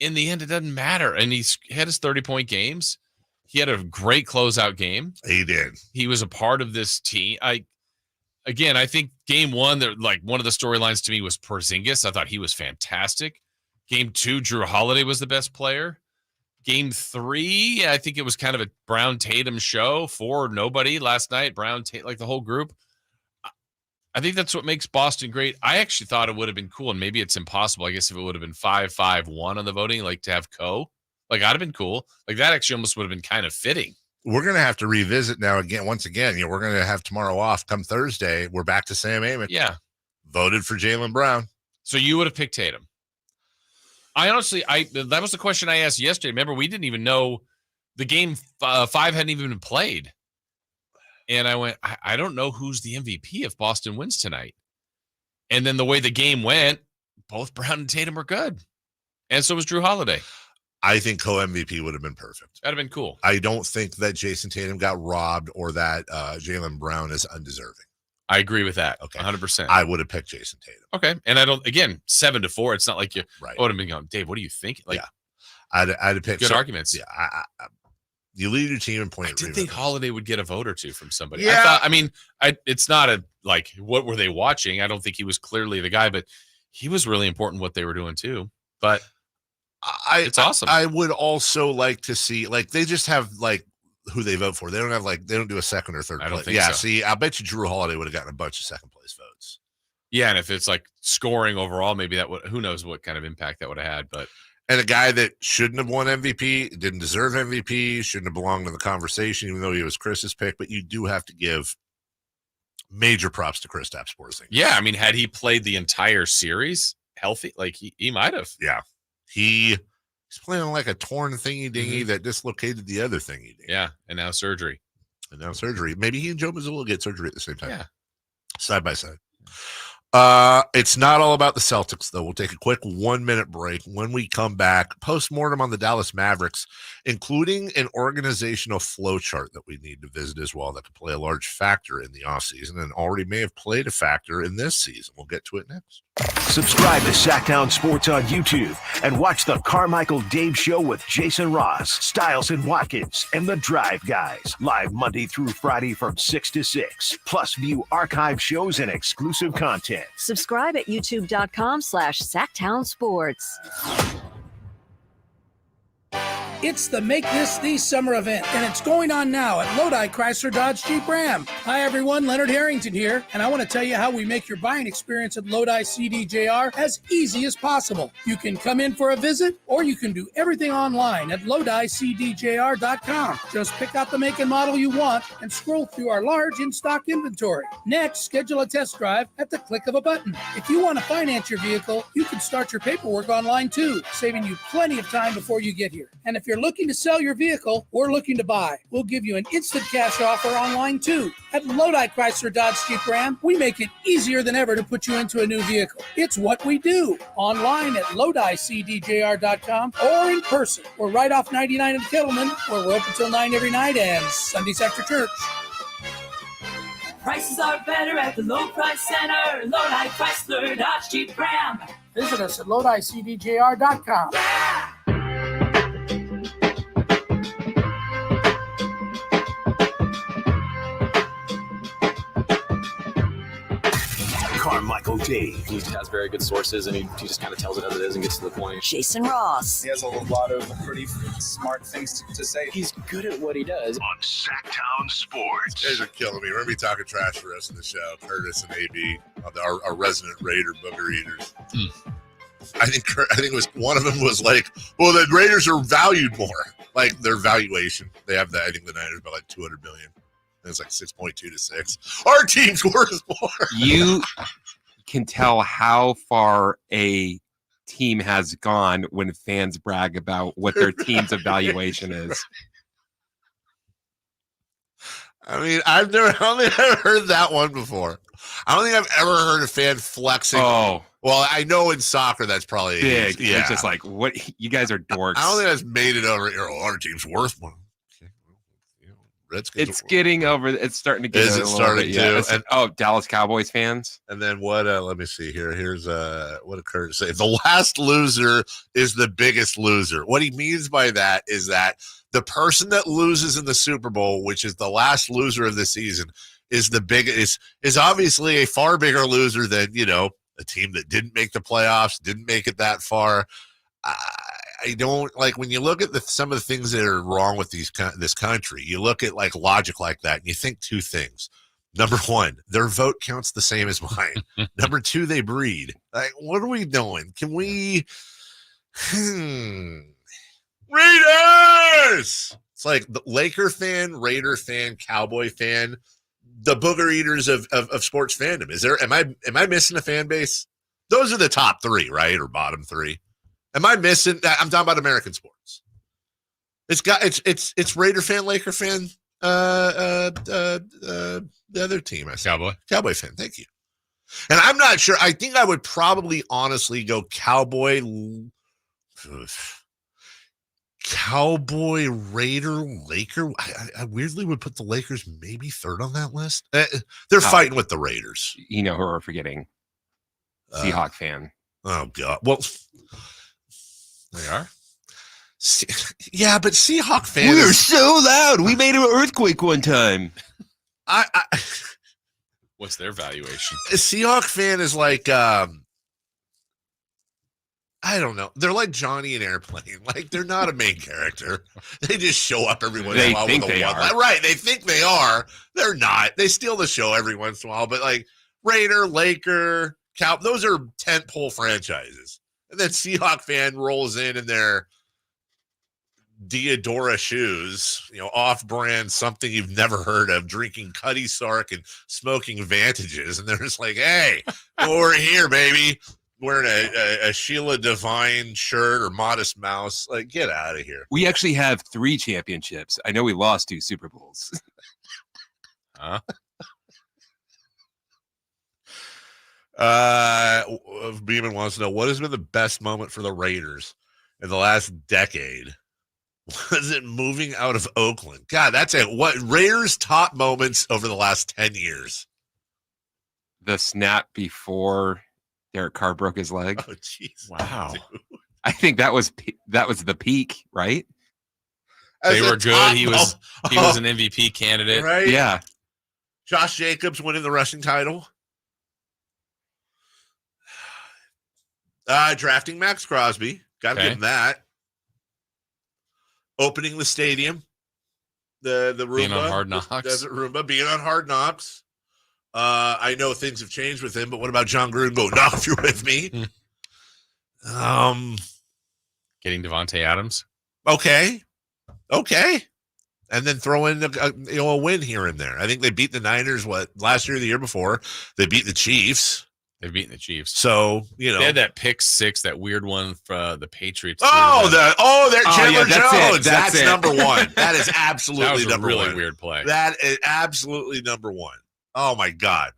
in the end, it doesn't matter. And he had his 30-point games. He had a great closeout game. He did. He was a part of this team. I think game 1, like one of the storylines to me was Porzingis. I thought he was fantastic. Game 2, Drew Holiday was the best player. Game 3, I think it was kind of a Brown Tatum show. 4, nobody last night. Brown, like the whole group. I think that's what makes Boston great. I actually thought it would have been cool, and maybe it's impossible. I guess if it would have been 5-5-1 on the voting, like to have like I'd have been cool. Like that actually almost would have been kind of fitting. We're going to have to revisit now once again, we're going to have tomorrow off. Come Thursday, we're back to Sam Amick. Yeah. Voted for Jaylen Brown. So you would have picked Tatum. I honestly, that was the question I asked yesterday. Remember, we didn't even know the game 5 hadn't even been played. And I went, I don't know who's the MVP if Boston wins tonight. And then the way the game went, both Brown and Tatum were good. And so was Drew Holiday. I think co-MVP would have been perfect. That'd have been cool. I don't think that Jason Tatum got robbed or that Jaylen Brown is undeserving. I agree with that. Okay. 100%. I would have picked Jason Tatum. Okay. And I don't, again, 7-4. It's not like I would have been going, Dave, what do you think? Like, I'd have picked good arguments. Yeah. You lead your team in point. I did think Holiday would get a vote or two from somebody. Yeah. It's not what were they watching? I don't think he was clearly the guy, but he was really important what they were doing too. But it's awesome. I would also like to see, they just have who they vote for. They don't have they don't do a second or third place. I don't think so. See, I bet you Drew Holiday would have gotten a bunch of second place votes. Yeah, and if it's scoring overall, maybe that would, who knows what kind of impact that would have had, but. And a guy that shouldn't have won MVP, didn't deserve MVP, shouldn't have belonged in the conversation, even though he was Chris's pick. But you do have to give major props to Kristaps Porzingis. Yeah, I mean, had he played the entire series healthy, he might have. Yeah, he's playing on a torn thingy dingy that dislocated the other thingy dingy. Yeah, and now surgery. Maybe he and Joe Mazzulla get surgery at the same time. Yeah, side by side. It's not all about the Celtics, though. We'll take a quick 1-minute break. When we come back, post-mortem on the Dallas Mavericks, including an organizational flowchart that we need to visit as well that could play a large factor in the offseason and already may have played a factor in this season. We'll get to it next. Subscribe to Sacktown Sports on YouTube and watch the Carmichael Dave Show with Jason Ross, Stiles and Watkins, and the Drive Guys. Live Monday through Friday from 6 to 6. Plus view archive shows and exclusive content. Subscribe at youtube.com/Sacktown Sports. It's the Make This the Summer event, and it's going on now at Lodi Chrysler Dodge Jeep Ram. Hi everyone, Leonard Harrington here, and I want to tell you how we make your buying experience at Lodi CDJR as easy as possible. You can come in for a visit, or you can do everything online at LodiCDJR.com. Just pick out the make and model you want and scroll through our large in-stock inventory. Next, schedule a test drive at the click of a button. If you want to finance your vehicle, you can start your paperwork online too, saving you plenty of time before you get here. And if you're looking to sell your vehicle or looking to buy, we'll give you an instant cash offer online too. At Lodi Chrysler Dodge Jeep Ram, we make it easier than ever to put you into a new vehicle. It's what we do. Online at LodiCDJR.com or in person. We're right off 99 in Kettleman, where we're open till 9 every night and Sundays after church. Prices are better at the Low Price Center. Lodi Chrysler Dodge Jeep Ram. Visit us at LodiCDJR.com. Carmichael Dave. He has very good sources, and he just kind of tells it as it is and gets to the point. Jason Ross. He has a lot of pretty smart things to say. He's good at what he does. On Sacktown Sports. You guys are killing me. We're going to be talking trash for the rest of the show. Curtis and AB, our resident Raider booger eaters. I think it was one of them was like, well, the Raiders are valued more. Like their valuation. They have I think the Niners by like $200 million. It's like 6.2 to 6. Our team's worth more. You can tell how far a team has gone when fans brag about what their team's evaluation is. I mean, I don't think I've heard that one before. I don't think I've ever heard a fan flexing. Oh. Well, I know in soccer that's probably Big. Yeah. It's just like, what? You guys are dorks. I don't think that's made it over here. Our team's worth more. It's getting over. It's starting to get. Is it starting to? And, Dallas Cowboys fans. And then what? Let me see here. Here's what occurred to say. The last loser is the biggest loser. What he means by that is that the person that loses in the Super Bowl, which is the last loser of the season, is the biggest. Is obviously a far bigger loser than a team that didn't make the playoffs, didn't make it that far. I don't like when you look at some of the things that are wrong with this country. You look at like logic like that, and you think two things. Number one, their vote counts the same as mine. Number two, they breed. Like, what are we doing? Can we? Raiders. It's like the Laker fan, Raider fan, Cowboy fan, the booger eaters of sports fandom. Is there? Am I missing a fan base? Those are the top three, right, or bottom three. Am I missing? I'm talking about American sports. It's Raider fan, Laker fan, the other team. I said Cowboy fan. Thank you. And I'm not sure. I think I would probably honestly go Cowboy, Raider, Laker. I weirdly would put the Lakers maybe third on that list. They're fighting with the Raiders. You know who we're forgetting? Seahawk fan. Oh God. Well. They are? Yeah, but Seahawk fans. We're so loud. We made an earthquake one time. What's their valuation? A Seahawk fan is like, I don't know. They're like Johnny and Airplane. Like, they're not a main character. They just show up every once in a while with a one. Right. They think they are. They're not. They steal the show every once in a while. But like Raider, Laker, Cow, those are tentpole franchises. And then Seahawk fan rolls in their Diodora shoes, off-brand, something you've never heard of, drinking Cuddy Sark and smoking Vantages. And they're just like, hey, we're here, baby. Wearing a Sheila Divine shirt or Modest Mouse. Like, get out of here. We actually have 3 championships. I know we lost 2 Super Bowls. Huh? Beeman wants to know, what has been the best moment for the Raiders in the last decade? Was it moving out of Oakland? God, that's it. What Raiders' top moments over the last 10 years? The snap before Derek Carr broke his leg. Oh, jeez. Wow. Dude. I think that was the peak, right? They were good. He was an MVP candidate. Right? Yeah. Josh Jacobs winning the rushing title. Drafting Max Crosby. Got to give him that. Opening the stadium. The Roomba. Being on Hard Knocks. Desert Roomba. Being on Hard Knocks. I know things have changed with him, but what about John Gruden going, no, if you're with me? Getting Devontae Adams. Okay. And then throw in a win here and there. I think they beat the Niners, last year or the year before? They beat the Chiefs. They've beaten the Chiefs. So, they had that pick six, that weird one for the Patriots. Chandler Jones. That's it. number one. That is absolutely that was number a really one. weird play. That is absolutely number one. Oh, my God.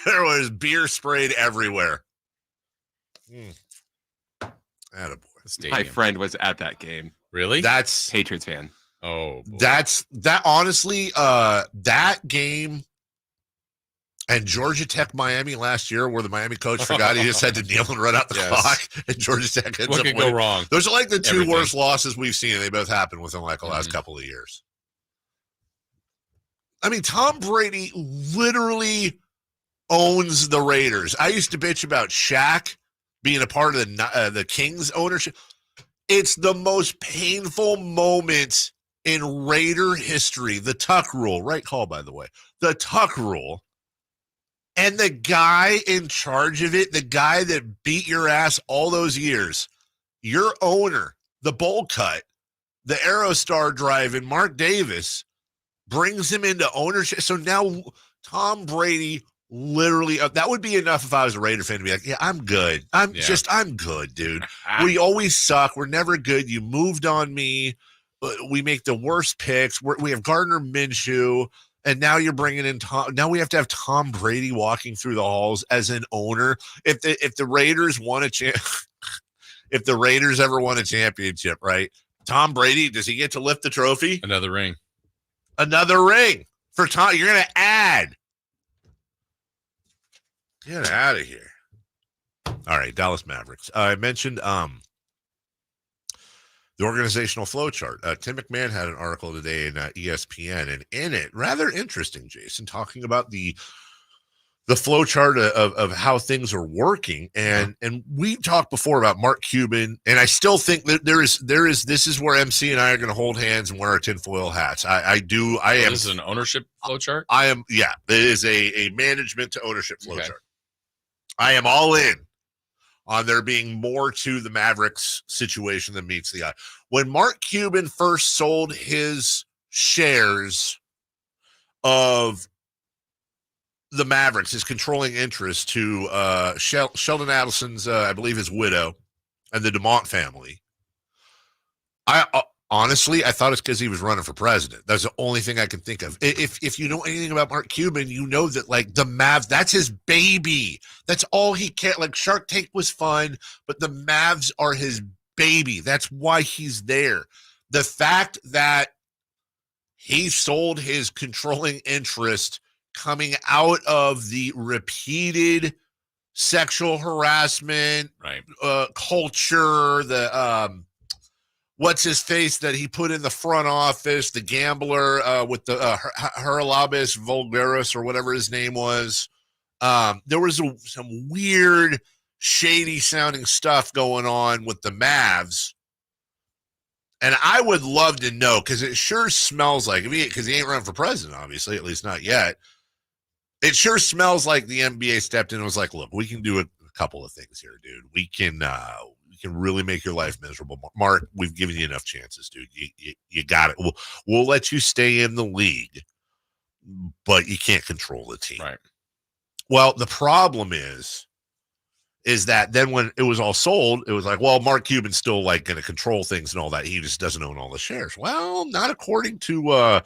There was beer sprayed everywhere. Attaboy. My friend was at that game. Really? That's Patriots fan. Oh, boy. that honestly, that game and Georgia Tech Miami last year, where the Miami coach forgot he just had to kneel and run out the clock, and Georgia Tech ends What up could winning. go wrong? Those are like the two Everything. worst losses we've seen, and they both happened within like the last couple of years. I mean, Tom Brady literally owns the Raiders. I used to bitch about Shaq being a part of the Kings ownership. It's the most painful moment in Raider history. The Tuck rule, right call, by the way. The Tuck rule. And the guy in charge of it, the guy that beat your ass all those years, your owner, the bowl cut, the Aerostar drive, and Mark Davis brings him into ownership. So now Tom Brady literally, that would be enough if I was a Raider fan to be like, yeah, I'm good. I'm good, dude. We always suck. We're never good. You moved on me. We make the worst picks. We have Gardner Minshew. And now you're bringing in Tom. Now we have to have Tom Brady walking through the halls as an owner. If the Raiders won if the Raiders ever won a championship, right? Tom Brady, does he get to lift the trophy? Another ring for Tom. You're gonna add. Get out of here. All right, Dallas Mavericks. I mentioned the organizational flow chart. Tim McMahon had an article today in ESPN, and in it, rather interesting, Jason, talking about the flow chart of how things are working. And we talked before about Mark Cuban, and I still think that this is where MC and I are going to hold hands and wear our tinfoil hats. This is an ownership flow chart? It is a management to ownership flow chart. I am all in on there being more to the Mavericks situation than meets the eye. When Mark Cuban first sold his shares of the Mavericks, his controlling interest to Sheldon Adelson's, I believe his widow, and the DeMont family, honestly, I thought it's because he was running for president. That's the only thing I can think of. If you know anything about Mark Cuban, you know that like the Mavs, that's his baby. That's all he can. Like Shark Tank was fun, but the Mavs are his baby. That's why he's there. The fact that he sold his controlling interest coming out of the repeated sexual harassment, culture, the what's his face that he put in the front office, the gambler with the Haralabis Vulgaris or whatever his name was. There was some weird, shady sounding stuff going on with the Mavs. And I would love to know, because it sure smells like, because he ain't running for president, obviously, at least not yet. It sure smells like the NBA stepped in and was like, look, we can do a couple of things here, dude. We can really make your life miserable. Mark, we've given you enough chances, dude. You got it. We'll let you stay in the league, but you can't control the team. Right. Well, the problem is that then when it was all sold, it was like, well, Mark Cuban's still like going to control things and all that. He just doesn't own all the shares. Well, not according to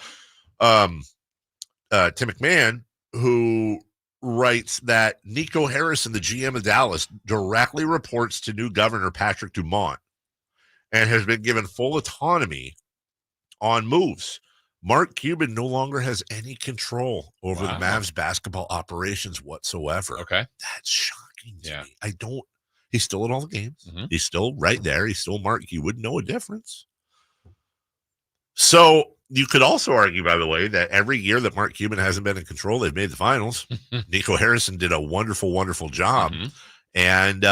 Tim McMahon, who writes that Nico Harrison, the GM of Dallas, directly reports to new governor Patrick Dumont and has been given full autonomy on moves. Mark Cuban no longer has any control over the Mavs basketball operations whatsoever. Okay. That's shocking to me. He's still in all the games. He's still right there. He's still Mark. You wouldn't know a difference. So you could also argue, by the way, that every year that Mark Cuban hasn't been in control, they've made the finals. Nico Harrison did a wonderful, wonderful job. And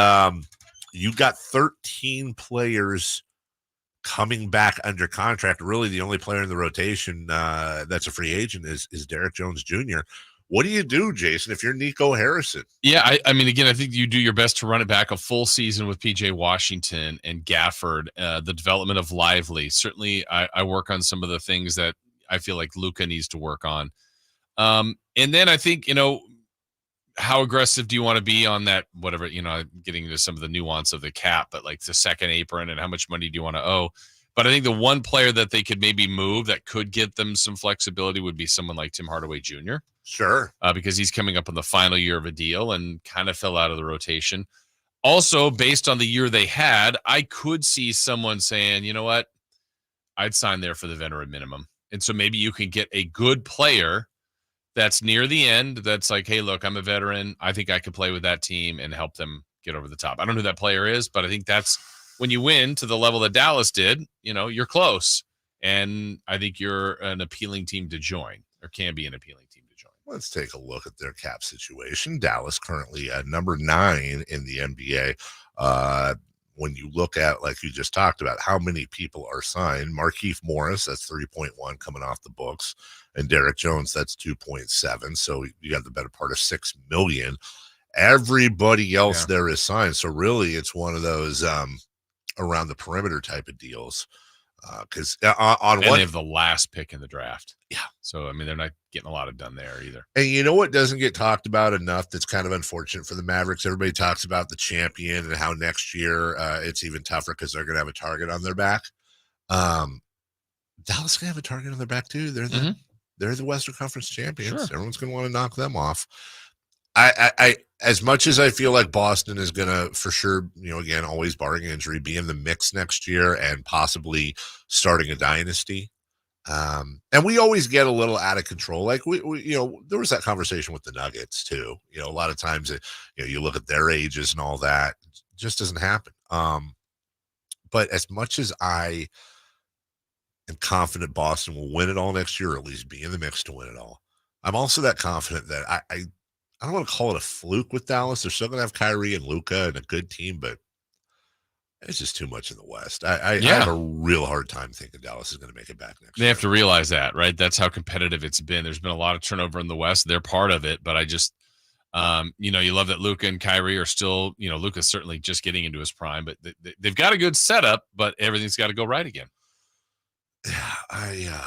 you've got 13 players coming back under contract. Really, the only player in the rotation that's a free agent is Derek Jones Jr. What do you do, Jason, if you're Nico Harrison? Yeah, I mean, again, I think you do your best to run it back a full season with P.J. Washington and Gafford, the development of Lively. Certainly, I work on some of the things that I feel like Luka needs to work on. And then I think, how aggressive do you want to be on that, whatever, getting into some of the nuance of the cap, but like the second apron and how much money do you want to owe? But I think the one player that they could maybe move that could get them some flexibility would be someone like Tim Hardaway Jr. Sure. Because he's coming up on the final year of a deal and kind of fell out of the rotation. Also, based on the year they had, I could see someone saying, you know what, I'd sign there for the veteran minimum. And so maybe you can get a good player that's near the end that's like, hey, look, I'm a veteran. I think I could play with that team and help them get over the top. I don't know who that player is, but I think that's when you win to the level that Dallas did, you're close. And I think you're an appealing team to join, or can be an appealing team to join. Let's take a look at their cap situation. Dallas currently at number 9 in the NBA. When you look at, like you just talked about, how many people are signed, Markieff Morris, that's 3.1 coming off the books, and Derek Jones, that's 2.7. So you got the better part of 6 million. Everybody else there is signed. So really it's one of those around the perimeter type of deals. Because they have the last pick in the draft. Yeah. So, I mean, they're not getting a lot of done there either. And you know what doesn't get talked about enough that's kind of unfortunate for the Mavericks? Everybody talks about the champion and how next year it's even tougher because they're going to have a target on their back. Dallas going to have a target on their back too. They're the Western Conference champions. Sure. Everyone's going to want to knock them off. I as much as I feel like Boston is going to, for sure, again, always barring injury, be in the mix next year and possibly starting a dynasty. And we always get a little out of control. Like we there was that conversation with the Nuggets too. A lot of times, you look at their ages and all that, it just doesn't happen. But as much as I am confident Boston will win it all next year, or at least be in the mix to win it all, I'm also that confident that I don't want to call it a fluke with Dallas. They're still going to have Kyrie and Luka and a good team, but it's just too much in the West. I have a real hard time thinking Dallas is going to make it back next year. They have to realize that, right? That's how competitive it's been. There's been a lot of turnover in the West. They're part of it, but I just, you love that Luka and Kyrie are still, Luka's certainly just getting into his prime, but they've got a good setup, but everything's got to go right again. Yeah,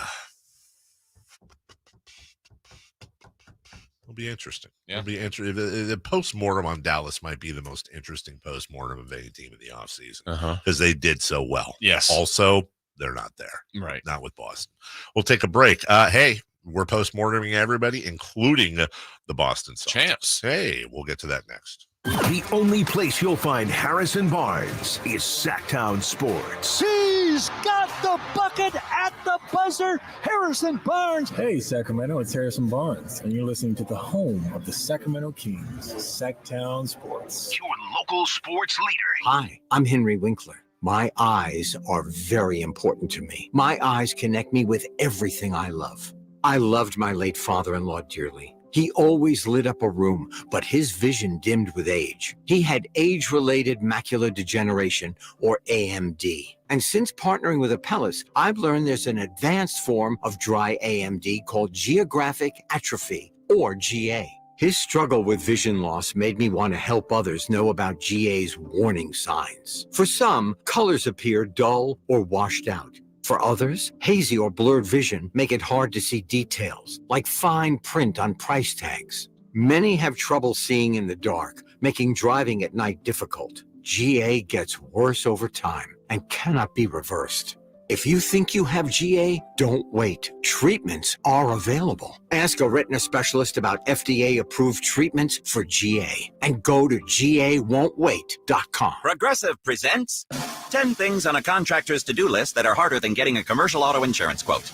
it'll be interesting. Yeah. It'll be interesting. The postmortem on Dallas might be the most interesting postmortem of any team in the offseason because they did so well. Yes. Also, they're not there. Right. Not with Boston. We'll take a break. Hey, we're postmorteming everybody, including the Boston Celtics. Champs. Hey, we'll get to that next. The only place you'll find Harrison Barnes is Sacktown Sports. He's got the bucket at the buzzer. Harrison Barnes. Hey, Sacramento, it's Harrison Barnes, and you're listening to the home of the Sacramento Kings, Sacktown Sports. Your local sports leader. Hi, I'm Henry Winkler. My eyes are very important to me. My eyes connect me with everything I love. I loved my late father-in-law dearly. He always lit up a room, but his vision dimmed with age. He had age-related macular degeneration, or AMD. And since partnering with Apellis, I've learned there's an advanced form of dry AMD called geographic atrophy, or GA. His struggle with vision loss made me want to help others know about GA's warning signs. For some, colors appear dull or washed out. For others, hazy or blurred vision make it hard to see details, like fine print on price tags. Many have trouble seeing in the dark, making driving at night difficult. GA gets worse over time and cannot be reversed. If you think you have GA, don't wait. Treatments are available. Ask a retina specialist about FDA-approved treatments for GA and go to GAWon'tWait.com. Progressive presents 10 things on a contractor's to-do list that are harder than getting a commercial auto insurance quote.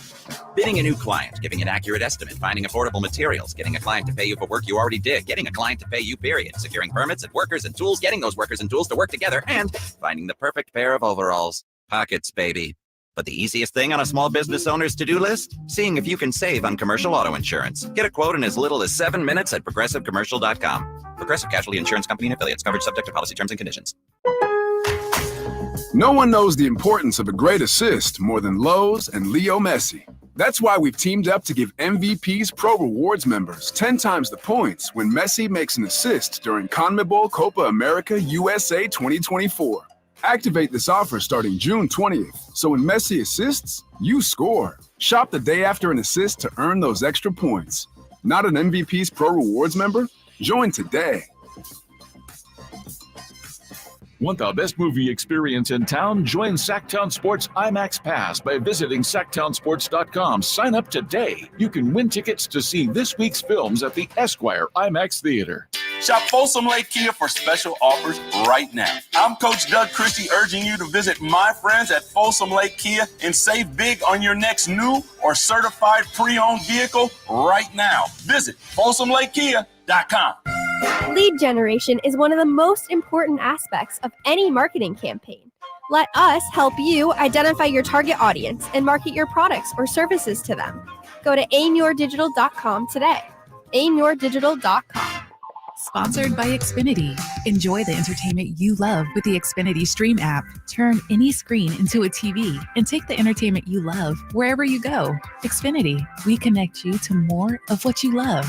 Bidding a new client, giving an accurate estimate, finding affordable materials, getting a client to pay you for work you already did, getting a client to pay you, period, securing permits and workers and tools, getting those workers and tools to work together, and finding the perfect pair of overalls. Pockets, baby. But the easiest thing on a small business owner's to-do list? Seeing if you can save on commercial auto insurance. Get a quote in as little as 7 minutes at progressivecommercial.com. Progressive Casualty Insurance Company and Affiliates. Coverage subject to policy terms and conditions. No one knows the importance of a great assist more than Lowe's and Leo Messi. That's why we've teamed up to give MVP's Pro Rewards members 10 times the points when Messi makes an assist during CONMEBOL Copa America USA 2024. Activate this offer starting June 20th, so when Messi assists, you score. Shop the day after an assist to earn those extra points. Not an MVP's Pro Rewards member? Join today. Want the best movie experience in town? Join Sacktown Sports IMAX Pass by visiting sacktownsports.com. Sign up today. You can win tickets to see this week's films at the Esquire IMAX Theater. Shop Folsom Lake Kia for special offers right now. I'm Coach Doug Christie urging you to visit my friends at Folsom Lake Kia and save big on your next new or certified pre-owned vehicle right now. Visit FolsomLakeKia.com. Lead generation is one of the most important aspects of any marketing campaign. Let us help you identify your target audience and market your products or services to them. Go to aimyourdigital.com today. aimyourdigital.com. Sponsored by Xfinity. Enjoy the entertainment you love with the Xfinity Stream app. Turn any screen into a TV and take the entertainment you love wherever you go. Xfinity, we connect you to more of what you love.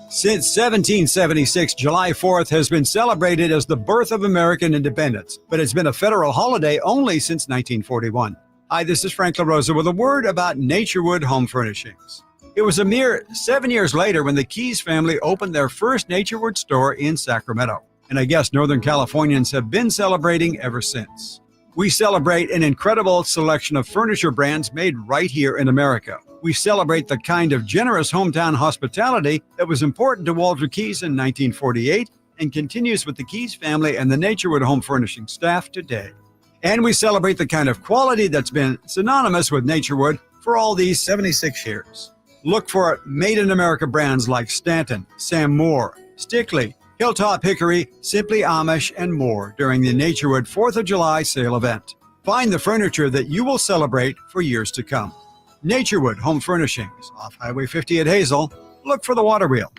Since 1776, July 4th has been celebrated as the birth of American independence, but it's been a federal holiday only since 1941. Hi, this is Frank LaRosa with a word about Naturewood Home Furnishings. It was a mere 7 years later when the Keys family opened their first Naturewood store in Sacramento, and I guess Northern Californians have been celebrating ever since. We celebrate an incredible selection of furniture brands made right here in America. We celebrate the kind of generous hometown hospitality that was important to Walter Keys in 1948 and continues with the Keys family and the Naturewood Home Furnishing staff today. And we celebrate the kind of quality that's been synonymous with Naturewood for all these 76 years. Look for Made in America brands like Stanton, Sam Moore, Stickley, Hilltop Hickory, Simply Amish, and more during the Naturewood 4th of July sale event. Find the furniture that you will celebrate for years to come. Naturewood Home Furnishings, off Highway 50 at Hazel. Look for the water wheel.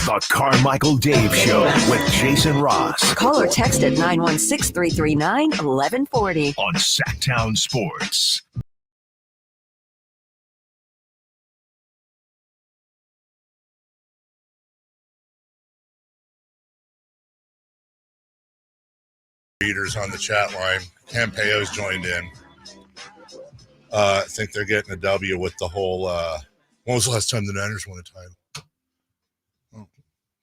The Carmichael Dave Show with Jason Ross. Call or text at 916-339-1140. On Sacktown Sports. Readers on the chat line. Campeo's joined in. I think they're getting a W with the whole, when was the last time the Niners won a title?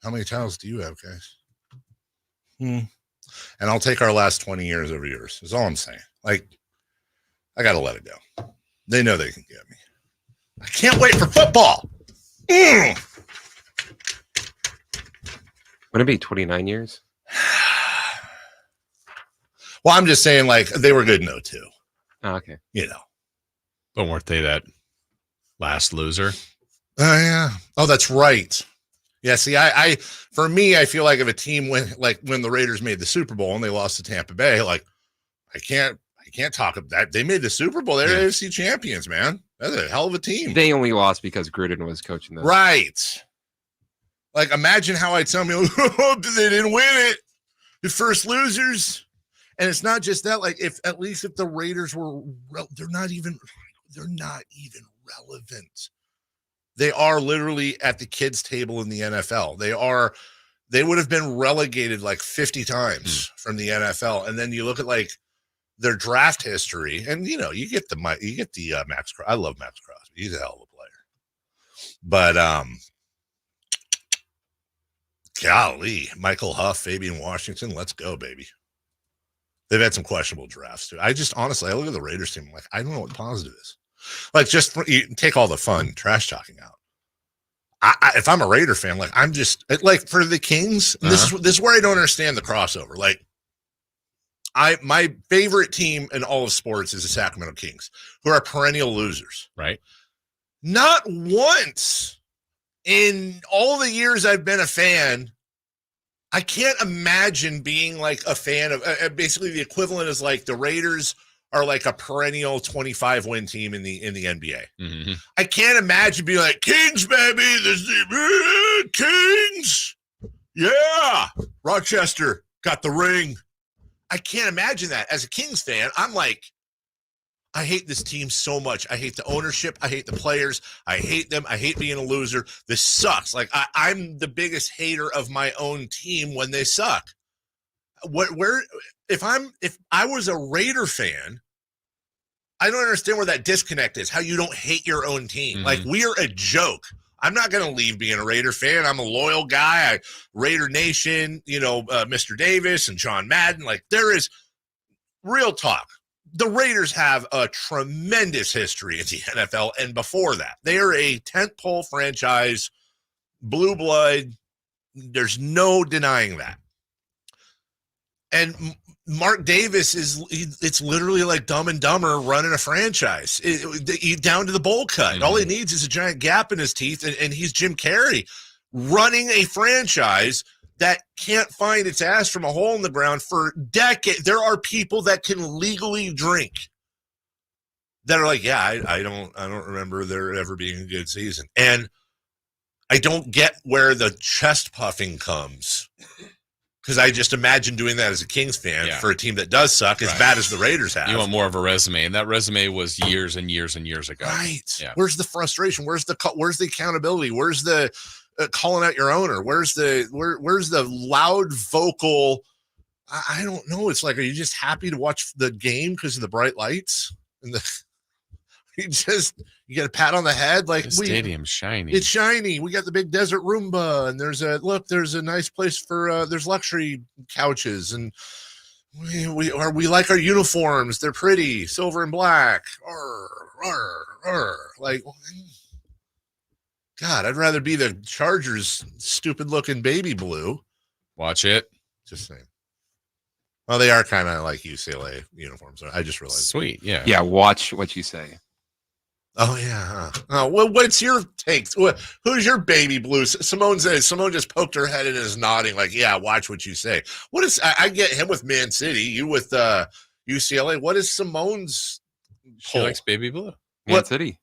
How many titles do you have, guys? And I'll take our last 20 years over yours. Is all I'm saying. Like, I got to let it go. They know they can get me. I can't wait for football. Wouldn't it be 29 years? Well, I'm just saying, like, they were good in 02. Oh, okay. You know. But weren't they that last loser? Oh, yeah. Oh, that's right. Yeah, see, I for me, I feel like if a team when the Raiders made the Super Bowl and they lost to Tampa Bay, like I can't talk about that. They made the Super Bowl. They're AFC champions, man. That's a hell of a team. They only lost because Gruden was coaching them. Right. Like, imagine how I'd tell me, they didn't win it. The first losers. And it's not just that. Like, if the Raiders were, they're not even relevant. They are literally at the kids' table in the NFL. They would have been relegated like 50 times from the NFL. And then you look at like their draft history, and you get the Max Crosby. I love Max Crosby. He's a hell of a player. But golly, Michael Huff, Fabian Washington, let's go, baby. They've had some questionable drafts too. I look at the Raiders team, I'm like, I don't know what positive is. Like, you take all the fun trash talking out. If I'm a Raider fan, like, I'm just like, for the Kings, this is where I don't understand the crossover. Like, my favorite team in all of sports is the Sacramento Kings, who are perennial losers. Right. Not once in all the years I've been a fan, I can't imagine being like a fan of basically the equivalent is like the Raiders are like a perennial 25-win team in the NBA. Mm-hmm. I can't imagine being like, Kings, baby, this is Kings. Yeah. Rochester got the ring. I can't imagine that. As a Kings fan, I'm like, I hate this team so much. I hate the ownership. I hate the players. I hate them. I hate being a loser. This sucks. Like, I'm the biggest hater of my own team when they suck. If I was a Raider fan, I don't understand where that disconnect is. How you don't hate your own team. Like, we're a joke. I'm not going to leave being a Raider fan. I'm a loyal guy. Raider Nation, Mr. Davis and John Madden. Like, there is real talk. The Raiders have a tremendous history in the NFL, and before that, they are a tentpole franchise, blue blood. There's no denying that. And Mark Davis it's literally like Dumb and Dumber running a franchise down to the bowl cut. Mm-hmm. All he needs is a giant gap in his teeth, and he's Jim Carrey running a franchise that can't find its ass from a hole in the ground for decades. There are people that can legally drink that are like, yeah, I don't remember there ever being a good season. And I don't get where the chest puffing comes, because I just imagine doing that as a Kings fan for a team that does suck as bad as the Raiders have. You want more of a resume, and that resume was years and years and years ago. Right. Yeah. Where's the frustration? Where's the accountability? Where's the calling out your owner? Where's the loud vocal? I don't know. It's like, are you just happy to watch the game because of the bright lights and you get a pat on the head? Like, the stadium's shiny. It's shiny. We got the big desert Roomba, and there's a nice place for there's luxury couches, and we like our uniforms. They're pretty, silver and black. Like, God, I'd rather be the Chargers' stupid-looking baby blue. Watch it. Just saying. Well, they are kind of like UCLA uniforms. I just realized. Sweet, yeah. Yeah, watch what you say. Oh, yeah. Oh, well, what's your take? Who's your baby blue? Simone just poked her head and is nodding like, yeah, watch what you say. What is? I get him with Man City. You with UCLA. What is Simone's She likes baby blue. Man City.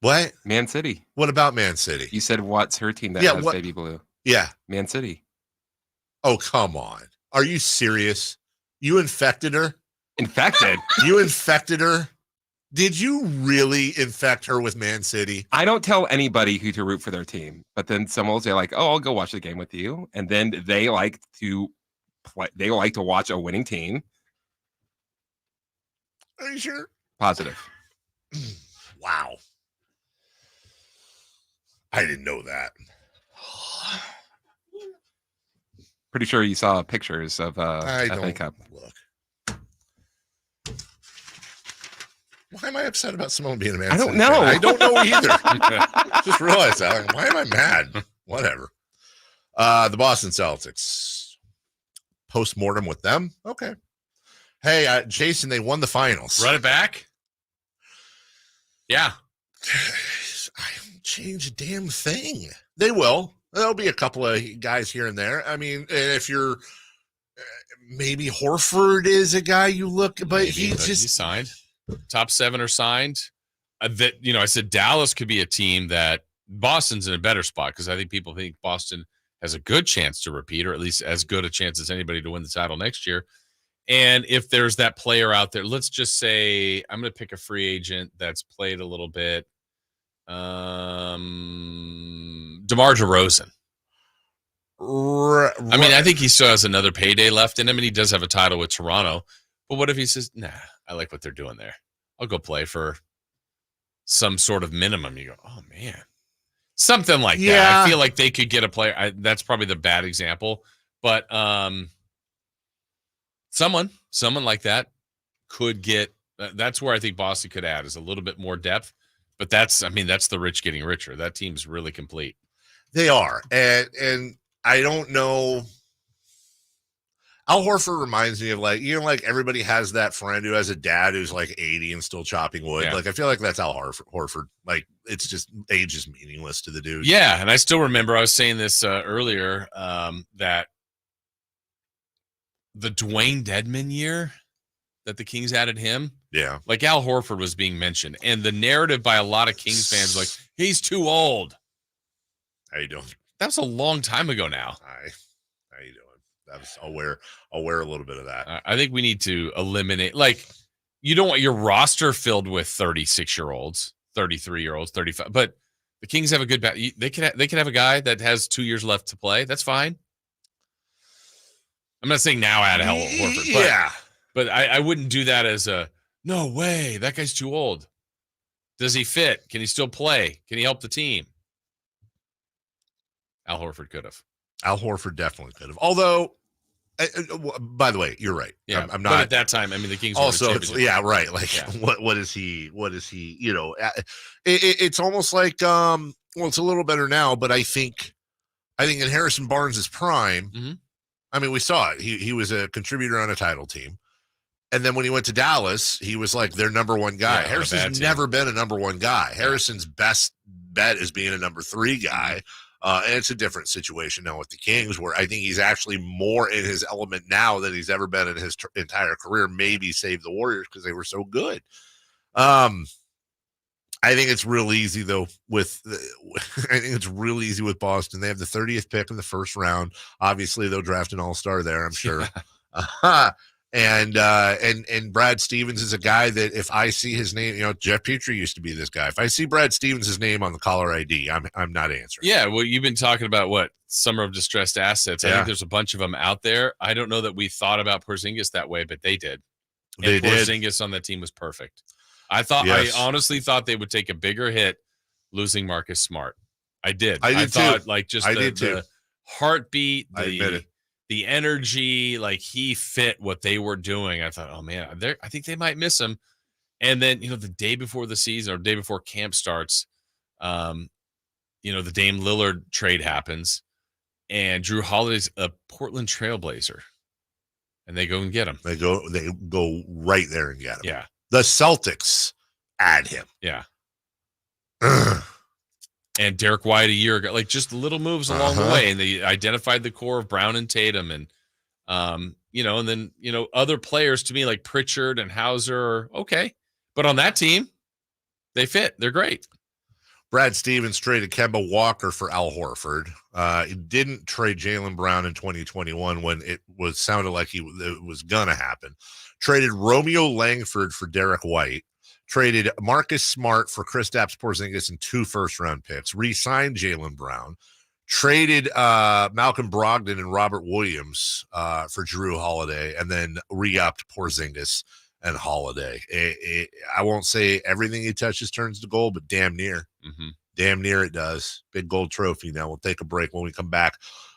What? Man City. What about Man City? You said what's her team that has baby blue? Yeah. Man City. Oh, come on. Are you serious? You infected her? Infected? You infected her? Did you really infect her with Man City? I don't tell anybody who to root for their team, but then someone will say like, oh, I'll go watch the game with you. And then they like to play. They like to watch a winning team. Are you sure? Positive. Wow. I didn't know that. Pretty sure you saw pictures of I FA don't Cup. Look. Why am I upset about Simone being a Man I City don't know. fan? I don't know either. Just realized that. Like, why am I mad? Whatever. The Boston Celtics. Post-mortem with them? Okay. Hey, Jason, they won the finals. Run it back? Yeah. I haven't changed a damn thing. They will. There'll be a couple of guys here and there. I mean, if you're maybe Horford is a guy you look, but he's he signed. Top 7 are signed. I said Dallas could be a team that Boston's in a better spot because I think people think Boston has a good chance to repeat, or at least as good a chance as anybody to win the title next year. And if there's that player out there, let's just say I'm going to pick a free agent that's played a little bit. DeMar DeRozan. I mean, I think he still has another payday left in him, and he does have a title with Toronto. But what if he says, nah, I like what they're doing there. I'll go play for some sort of minimum. You go, oh, man. Something like that. I feel like they could get a player. That's probably the bad example. But someone like that could get – that's where I think Boston could add is a little bit more depth. But that's the rich getting richer. That team's really complete. They are. And I don't know. Al Horford reminds me of like everybody has that friend who has a dad who's like 80 and still chopping wood. Yeah. Like, I feel like that's Al Horford. Like, it's just age is meaningless to the dude. Yeah. And I still remember I was saying this earlier that the Dwayne Dedmon year that the Kings added him. Yeah. Like Al Horford was being mentioned. And the narrative by a lot of Kings fans like, he's too old. How you doing? That was a long time ago now. Hi. How you doing? I'll wear a little bit of that. I think we need to eliminate, like, you don't want your roster filled with 36-year-olds, 33-year-olds, 35. But the Kings have a good they can have a guy that has 2 years left to play. That's fine. I'm not saying now add Al Horford, but, yeah. But I wouldn't do that as a no way. That guy's too old. Does he fit? Can he still play? Can he help the team? Al Horford could have. Al Horford definitely could have. Although, by the way, you're right. Yeah, I'm not. But at that time, I mean, the Kings also, right. Like, what is he? What is he? You know, it's almost like well, it's a little better now, but I think in Harrison Barnes' prime, mm-hmm. I mean, we saw it. He was a contributor on a title team, and then when he went to Dallas, he was like their number one guy. Yeah, Harrison's never been a number one guy. Harrison's best bet is being a number 3 guy. And it's a different situation now with the Kings, where I think he's actually more in his element now than he's ever been in his entire career. Maybe save the Warriors because they were so good. I think it's real easy though with Boston. They have the 30th pick in the first round. Obviously, they'll draft an all-star there, I'm sure. And Brad Stevens is a guy that if I see his name, you know, Jeff Petrie used to be this guy. If I see Brad Stevens' name on the caller ID, I'm not answering. Yeah, well, you've been talking about what summer of distressed assets. I think there's a bunch of them out there. I don't know that we thought about Porzingis that way, but they did. And Porzingis on that team was perfect. I honestly thought they would take a bigger hit losing Marcus Smart. I did. I thought too. Like just the heartbeat, the energy, like he fit what they were doing. I thought, oh man, I think they might miss him. And then, you know, the day before the season or day before camp starts, you know, the Dame Lillard trade happens and Drew Holiday's a Portland Trailblazer and they go and get him. They go right there and get him. Yeah. The Celtics add him. Yeah. And Derek White a year ago, like just little moves along the way. And they identified the core of Brown and Tatum and, you know, and then, you know, other players to me like Pritchard and Hauser are okay. But on that team, they fit. They're great. Brad Stevens traded Kemba Walker for Al Horford. He didn't trade Jaylen Brown in 2021 when it sounded like it was going to happen. Traded Romeo Langford for Derek White. Traded Marcus Smart for Kristaps Porzingis and 2 first-round picks. Re-signed Jaylen Brown. Traded Malcolm Brogdon and Robert Williams for Drew Holiday, and then re-upped Porzingis and Holiday. I won't say everything he touches turns to gold, but damn near. Mm-hmm. Damn near it does. Big gold trophy. Now we'll take a break. When we come back,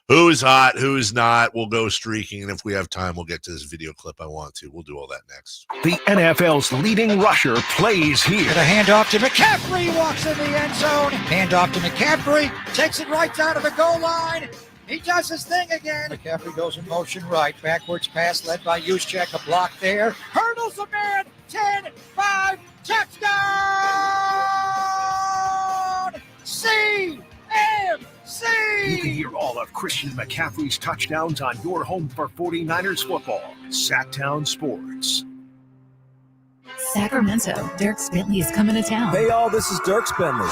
who's hot, who's not, we'll go streaking, and if we have time, we'll get to this video clip I want to. We'll do all that next. The NFL's leading rusher plays here. The handoff to McCaffrey, walks in the end zone. Handoff to McCaffrey, takes it right down to the goal line. He does his thing again. McCaffrey goes in motion right. Backwards pass led by Juszczyk. A block there. Hurdles a man. 10-5. Touchdown! CMC! You can hear all of Christian McCaffrey's touchdowns on your home for 49ers football. Sacktown Sports. Sacramento, Dirk Bentley is coming to town. Hey, y'all, this is Dirk Bentley.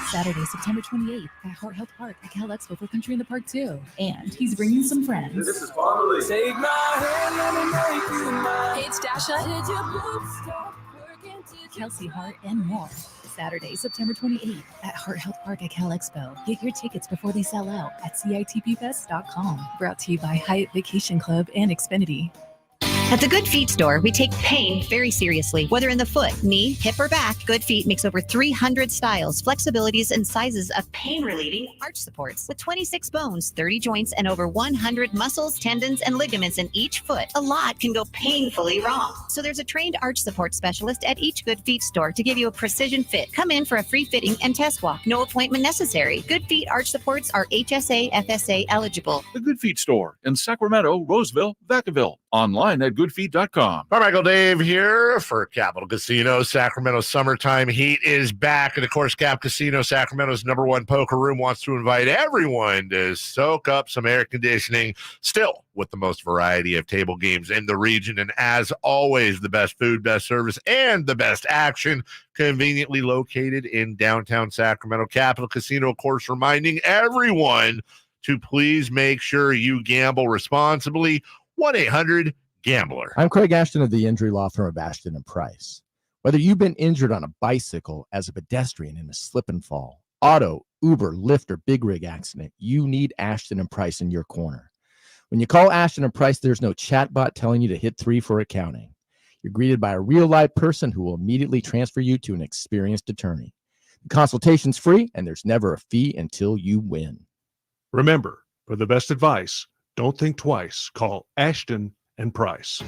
Saturday, September 28th at Hart Health Park at Cal Expo for Country in the Park 2. And he's bringing some friends. This is Farley. Take my hand, let me make you mine. It's Dasha. Did your boobs stop working? Kelsey Hart, and more. Saturday, September 28th at Hart Health Park at Cal Expo. Get your tickets before they sell out at CITPfest.com. Brought to you by Hyatt Vacation Club and Xfinity. At the Good Feet store, we take pain very seriously. Whether in the foot, knee, hip, or back, Good Feet makes over 300 styles, flexibilities, and sizes of pain-relieving arch supports. With 26 bones, 30 joints, and over 100 muscles, tendons, and ligaments in each foot, a lot can go painfully wrong. So there's a trained arch support specialist at each Good Feet store to give you a precision fit. Come in for a free fitting and test walk. No appointment necessary. Good Feet arch supports are HSA, FSA eligible. The Good Feet store in Sacramento, Roseville, Vacaville. Online at goodfeet.com. Carmichael Dave here for Capital Casino. Sacramento summertime heat is back. And of course, Cap Casino, Sacramento's #1 poker room, wants to invite everyone to soak up some air conditioning, still with the most variety of table games in the region. And as always, the best food, best service, and the best action, conveniently located in downtown Sacramento. Capital Casino, of course, reminding everyone to please make sure you gamble responsibly. 1-800-GAMBLER. I'm Craig Ashton of the injury law firm of Ashton and Price. Whether you've been injured on a bicycle, as a pedestrian in a slip and fall, auto, Uber, Lyft, or big rig accident, you need Ashton and Price in your corner. When you call Ashton and Price, there's no chatbot telling you to hit 3 for accounting. You're greeted by a real live person who will immediately transfer you to an experienced attorney. The consultation's free, and there's never a fee until you win. Remember, for the best advice, don't think twice. Call Ashton and Price.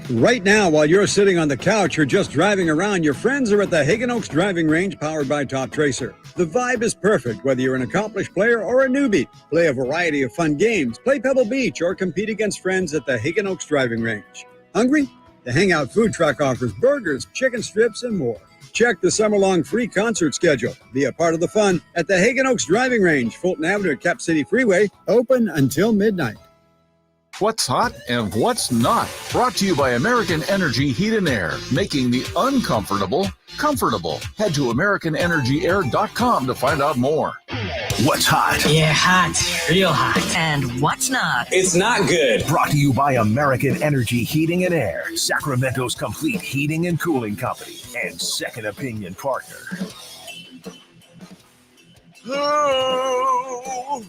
Right now, while you're sitting on the couch or just driving around, your friends are at the Hagen Oaks Driving Range powered by Top Tracer. The vibe is perfect, whether you're an accomplished player or a newbie. Play a variety of fun games, play Pebble Beach, or compete against friends at the Hagen Oaks Driving Range. Hungry? The Hangout Food Truck offers burgers, chicken strips, and more. Check the summer-long free concert schedule. Be a part of the fun at the Hagen Oaks Driving Range, Fulton Avenue at Cap City Freeway, open until midnight. What's hot and what's not. Brought to you by American Energy Heat and Air, making the uncomfortable comfortable. Head to AmericanEnergyAir.com to find out more. What's hot? Yeah, hot. Real hot. And what's not? It's not good. Brought to you by American Energy Heating and Air, Sacramento's complete heating and cooling company, and second opinion partner. Who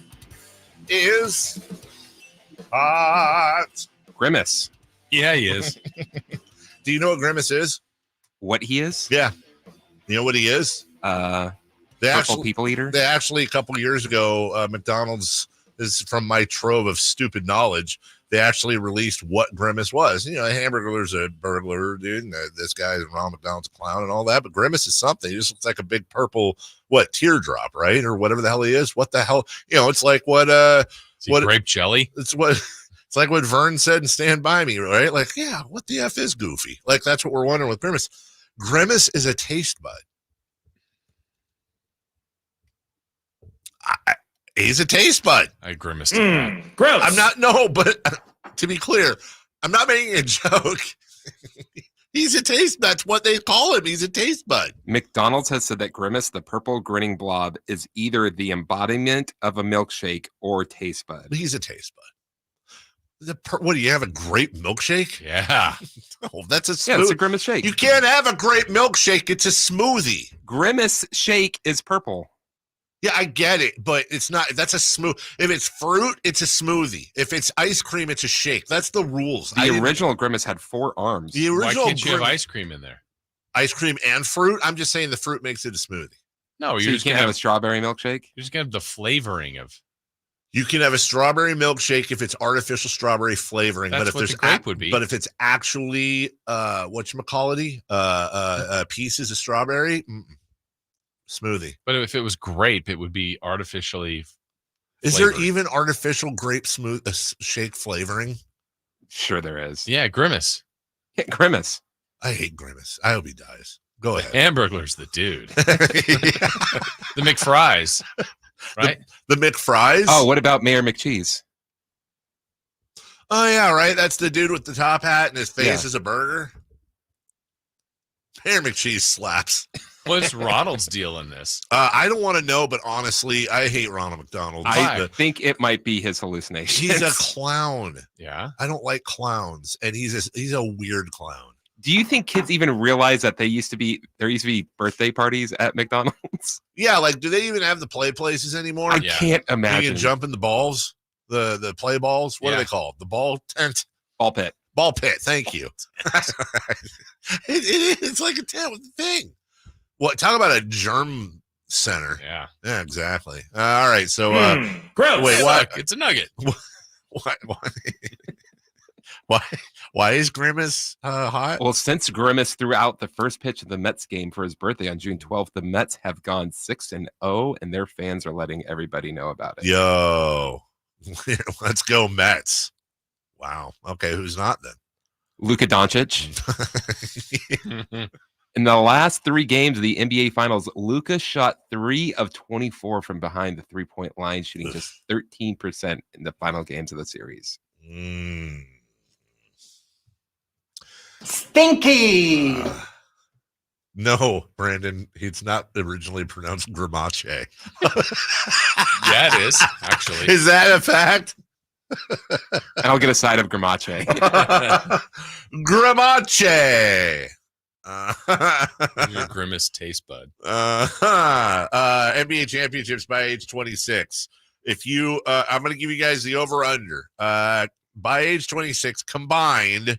is hot? Grimace. Yeah, he is. Do you know what Grimace is? What he is? Yeah. You know what he is? People eater. They actually, a couple years ago, McDonald's, this is from my trove of stupid knowledge, they actually released what Grimace was. You know, a Hamburglar's a burglar, dude, and this guy is Ronald McDonald's clown and all that, but Grimace is something. He just looks like a big purple, teardrop, right? Or whatever the hell he is. What the hell? You know, it's like what grape jelly? It's like what Vern said in Stand By Me, right? Like, yeah, what the F is Goofy? Like, that's what we're wondering with Grimace. Grimace is a taste bud. He's a taste bud. I grimaced. Gross. I'm not, no, but to be clear, I'm not making a joke. He's a taste bud. That's what they call him. He's a taste bud. McDonald's has said that Grimace, the purple grinning blob, is either the embodiment of a milkshake or taste bud. He's a taste bud. What do you have, a grape milkshake? Yeah. Oh, that's a smoothie. Yeah, it's a Grimace shake. You can't have a grape milkshake. It's a smoothie. Grimace shake is purple. Yeah, I get it, but it's not. That's a smooth. If it's fruit, it's a smoothie. If it's ice cream, it's a shake. That's the rules. The original Grimace had 4 arms. The original. Why can't you have ice cream in there? Ice cream and fruit. I'm just saying the fruit makes it a smoothie. No, you can't have a strawberry milkshake. You're just gonna have the flavoring of. You can have a strawberry milkshake if it's artificial strawberry flavoring. That's but if what there's the grape would be. But if it's actually whatchamacallity, pieces of strawberry, smoothie. But if it was grape, it would be artificially. Is there even artificial grape shake flavoring? Sure, there is. Yeah, Grimace. Yeah, Grimace. I hate Grimace. I hope he dies. Go ahead. Hamburglar's the dude. The McFries. Right? The McFries? Oh, what about Mayor McCheese? Oh, yeah, right. That's the dude with the top hat and his face is a burger. Pear McCheese slaps. What's Ronald's deal in this? I don't want to know, but honestly, I hate Ronald McDonald. I think it might be his hallucination. He's a clown. Yeah. I don't like clowns, and he's a weird clown. Do you think kids even realize that there used to be birthday parties at McDonald's? Yeah, like, do they even have the play places anymore? I can't imagine. You can jump in the balls, the play balls. What are they called? The ball tent? Ball pit. Ball pit. Thank you. It's like a tent with a thing. What? Talk about a germ center. Yeah, exactly. All right. So, gross. Wait, what? Look, it's a nugget. Why is Grimace hot? Well, since Grimace threw out the first pitch of the Mets game for his birthday on June 12th, the Mets have gone 6-0, and their fans are letting everybody know about it. Yo, let's go Mets. Wow. Okay, who's not then? Luka Doncic. In the last 3 games of the NBA Finals, Luka shot 3 of 24 from behind the three-point line, shooting just 13% in the final games of the series. Stinky. No, Brandon, it's not originally pronounced Grimace. Yeah, it is, actually. Is that a fact? I'll get a side of Grimace. Grimace. Your Grimace taste bud. NBA championships by age 26. If you, I'm going to give you guys the over under. By age 26 combined,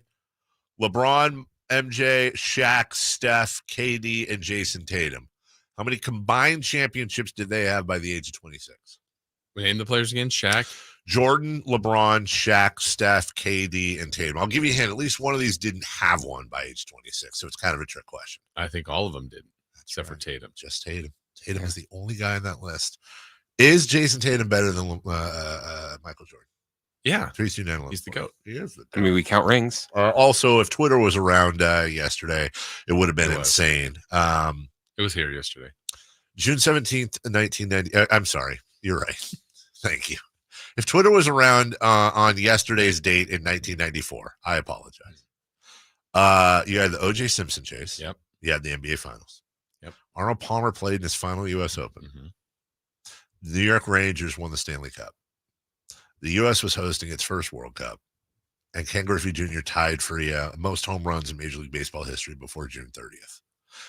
LeBron, MJ, Shaq, Steph, KD, and Jason Tatum. How many combined championships did they have by the age of 26? Name the players again. Shaq, Jordan, LeBron, Shaq, Steph, KD, and Tatum. I'll give you a hint. At least one of these didn't have one by age 26, so it's kind of a trick question. I think all of them didn't, except for Tatum. Just Tatum. Tatum is the only guy on that list. Is Jason Tatum better than Michael Jordan? Yeah. 329. He's the GOAT. He is the GOAT. I mean, we count rings. Also, if Twitter was around yesterday, it would have been insane. It was here yesterday. June 17th, 1990. I'm sorry. You're right. Thank you. If Twitter was around on yesterday's date in 1994, I apologize. You had the O.J. Simpson chase. Yep. You had the NBA Finals. Yep. Arnold Palmer played in his final U.S. Open. Mm-hmm. The New York Rangers won the Stanley Cup. The U.S. was hosting its first World Cup. And Ken Griffey Jr. tied for most home runs in Major League Baseball history before June 30th.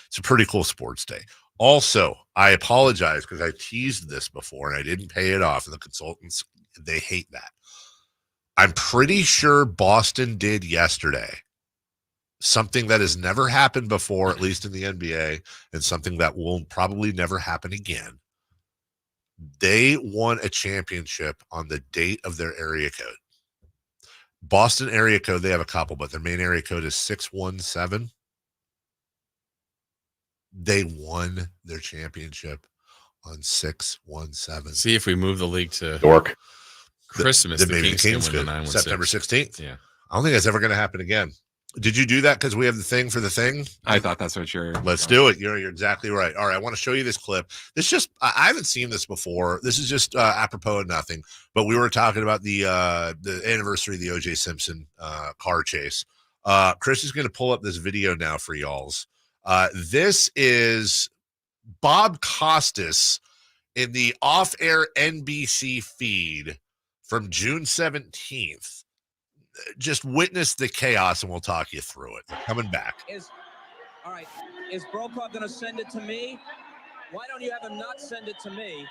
It's a pretty cool sports day. Also, I apologize because I teased this before and I didn't pay it off. And the consultants, they hate that. I'm pretty sure Boston did yesterday something that has never happened before, at least in the NBA, and something that will probably never happen again. They won a championship on the date of their area code. Boston area code, they have a couple, but their main area code is 617. They won their championship on 617. See if we move the league to Christmas. Then maybe the Kings could. September 16th. Yeah. I don't think that's ever going to happen again. Did you do that because we have the thing for the thing? I thought that's what you're. Let's do it. You're exactly right. All right, I want to show you this clip. This just I haven't seen this before. This is just apropos of nothing. But we were talking about the anniversary of the O.J. Simpson car chase. Chris is going to pull up this video now for y'all's. This is Bob Costas in the off-air NBC feed from June 17th. Just witness the chaos and we'll talk you through it. Coming back. All right. Is Brokaw going to send it to me? Why don't you have him not send it to me?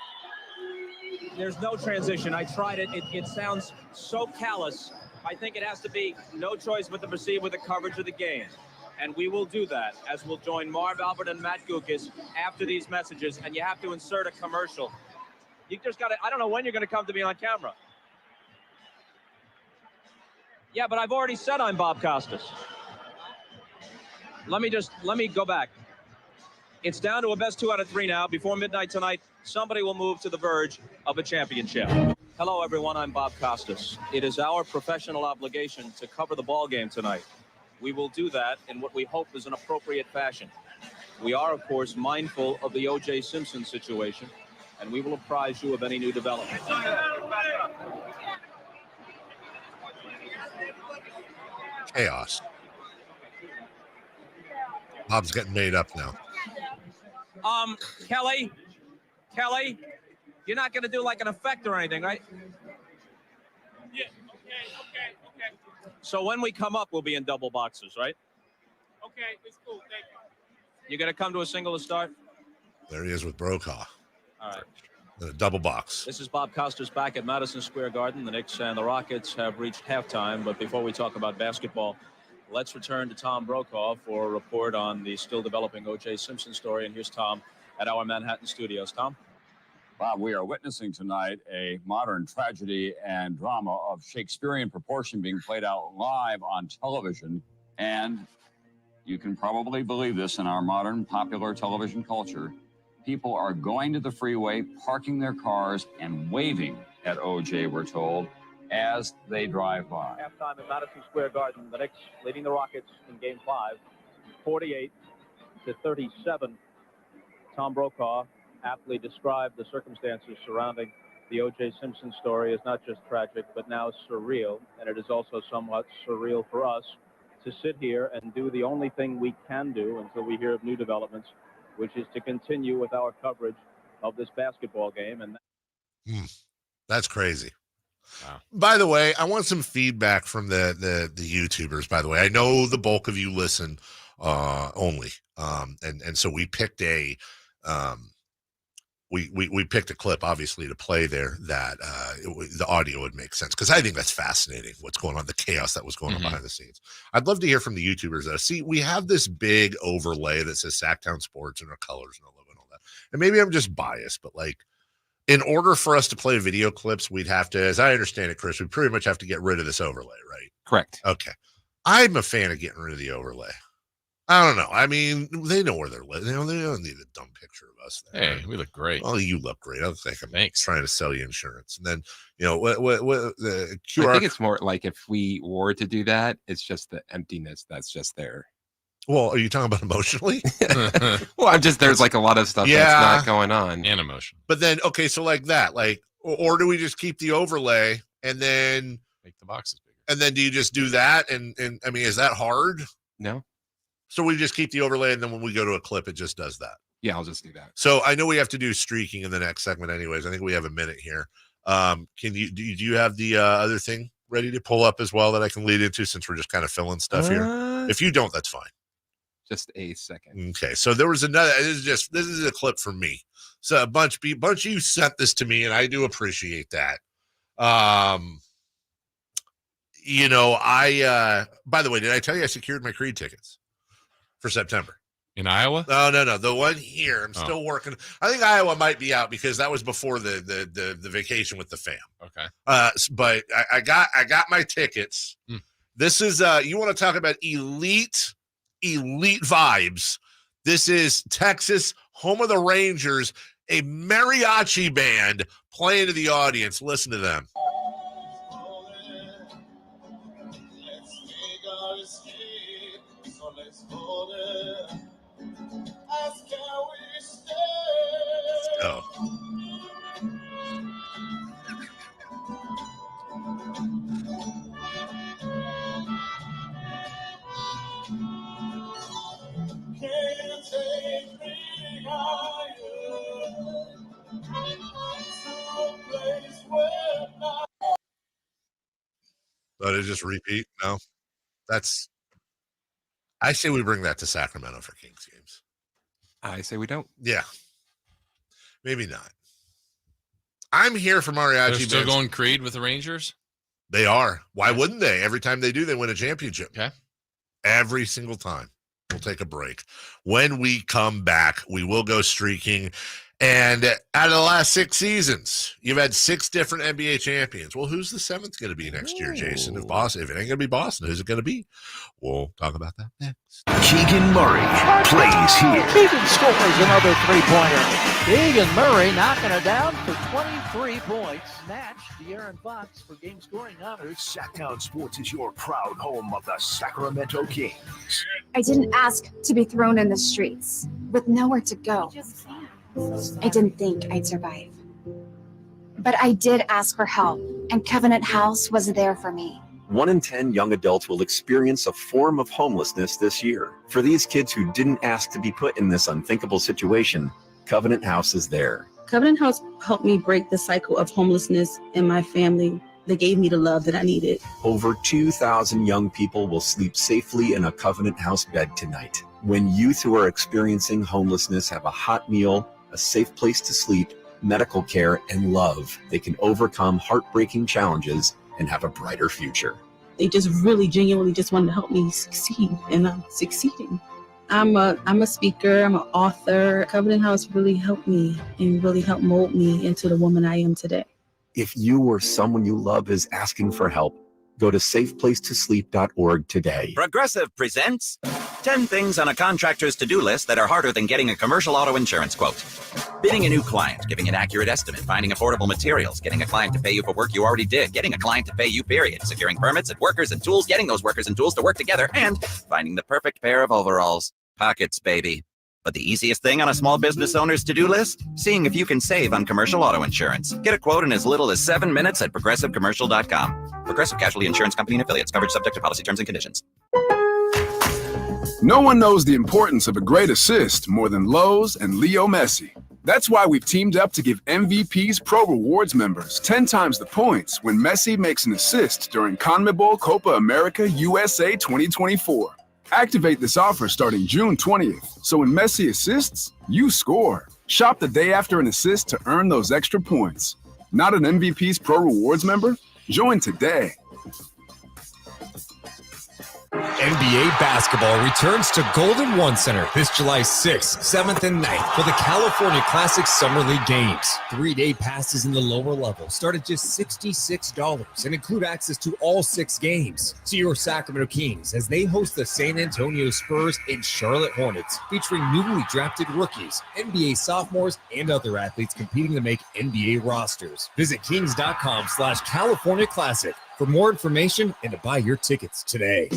There's no transition. I tried it. It sounds so callous. I think it has to be no choice but to proceed with the coverage of the game. And we will do that, as we'll join Marv Albert and Matt Gukas after these messages. And you have to insert a commercial. You just got to, I don't know when you're going to come to me on camera. Yeah, but I've already said I'm Bob Costas. Let me go back. It's down to a best 2 out of 3 now. Before midnight tonight, somebody will move to the verge of a championship. Hello, everyone. I'm Bob Costas. It is our professional obligation to cover the ball game tonight. We will do that in what we hope is an appropriate fashion. We are, of course, mindful of the O.J. Simpson situation, and we will apprise you of any new developments. chaos. Bob's getting made up now. Kelly, you're not going to do like an effect or anything, right? Yeah, okay. So when we come up, we'll be in double boxes, right? Okay, it's cool. Thank you. You're going to come to a single to start? There he is with Brokaw. All right. In a double box. This is Bob Costas back at Madison Square Garden. The Knicks and the Rockets have reached halftime. But before we talk about basketball, let's return to Tom Brokaw for a report on the still developing O.J. Simpson story. And here's Tom at our Manhattan studios. Tom? Bob, we are witnessing tonight a modern tragedy and drama of Shakespearean proportion being played out live on television. And you can probably believe this in our modern popular television culture. People are going to the freeway, parking their cars, and waving at O.J., we're told, as they drive by. Halftime at Madison Square Garden. The Knicks leading the Rockets in Game 5, 48-37. Tom Brokaw aptly described the circumstances surrounding the O.J. Simpson story as not just tragic, but now surreal. And it is also somewhat surreal for us to sit here and do the only thing we can do until we hear of new developments, which is to continue with our coverage of this basketball game. And That's crazy. Wow. By the way, I want some feedback from the YouTubers, by the way. I know the bulk of you listen only. And so we picked we picked a clip, obviously, to play there that the audio would make sense, because I think that's fascinating, what's going on, the chaos that was going on behind the scenes. I'd love to hear from the YouTubers, though. See, we have this big overlay that says Sacktown Sports and our colors and our logo and all that. And maybe I'm just biased, but like, in order for us to play video clips, we'd have to, as I understand it, Chris, we pretty much have to get rid of this overlay, right? Correct. Okay. I'm a fan of getting rid of the overlay. I don't know. I mean, they know where they're living. They don't need a dumb picture of us there. Hey, we look great. Oh, you look great. I look like I'm Thanks. trying to sell you insurance. And then, what the QR. I think it's more like if we were to do that, it's just the emptiness that's just there. Well, are you talking about emotionally? Well, there's like a lot of stuff that's not going on. And emotion. But then, okay, so like that, or do we just keep the overlay and then make the boxes bigger? And then do you just do that? And I mean, is that hard? No. So we just keep the overlay, and then when we go to a clip, it just does that. Yeah, I'll just do that. So I know we have to do streaking in the next segment anyways. I think we have a minute here. Do you have the other thing ready to pull up as well that I can lead into, since we're just kind of filling stuff here? If you don't, that's fine. Just a second. Okay. So there was another, this is a clip from me. So a bunch of you sent this to me, and I do appreciate that. By the way, did I tell you I secured my Creed tickets for September? In Iowa? No. The one here, I'm still working. I think Iowa might be out because that was before the vacation with the fam. Okay. But I got my tickets. This is you want to talk about elite vibes. This is Texas, home of the Rangers, a mariachi band playing to the audience. Listen to them. Oh. But it just repeat? No. I say we bring that to Sacramento for Kings games. I say we don't. Yeah. Maybe not. I'm here for mariachi. They're still going Creed with the Rangers? They are. Why wouldn't they? Every time they do, they win a championship. Okay. Every single time. We'll take a break. When we come back, we will go streaking. And out of the last 6 seasons, you've had 6 different NBA champions. Well, who's the 7th going to be next year, Jason? If it ain't going to be Boston, who's it going to be? We'll talk about that next. Keegan Murray plays here. Keegan scores another three-pointer. Keegan Murray knocking it down for 23 points. Snatch De'Aaron Fox for game scoring honors. Sacktown Sports is your proud home of the Sacramento Kings. I didn't ask to be thrown in the streets with nowhere to go. I didn't think I'd survive. But I did ask for help, and Covenant House was there for me. 1 in 10 young adults will experience a form of homelessness this year. For these kids who didn't ask to be put in this unthinkable situation, Covenant House is there. Covenant House helped me break the cycle of homelessness in my family. They gave me the love that I needed. Over 2,000 young people will sleep safely in a Covenant House bed tonight. When youth who are experiencing homelessness have a hot meal, a safe place to sleep, medical care, and love, they can overcome heartbreaking challenges and have a brighter future. They just really genuinely just wanted to help me succeed, and I'm succeeding. I'm a speaker, I'm an author. Covenant House really helped me and really helped mold me into the woman I am today. If you or someone you love is asking for help, go to safeplacetosleep.org today. Progressive presents 10 things on a contractor's to-do list that are harder than getting a commercial auto insurance quote. Bidding a new client, giving an accurate estimate, finding affordable materials, getting a client to pay you for work you already did, getting a client to pay you, period, securing permits and workers and tools, getting those workers and tools to work together, and finding the perfect pair of overalls. Pockets, baby. But the easiest thing on a small business owner's to-do list? Seeing if you can save on commercial auto insurance. Get a quote in as little as 7 minutes at progressivecommercial.com. Progressive Casualty Insurance Company and Affiliates. Coverage subject to policy terms and conditions. No one knows the importance of a great assist more than Lowe's and Leo Messi. That's why we've teamed up to give MVP's Pro Rewards members 10 times the points when Messi makes an assist during CONMEBOL Copa America USA 2024. Activate this offer starting June 20th, so when Messi assists, you score. Shop the day after an assist to earn those extra points. Not an MVP's Pro Rewards member? Join today. NBA basketball returns to Golden One Center this July 6th, 7th, and 9th for the California Classic Summer League Games. 3-day passes in the lower level start at just $66 and include access to all 6 games. See your Sacramento Kings as they host the San Antonio Spurs and Charlotte Hornets, featuring newly drafted rookies, NBA sophomores, and other athletes competing to make NBA rosters. Visit kings.com/California Classic for more information and to buy your tickets today.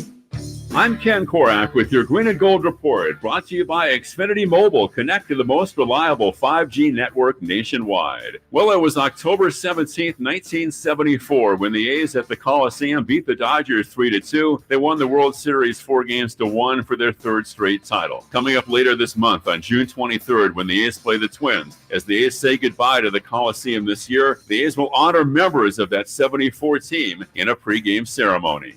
I'm Ken Korak with your Green and Gold Report, brought to you by Xfinity Mobile. Connect to the most reliable 5G network nationwide. Well, it was October 17th, 1974, when the A's at the Coliseum beat the Dodgers 3-2. They won the World Series 4-1 for their 3rd straight title. Coming up later this month on June 23rd, when the A's play the Twins. As the A's say goodbye to the Coliseum this year, the A's will honor members of that 74 team in a pregame ceremony.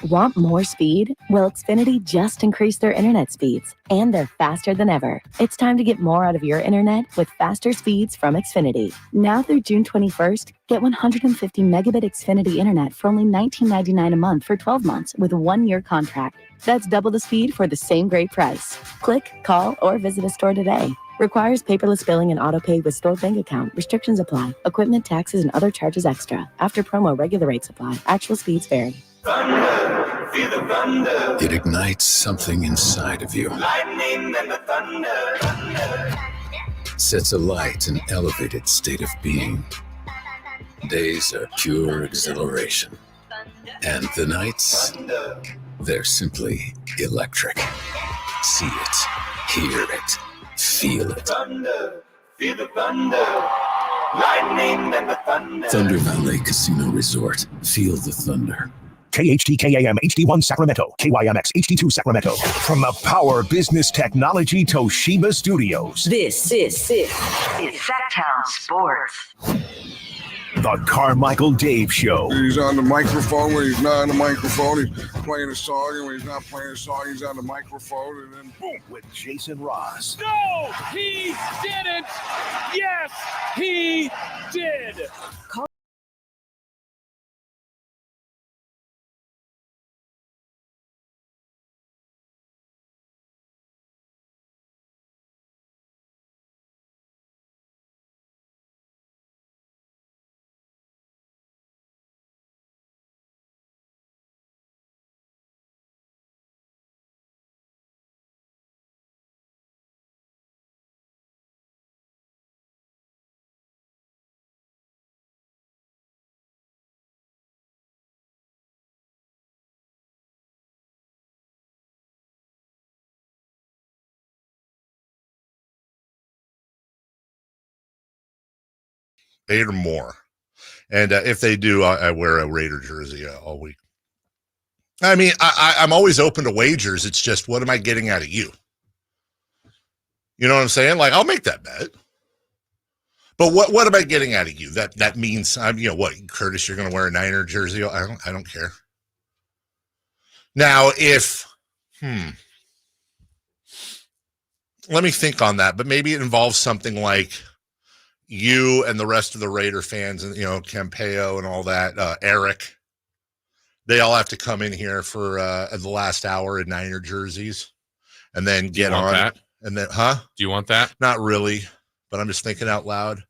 Want more speed? Well, Xfinity just increased their internet speeds, and they're faster than ever. It's time to get more out of your internet with faster speeds from Xfinity. Now through June 21st, get 150 megabit Xfinity internet for only $19.99 a month for 12 months with a 1-year contract. That's double the speed for the same great price. Click, call, or visit a store today. Requires paperless billing and autopay with stored bank account. Restrictions apply. Equipment, taxes, and other charges extra. After promo, regular rates apply. Actual speeds vary. Thunder, feel the thunder. It ignites something inside of you. Lightning and the thunder. Sets alight an elevated state of being. Days are pure exhilaration. And the nights, they're simply electric. See it, hear it, feel it. Thunder, feel the thunder. Lightning and the thunder. Thunder Valley Casino Resort. Feel the thunder. KHTKAM HD1 Sacramento, KYMX HD2 Sacramento. From the Power Business Technology Toshiba Studios. This is Sacktown Sports. The Carmichael Dave Show. He's on the microphone when he's not on the microphone. He's playing a song, and when he's not playing a song, he's on the microphone, and then boom, with Jason Ross. No, he didn't. Yes, he did. Eight or more. And if they do, I wear a Raider jersey all week. I mean, I'm always open to wagers. It's just, what am I getting out of you? You know what I'm saying? Like, I'll make that bet. But what am I getting out of you? That means what, Curtis, you're going to wear a Niner jersey? I don't care. Now, if let me think on that, but maybe it involves something like you and the rest of the Raider fans and, Campeo and all that, Eric, they all have to come in here for the last hour in Niner jerseys and then get on that? And then, Do you want that? Not really, but I'm just thinking out loud.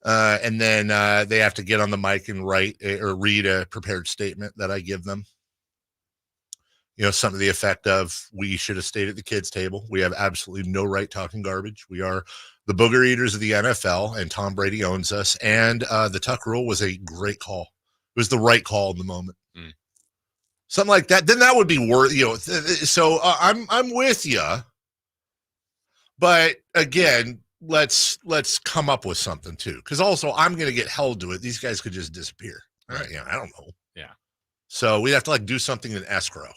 And then they have to get on the mic and write or read a prepared statement that I give them. Something to the effect of, we should have stayed at the kids' table. We have absolutely no right talking garbage. We are the booger eaters of the NFL, and Tom Brady owns us. And the Tuck rule was a great call. It was the right call in the moment. Something like that. Then that would be worth, so I'm with you. But again, let's come up with something too. Because also, I'm going to get held to it. These guys could just disappear. All right. I don't know. Yeah. So we have to do something in escrow.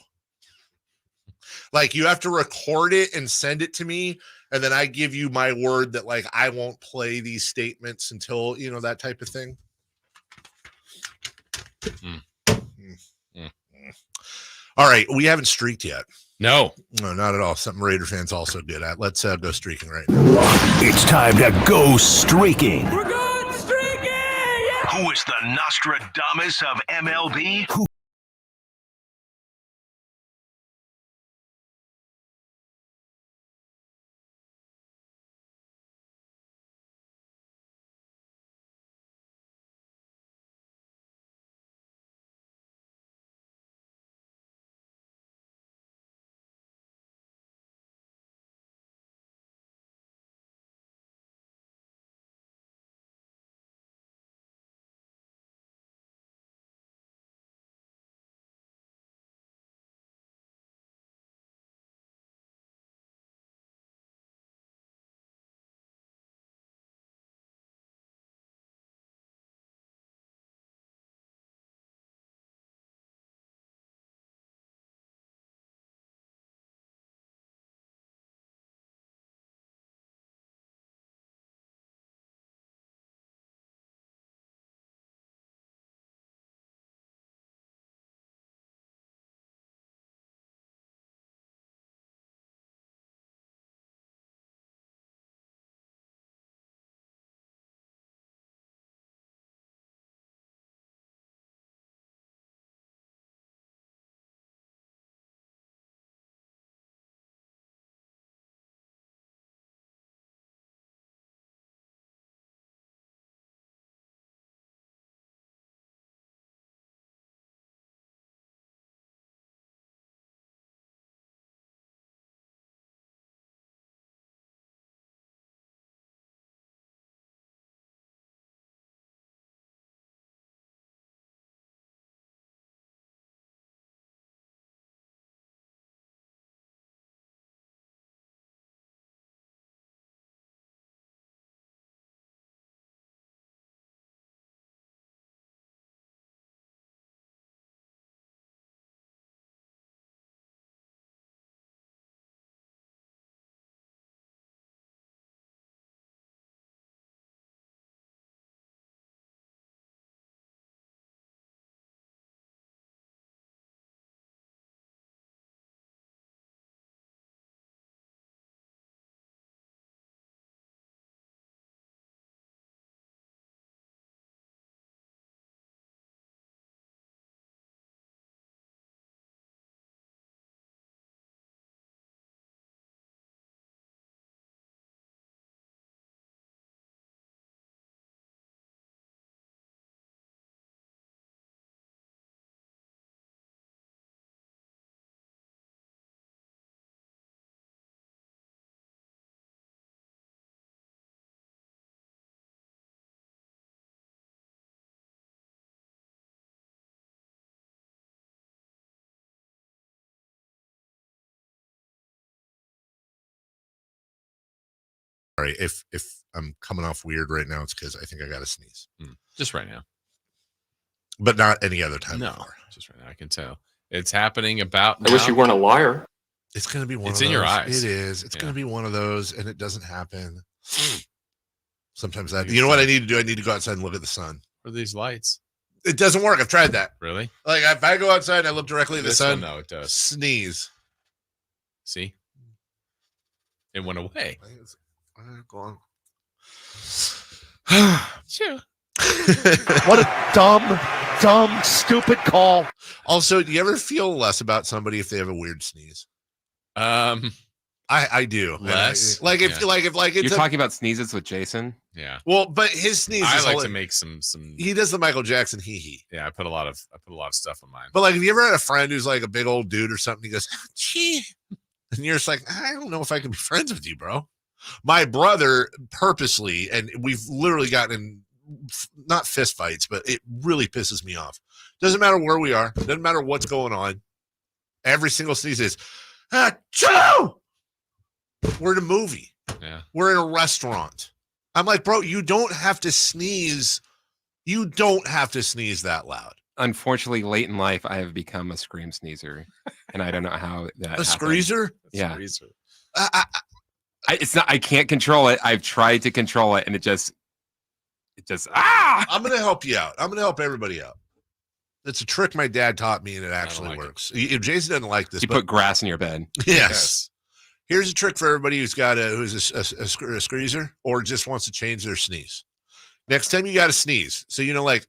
Like, you have to record it and send it to me, and then I give you my word that I won't play these statements until that type of thing. All right, we haven't streaked yet. No, not at all. Something Raider fans also good at. Let's go streaking right now. It's time to go streaking. We're going streaking! Yeah! Who is the Nostradamus of MLB? All right, if I'm coming off weird right now, it's because I think I got to sneeze. Just right now. But not any other time. No, just right now I can tell. It's happening about I wish you weren't a liar. It's going to be one of those. It's in your eyes. It is. It's going to be one of those, and it doesn't happen. Sometimes you know what I need to do? I need to go outside and look at the sun. What are these lights? It doesn't work. I've tried that. Really? Like if I go outside and I look directly at the sun, no, it does. Sneeze. See? It went away. Go on. Sure. What a dumb, stupid call. Also, do you ever feel less about somebody if they have a weird sneeze? I do. Less. If You're talking about sneezes with Jason. Yeah. Well, but his sneeze. I is like to make some. He does the Michael Jackson hee. Yeah, I put a lot of stuff on mine. But like, have you ever had a friend who's like a big old dude or something? He goes, gee, and you're just like, I don't know if I can be friends with you, bro. My brother purposely, and we've literally gotten in not fist fights, but it really pisses me off. Doesn't matter where we are. Doesn't matter what's going on. Every single sneeze is, Achoo! We're in a movie. Yeah. We're in a restaurant. I'm like, bro, you don't have to sneeze. You don't have to sneeze that loud. Unfortunately, late in life, I have become a scream sneezer, and I don't know how that. A screezer? Yeah. Screezer. It's not. I can't control it. I've tried to control it, and it just. I'm going to help you out. I'm going to help everybody out. It's a trick my dad taught me, and it actually works. If Jason doesn't like this, you put grass in your bed. Yes. Here's a trick for everybody who's got who's a screezer or just wants to change their sneeze. Next time you got to sneeze, so like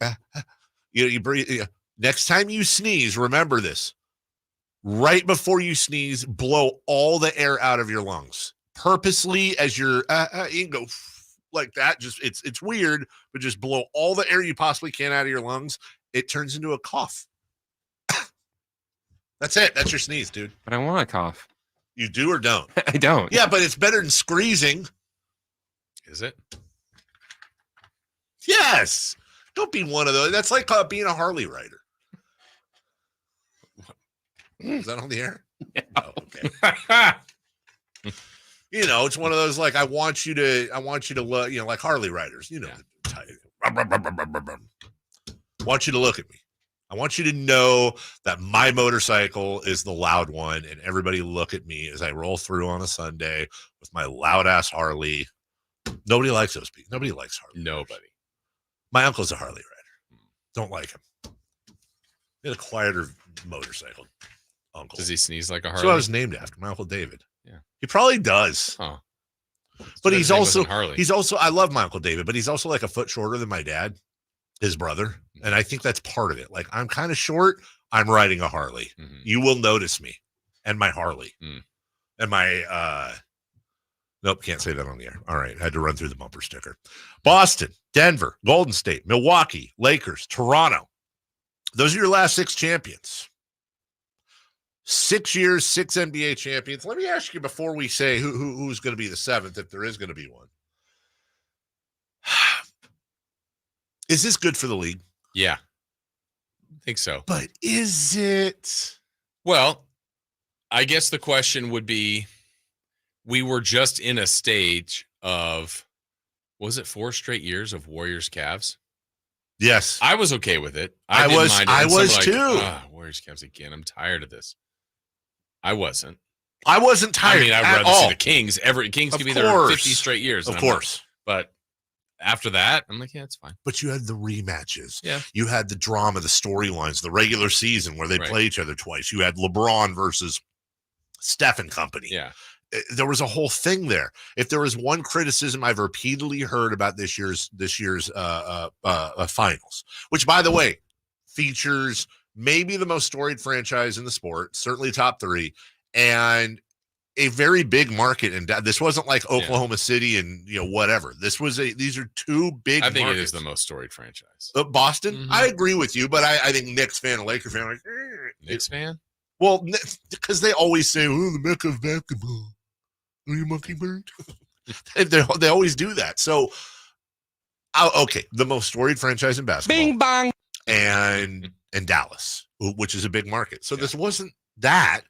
you breathe. Next time you sneeze, remember this: right before you sneeze, blow all the air out of your lungs purposely as you're. You can go like that. Just it's weird, but just blow all the air you possibly can out of your lungs. It turns into a cough. That's it. That's your sneeze, dude. But I want to cough. You do or don't? I don't. Yeah, but it's better than squeezing. Is it? Yes. Don't be one of those. That's like being a Harley rider. Is that on the air? Yeah. Oh, okay. It's one of those like I want you to look, like Harley riders, I want you to look at me. I want you to know that my motorcycle is the loud one, and everybody look at me as I roll through on a Sunday with my loud ass Harley. Nobody likes those people. Nobody likes Harley. Nobody. My uncle's a Harley rider. Don't like him. He had a quieter motorcycle. Uncle. Does he sneeze like a Harley? So I was named after my Uncle David. Yeah. He probably does. Huh. But he's also I love my Uncle David, but he's also like a foot shorter than my dad, his brother. And I think that's part of it. Like I'm kind of short. I'm riding a Harley. Mm-hmm. You will notice me and my Harley and my, nope, can't say that on the air. All right. I had to run through the bumper sticker. Boston, Denver, Golden State, Milwaukee, Lakers, Toronto. Those are your last 6 champions. 6 years, 6 NBA champions. Let me ask you before we say who's going to be the 7th, if there is going to be one. Is this good for the league? Yeah. I think so. But is it? Well, I guess the question would be, we were just in a stage of, was it 4 straight years of Warriors Cavs? Yes. I was okay with it. I was too. Warriors Cavs again. I'm tired of this. I wasn't tired. I mean, I'd rather see the Kings. Kings could be there 50 straight years. Of course. But after that, I'm like, yeah, it's fine. But you had the rematches. Yeah. You had the drama, the storylines, the regular season where they play each other twice. You had LeBron versus Steph and company. Yeah. There was a whole thing there. If there was one criticism I've repeatedly heard about this year's finals, which by the way features maybe the most storied franchise in the sport, certainly top 3, and a very big market. And this wasn't like Oklahoma City and whatever. These are 2 big. I think markets. It is the most storied franchise. Boston. Mm-hmm. I agree with you, but I think Knicks fan, a Laker fan, like Knicks fan. Well, because they always say, "Oh, the Mecca of basketball." Are you mockingbird? they always do that. So, okay, the most storied franchise in basketball. Bing bong. And Dallas, which is a big market. So this wasn't that.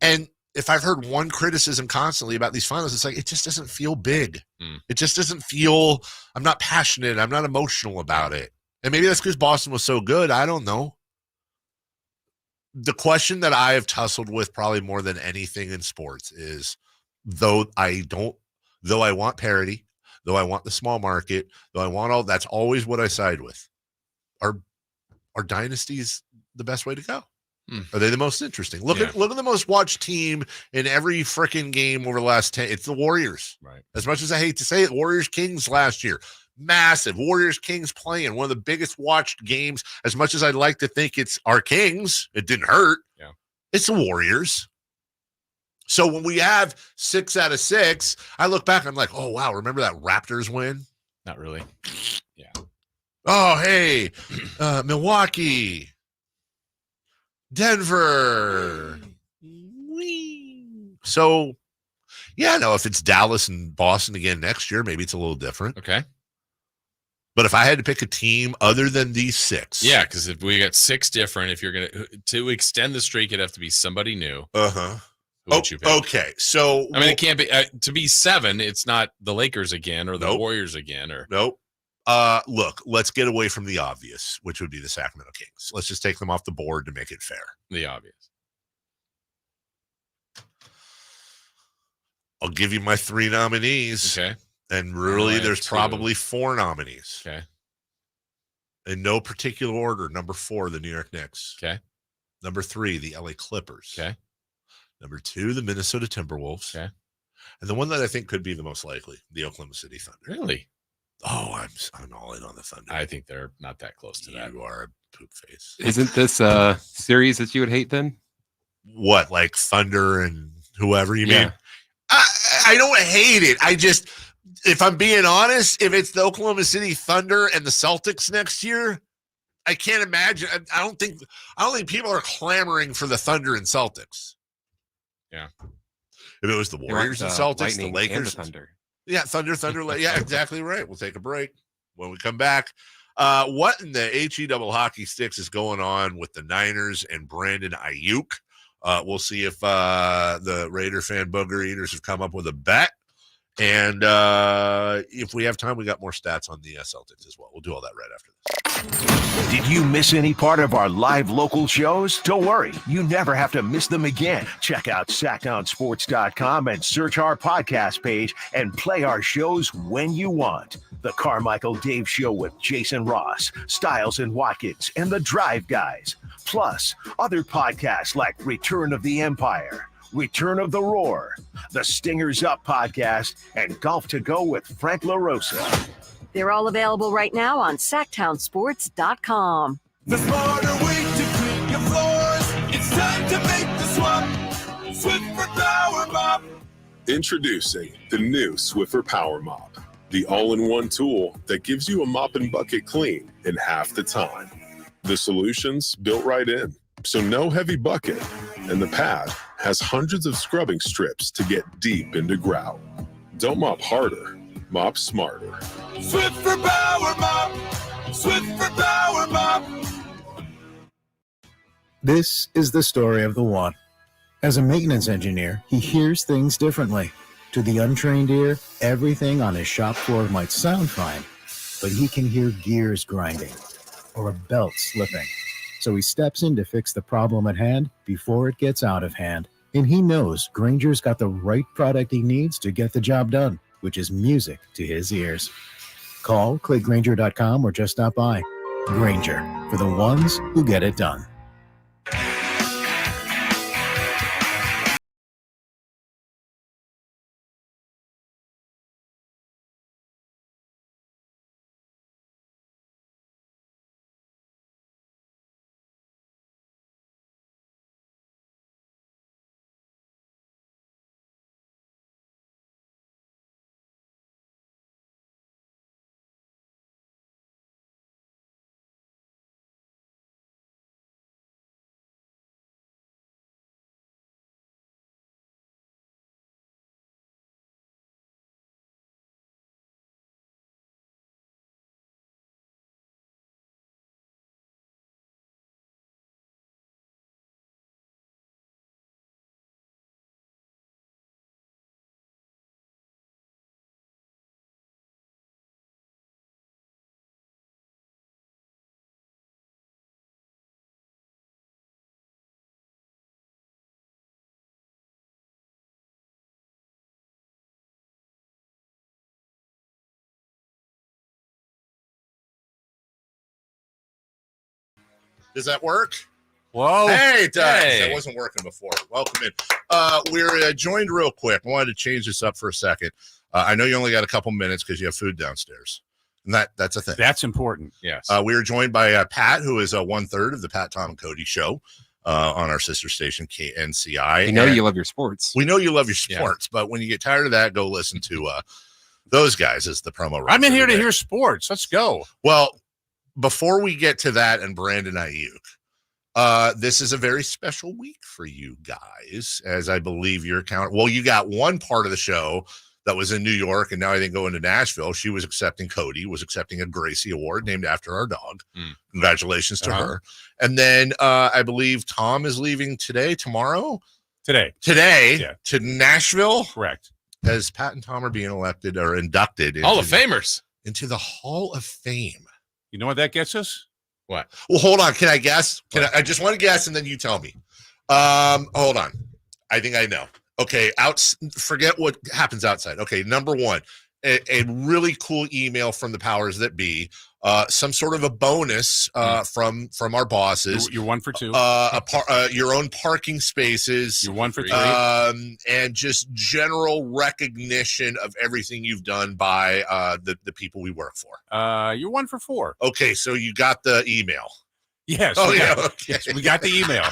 And if I've heard one criticism constantly about these finals, it's like, it just doesn't feel big. It just doesn't feel, I'm not passionate. I'm not emotional about it. And maybe that's because Boston was so good. I don't know. The question that I have tussled with probably more than anything in sports is, though I want parity, though I want the small market, though I want all, that's always what I side with. Are dynasties the best way to go? Are they the most interesting? Look at the most watched team in every freaking game over the last 10. It's the Warriors. Right. As much as I hate to say it, Warriors Kings last year. Massive. Warriors Kings playing one of the biggest watched games. As much as I'd like to think it's our Kings, it didn't hurt. Yeah. It's the Warriors. So when we have 6 out of 6, I look back and I'm like, oh wow, remember that Raptors win? Not really. Yeah. Oh, hey, Milwaukee, Denver. So, yeah, no, if it's Dallas and Boston again next year, maybe it's a little different. Okay. But if I had to pick a team other than these 6. Yeah, because if we got 6 different, if you're going to extend the streak, it'd have to be somebody new. Uh-huh. Who would you pick? Okay, so. I mean, it can't be, to be 7, it's not the Lakers again or the Warriors again. Nope. Look, let's get away from the obvious, which would be the Sacramento Kings. Let's just take them off the board to make it fair. The obvious. I'll give you my 3 nominees. Okay. And really, there's 2. probably 4 nominees. Okay. In no particular order. Number 4, the New York Knicks. Okay. Number 3, the LA Clippers. Okay. Number 2, the Minnesota Timberwolves. Okay. And the one that I think could be the most likely, the Oklahoma City Thunder. Really? Oh, I'm all in on the Thunder. I think they're not that close to that. You are a poop face. Isn't this a series that you would hate then? What, like Thunder and whoever you mean? I don't hate it. I just, if I'm being honest, if it's the Oklahoma City Thunder and the Celtics next year, I can't imagine. I don't think people are clamoring for the Thunder and Celtics. Yeah. If it was the Warriors and Celtics, Lightning the Lakers, and the Thunder. Yeah, Thunder. Yeah, exactly right. We'll take a break. When we come back, what in the HE double hockey sticks is going on with the Niners and Brandon Aiyuk? We'll see if the Raider fan booger eaters have come up with a bet. And if we have time, we got more stats on the Celtics as well. We'll do all that right after this. Did you miss any part of our live local shows? Don't worry. You never have to miss them again. Check out sacktownsports.com and search our podcast page and play our shows when you want. The Carmichael Dave Show with Jason Ross, Stiles and Watkins, and the Drive Guys. Plus, other podcasts like Return of the Empire, Return of the Roar, the Stingers Up podcast, and Golf to Go with Frank LaRosa. They're all available right now on sacktownsports.com. The smarter way to clean your floors. It's time to make the swap. Swiffer Power Mop. Introducing the new Swiffer Power Mop, the all-in-one tool that gives you a mop and bucket clean in half the time. The solution's built right in, so no heavy bucket, and the pad has hundreds of scrubbing strips to get deep into grout. Don't mop harder, mop smarter. Swiffer Power Mop. Swiffer Power Mop. This is the story of the one. As a maintenance engineer, he hears things differently. To the untrained ear, everything on his shop floor might sound fine, but he can hear gears grinding or a belt slipping. So he steps in to fix the problem at hand before it gets out of hand. And he knows Grainger's got the right product he needs to get the job done, which is music to his ears. Call, click Grainger.com, or just stop by. Grainger, for the ones who get it done. Does that work? Whoa. Hey, it does. Hey. It wasn't working before. Welcome in. We're joined real quick. I wanted to change this up for a second. I know you only got a couple minutes because you have food downstairs. And that's a thing. That's important. Yes. We are joined by Pat, who is 1/3 of the Pat, Tom, and Cody show on our sister station, KNCI. We know you love your sports. We know you love your sports, but when you get tired of that, go listen to those guys as the promo. I'm in here to hear sports. Let's go. Well, before we get to that and Brandon Aiyuk, this is a very special week for you guys, as I believe your account. Well, you got one part of the show that was in New York, and now I think going to Nashville. She was accepting a Gracie Award named after our dog. Congratulations to her. And then I believe Tom is leaving today to Nashville. Correct. As Pat and Tom are being elected or inducted Hall of Famers into the Hall of Fame. You know what that gets us? What? Well, hold on. Can I guess? I just want to guess, and then you tell me. Hold on. I think I know. Okay, forget what happens outside. Okay, number one, a really cool email from the powers that be, some sort of a bonus from our bosses. You're 1 for 2. Your own parking spaces. You're 1 for 3. And just general recognition of everything you've done by the people we work for. You're 1 for 4. Okay, so you got the email. Yes. Oh, yeah. Okay. Yes, we got the email.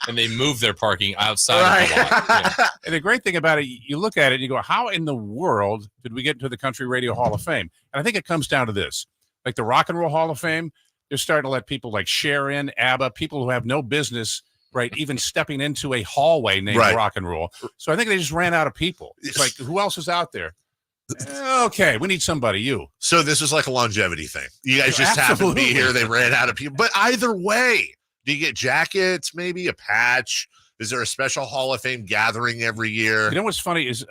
And they move their parking outside of the lot. Yeah. And the great thing about it, you look at it and you go, how in the world did we get into the Country Radio Hall of Fame? And I think it comes down to this. Like the Rock and Roll Hall of Fame, they're starting to let people like Sharon, ABBA, people who have no business, right, even stepping into a hallway named Rock and Roll. So I think they just ran out of people. It's like, who else is out there? Okay, we need somebody. You. So this was like a longevity thing. You guys just happened to be here. They ran out of people. But either way, do you get jackets, maybe a patch? Is there a special Hall of Fame gathering every year? You know what's funny is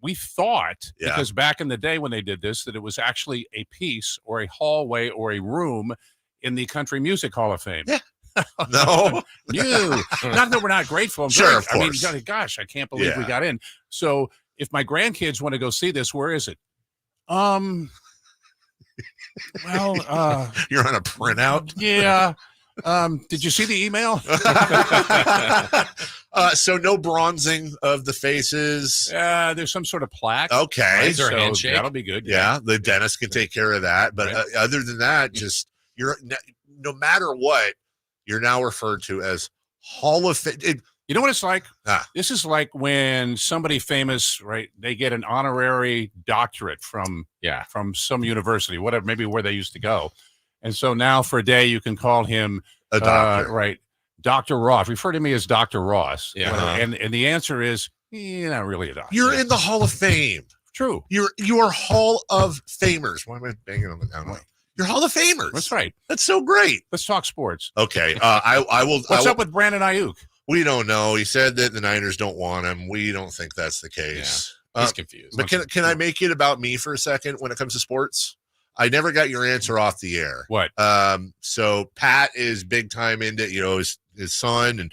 we thought, because back in the day when they did this, that it was actually a piece or a hallway or a room in the Country Music Hall of Fame. Yeah. No. Not that we're not grateful. Sure, of course. I mean, gosh, I can't believe we got in. So if my grandkids want to go see this, where is it? Well, you're on a printout. Yeah. Did you see the email? So no bronzing of the faces. There's some sort of plaque. Okay. Right? So handshake. That'll be good. Yeah. The dentist can take care of that. But other than that, just no matter what, you're now referred to as Hall of Fame. You know what it's like? This is like when somebody famous, right? They get an honorary doctorate from some university, whatever, maybe where they used to go. And so now for a day, you can call him a doctor, right? Dr. Ross. Refer to me as Dr. Ross. Yeah. And the answer is, you're not really a doctor. You're in the Hall of Fame. True. You're Hall of Famers. Why am I banging on the down? You're Hall of Famers. That's right. That's so great. Let's talk sports. Okay. I will. What's up with Brandon Aiyuk? We don't know. He said that the Niners don't want him. We don't think that's the case. Yeah. He's confused. But can I make it about me for a second when it comes to sports? I never got your answer off the air. What? So Pat is big time into, his son and,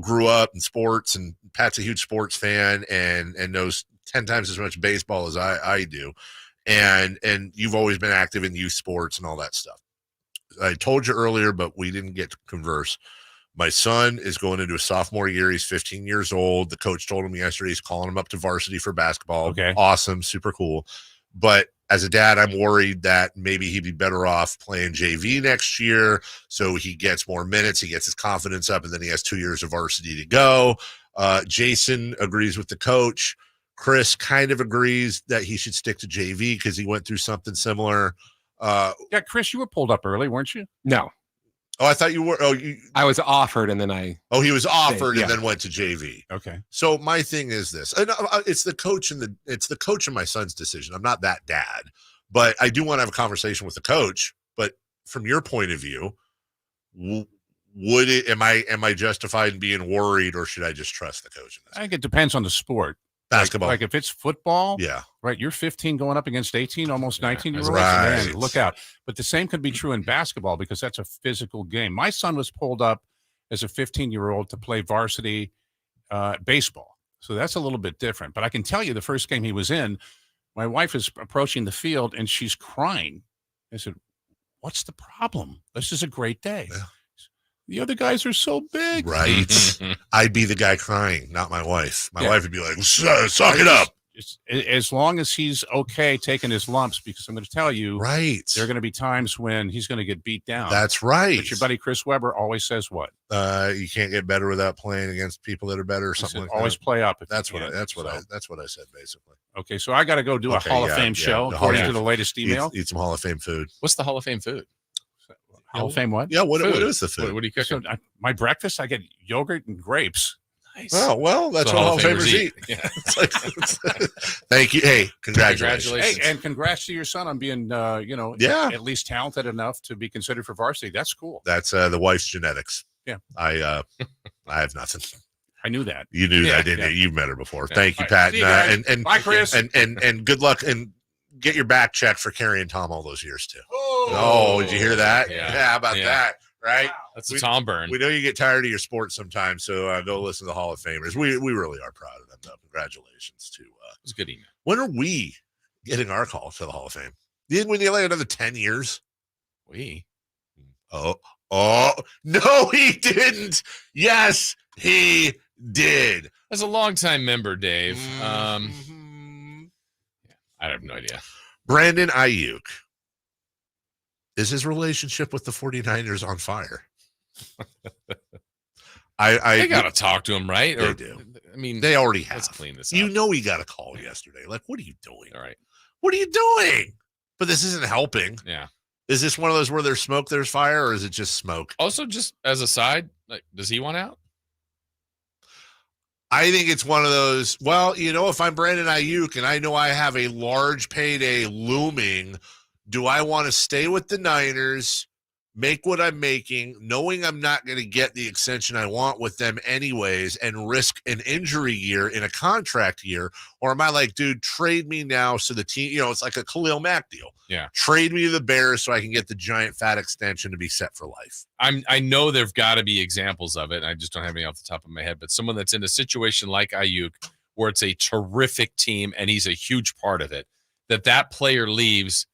grew up in sports, and Pat's a huge sports fan and knows 10 times as much baseball as I do. And you've always been active in youth sports and all that stuff. I told you earlier, but we didn't get to converse. My son is going into a sophomore year. He's 15 years old. The coach told him yesterday he's calling him up to varsity for basketball. Okay. Awesome. Super cool. But as a dad, I'm worried that maybe he'd be better off playing JV next year so he gets more minutes, he gets his confidence up, and then he has 2 years of varsity to go. Jason agrees with the coach. Chris kind of agrees that he should stick to JV because he went through something similar. Chris, you were pulled up early, weren't you? No. Oh, I thought you were. I was offered, and then he was offered and then went to JV. Okay. So my thing is this: it's the coach it's the coach and my son's decision. I'm not that dad, but I do want to have a conversation with the coach. But from your point of view, am I justified in being worried, or should I just trust the coach in this? I think it depends on the sport. Basketball, like if it's football, yeah, right. You're 15 going up against 18, almost 19-year-olds. Right. Man, look out! But the same could be true in basketball because that's a physical game. My son was pulled up as a 15-year-old to play varsity baseball, so that's a little bit different. But I can tell you, the first game he was in, my wife is approaching the field and she's crying. I said, "What's the problem? This is a great day." The other guys are so big. Right. I'd be the guy crying, not my wife. My wife would be like, suck it up. As long as he's okay taking his lumps, because I'm going to tell you, right, there are going to be times when he's going to get beat down. That's right. But your buddy Chris Webber always says what? You can't get better without playing against people that are better, or something like that. Always play up. That's what I said basically. Okay, so I got to go do a Hall of Fame show according to the latest email. Eat some Hall of Fame food. What's the Hall of Fame food? Hall of Fame what? Yeah, what is the food? What do you cook? So, my breakfast, I get yogurt and grapes. Nice. Oh, well, that's what Hall of Famers eat. Yeah. Thank you. Hey, congratulations. Hey, and congrats to your son on being, at least talented enough to be considered for varsity. That's cool. That's the wife's genetics. Yeah. I have nothing. I knew that. You knew that, didn't you? You've met her before. Yeah. Thank you, Pat. And bye, Chris. And good luck, and get your back checked for carrying Tom all those years too. Oh, did you hear that? Yeah. How about that? Right? That's a Tom burn. We know you get tired of your sports sometimes, so go listen to the Hall of Famers. We really are proud of them, though. Congratulations to. It was a good email. When are we getting our call to the Hall of Fame? Didn't we need like another 10 years? Oh, no, he didn't. Yes, he did. As a longtime member, Dave, I have no idea. Brandon Aiyuk. Is his relationship with the 49ers on fire? They got to talk to him, right? They do. I mean, they already have. Let's clean this up. You know he got a call yesterday. Like, what are you doing? All right. What are you doing? But this isn't helping. Yeah. Is this one of those where there's smoke, there's fire, or is it just smoke? Also, just as a side, like, does he want out? I think it's one of those, well, if I'm Brandon Aiyuk and I know I have a large payday looming, do I want to stay with the Niners, make what I'm making, knowing I'm not going to get the extension I want with them anyways, and risk an injury year in a contract year? Or am I like, dude, trade me now so the team, it's like a Khalil Mack deal. Yeah. Trade me to the Bears so I can get the giant fat extension to be set for life. I know there've got to be examples of it, and I just don't have any off the top of my head, but someone that's in a situation like Aiyuk where it's a terrific team and he's a huge part of it, that player leaves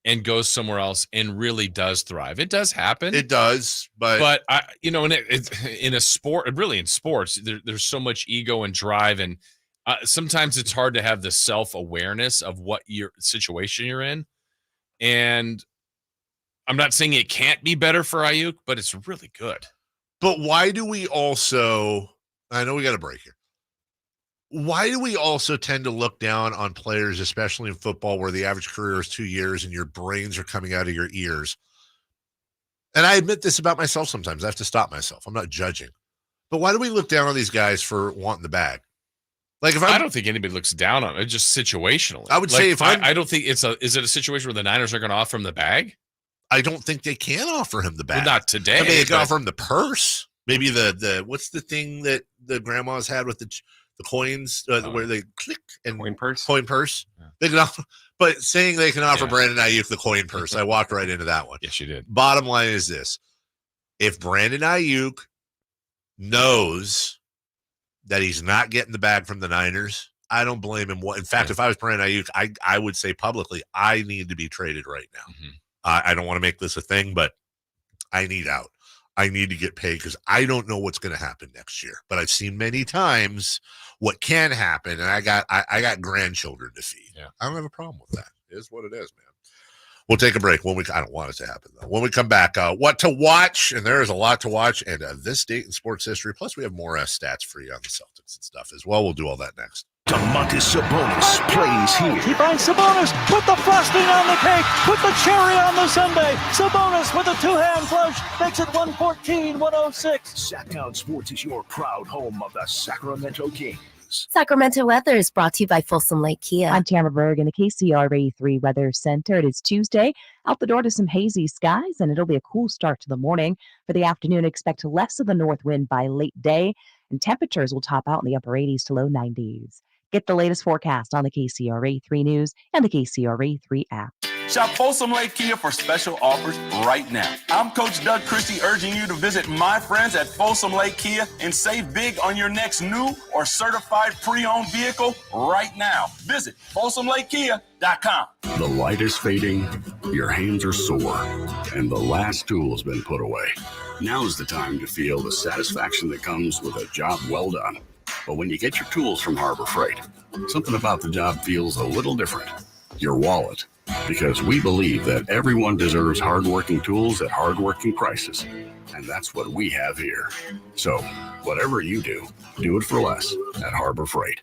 and goes somewhere else and really does thrive. It does happen. It does, but in a sport, really in sports, there's so much ego and drive, and sometimes it's hard to have the self-awareness of what your situation you're in. And I'm not saying it can't be better for Aiyuk, but it's really good. But why do we also, I know we got a break here. Why do we also tend to look down on players, especially in football, where the average career is 2 years and your brains are coming out of your ears? And I admit this about myself sometimes. I have to stop myself. I'm not judging. But why do we look down on these guys for wanting the bag? Like, I don't think anybody looks down on it, just situationally. I would say I don't think is it a situation where the Niners are going to offer him the bag? I don't think they can offer him the bag. Well, not today. I mean, they can offer him the purse. Maybe the what's the thing that the grandmas had with the coins where they click and coin purse. Yeah. They can offer, but saying they can offer Brandon Aiyuk the coin purse, I walked right into that one. Yes, you did. Bottom line is this: if Brandon Aiyuk knows that he's not getting the bag from the Niners, I don't blame him. In fact, if I was Brandon Aiyuk, I would say publicly, I need to be traded right now. Mm-hmm. I don't want to make this a thing, but I need out. I need to get paid because I don't know what's going to happen next year. But I've seen many times what can happen, and I got grandchildren to feed. Yeah. I don't have a problem with that. It is what it is, man. We'll take a break. I don't want it to happen, though. When we come back, what to watch, and there is a lot to watch, and this date in sports history. Plus, we have more stats for you on the Celtics and stuff as well. We'll do all that next. Domantas Sabonis plays here. He finds Sabonis, put the frosting on the cake, put the cherry on the sundae. Sabonis with a two-hand flush makes it 114-106. Sacktown Sports is your proud home of the Sacramento Kings. Sacramento weather is brought to you by Folsom Lake Kia. I'm Tamara Berg in the KCRA 3 Weather Center. It is Tuesday. Out the door to some hazy skies, and it'll be a cool start to the morning. For the afternoon, expect less of the north wind by late day, and temperatures will top out in the upper 80s to low 90s. Get the latest forecast on the KCRA 3 News and the KCRA 3 app. Shop Folsom Lake Kia for special offers right now. I'm Coach Doug Christie urging you to visit my friends at Folsom Lake Kia and save big on your next new or certified pre-owned vehicle right now. Visit FolsomLakeKia.com. SacramentoKings.com. The light is fading, your hands are sore, and the last tool's been put away. Now's the time to feel the satisfaction that comes with a job well done. But when you get your tools from Harbor Freight, something about the job feels a little different. Your wallet. Because we believe that everyone deserves hardworking tools at hardworking prices. And that's what we have here. So, whatever you do it for less at Harbor Freight.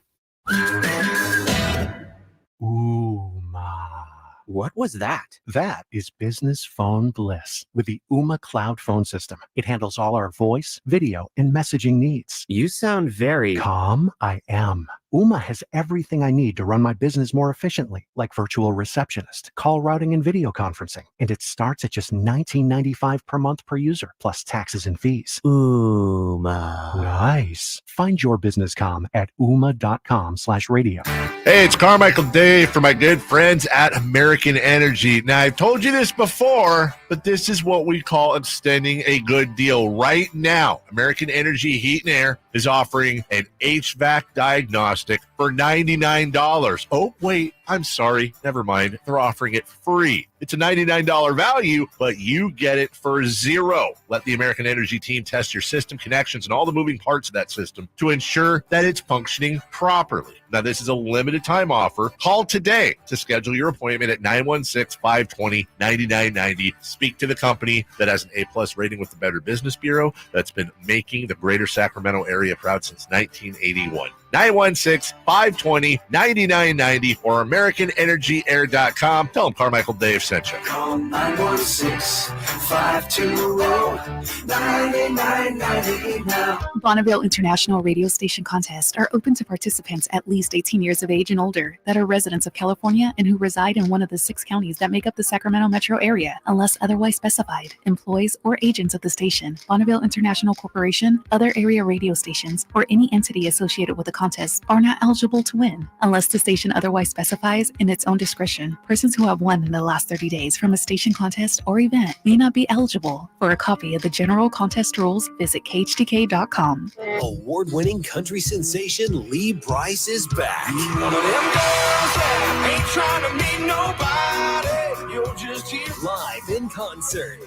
What was that? That is business phone bliss with the Ooma Cloud phone system. It handles all our voice, video, and messaging needs. You sound very calm. I am. Ooma has everything I need to run my business more efficiently, like virtual receptionist, call routing, and video conferencing. And it starts at just $19.95 per month per user, plus taxes and fees. Ooma. Nice. Find your business comm at ooma.com/radio. Hey, it's Carmichael Dave for my good friends at American Energy. Now, I've told you this before, but this is what we call extending a good deal. Right now, American Energy Heat and Air is offering an HVAC diagnostic for $99. Oh, wait, I'm sorry. Never mind. They're offering it free. It's a $99 value, but you get it for $0. Let the American Energy team test your system connections and all the moving parts of that system to ensure that it's functioning properly. Now, this is a limited time offer. Call today to schedule your appointment at 916-520-9990. Speak to the company that has an A+ rating with the Better Business Bureau that's been making the greater Sacramento area proud since 1981. 916-520-9990 or AmericanEnergyAir.com. Tell them Carmichael Dave sent you. Call 916-520-9990 now. Bonneville International Radio Station contests are open to participants at least 18 years of age and older that are residents of California and who reside in one of the 6 counties that make up the Sacramento metro area, unless otherwise specified. Employees or agents of the station, Bonneville International Corporation, other area radio stations, or any entity associated with the contest are not eligible to win, unless the station otherwise specifies in its own discretion. Persons who have won in the last 30 days from a station contest or event may not be eligible. For a copy of the general contest rules, visit KHTK.com. Award-winning country sensation Lee Brice is back. One of them girls that ain't trying to meet nobody. You're just here. Live in concert.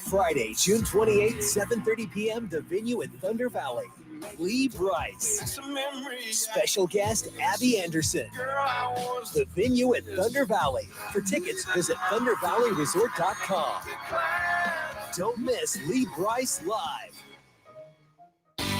Friday, June 28th, 7:30 p.m. The venue at Thunder Valley. Lee Brice. Special guest Abby Anderson. The venue at Thunder Valley. For tickets, visit ThunderValleyResort.com. Don't miss Lee Brice live.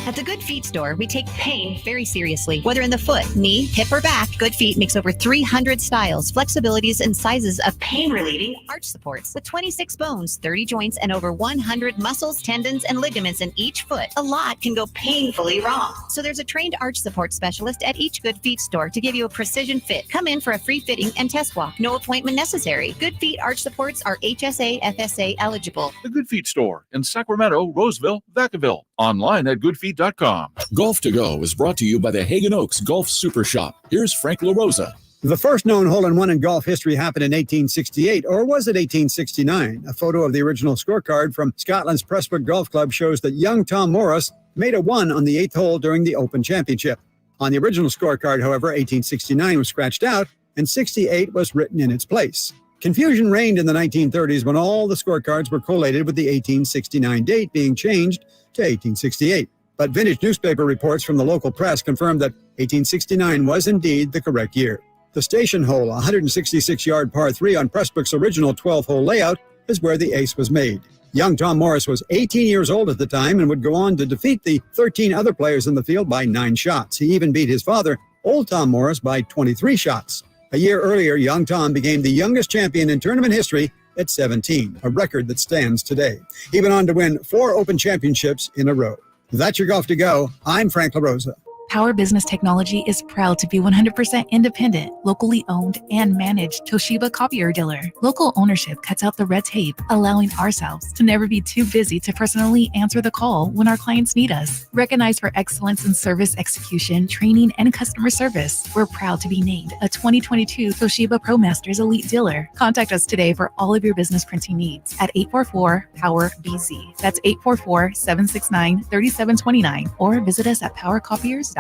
At the Good Feet store, we take pain very seriously. Whether in the foot, knee, hip, or back, Good Feet makes over 300 styles, flexibilities, and sizes of pain-relieving arch supports. With 26 bones, 30 joints, and over 100 muscles, tendons, and ligaments in each foot, a lot can go painfully wrong. So there's a trained arch support specialist at each Good Feet store to give you a precision fit. Come in for a free fitting and test walk. No appointment necessary. Good Feet arch supports are HSA, FSA eligible. The Good Feet store in Sacramento, Roseville, Vacaville. Online at goodfeet.com. Golf to Go is brought to you by the Hagen Oaks Golf Super Shop. Here's Frank LaRosa. The first known hole-in-one in golf history happened in 1868, or was it 1869? A photo of the original scorecard from Scotland's Prestwick Golf Club shows that young Tom Morris made a 1 on the 8th hole during the Open Championship. On the original scorecard, however, 1869 was scratched out, and 68 was written in its place. Confusion reigned in the 1930s when all the scorecards were collated with the 1869 date being changed to 1868. But vintage newspaper reports from the local press confirmed that 1869 was indeed the correct year. The station hole, a 166-yard par 3 on Prestwick's original 12-hole layout, is where the ace was made. Young Tom Morris was 18 years old at the time and would go on to defeat the 13 other players in the field by 9 shots. He even beat his father, Old Tom Morris, by 23 shots. A year earlier, young Tom became the youngest champion in tournament history at 17, a record that stands today. He went on to win 4 Open Championships in a row. That's your Golf to Go. I'm Frank LaRosa. Power Business Technology is proud to be 100% independent, locally owned, and managed Toshiba copier dealer. Local ownership cuts out the red tape, allowing ourselves to never be too busy to personally answer the call when our clients need us. Recognized for excellence in service execution, training, and customer service, we're proud to be named a 2022 Toshiba ProMasters Elite Dealer. Contact us today for all of your business printing needs at 844-POWER-BZ. That's 844-769-3729, or visit us at powercopiers.com.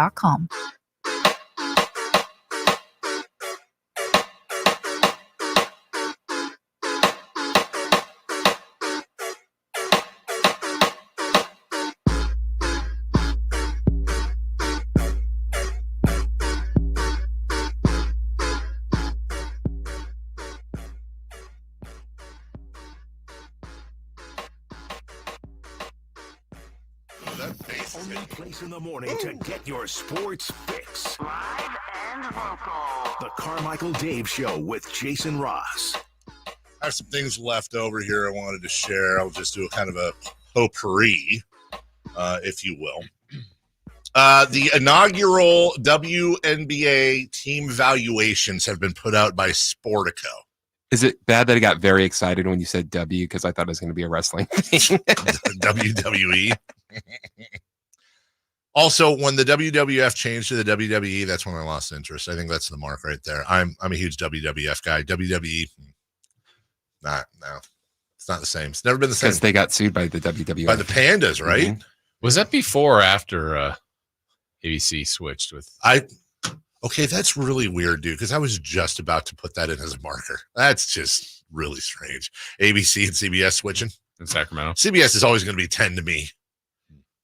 only place in the morning to get your sports fix. Live and vocal. The Carmichael Dave Show with Jason Ross. I have some things left over here I wanted to share. I'll just do a kind of a potpourri, if you will. The inaugural WNBA team valuations have been put out by Sportico. Is it bad that I got very excited when you said W because I thought it was going to be a wrestling thing? WWE. Also, when the WWF changed to the WWE, that's when I lost interest. I think that's the mark right there. I'm a huge WWF guy. WWE, no, it's not the same. It's never been the same. Because they got sued by the WWF. By the Pandas, right? Mm-hmm. Was that before or after ABC switched with? Okay, that's really weird, dude, because I was just about to put that in as a marker. That's just really strange. ABC and CBS switching. In Sacramento. CBS is always going to be 10 to me.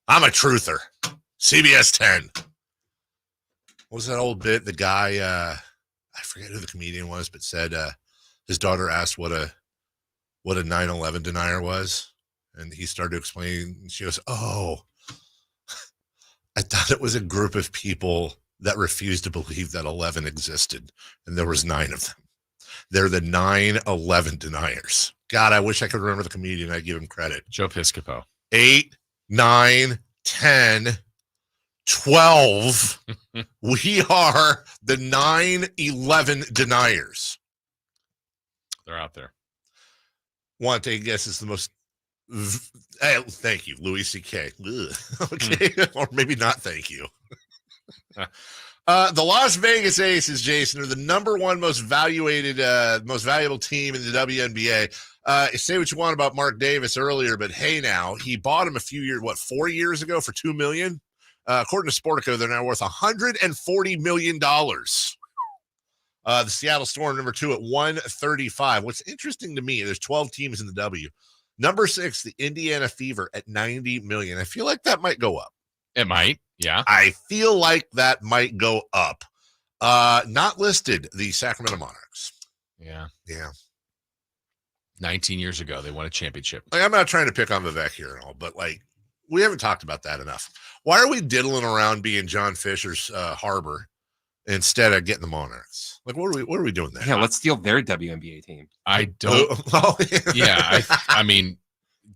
I'm a truther. CBS 10. What was that old bit? The guy, I forget who the comedian was, but said his daughter asked what a 9/11 denier was. And he started to explain. She goes, oh, I thought it was a group of people that refused to believe that 11 existed. And there was 9 of them. They're the 9/11 deniers. God, I wish I could remember the comedian. I'd give him credit. Joe Piscopo. 8, 9, 10, 12. We are the 9/11 deniers. They're out there. Want to take a guess? It's the most. Thank you, Louis C.K. Okay, or maybe not. Thank you. The Las Vegas Aces, Jason, are the number one most valuable team in the WNBA. Say what you want about Mark Davis earlier, but hey, now he bought him 4 years ago for $2 million. According to Sportico, they're now worth $140 million. The Seattle Storm, number 2 at 135. What's interesting to me, there's 12 teams in the W. Number 6, the Indiana Fever at $90 million. I feel like that might go up. It might, yeah. I feel like that might go up. Not listed, the Sacramento Monarchs. Yeah. 19 years ago, they won a championship. Like, I'm not trying to pick on Vivek here and all, but like, we haven't talked about that enough. Why are we diddling around being John Fisher's harbor instead of getting the Monarchs? Like, what are we doing there? Yeah, let's steal their WNBA team. I don't. I mean,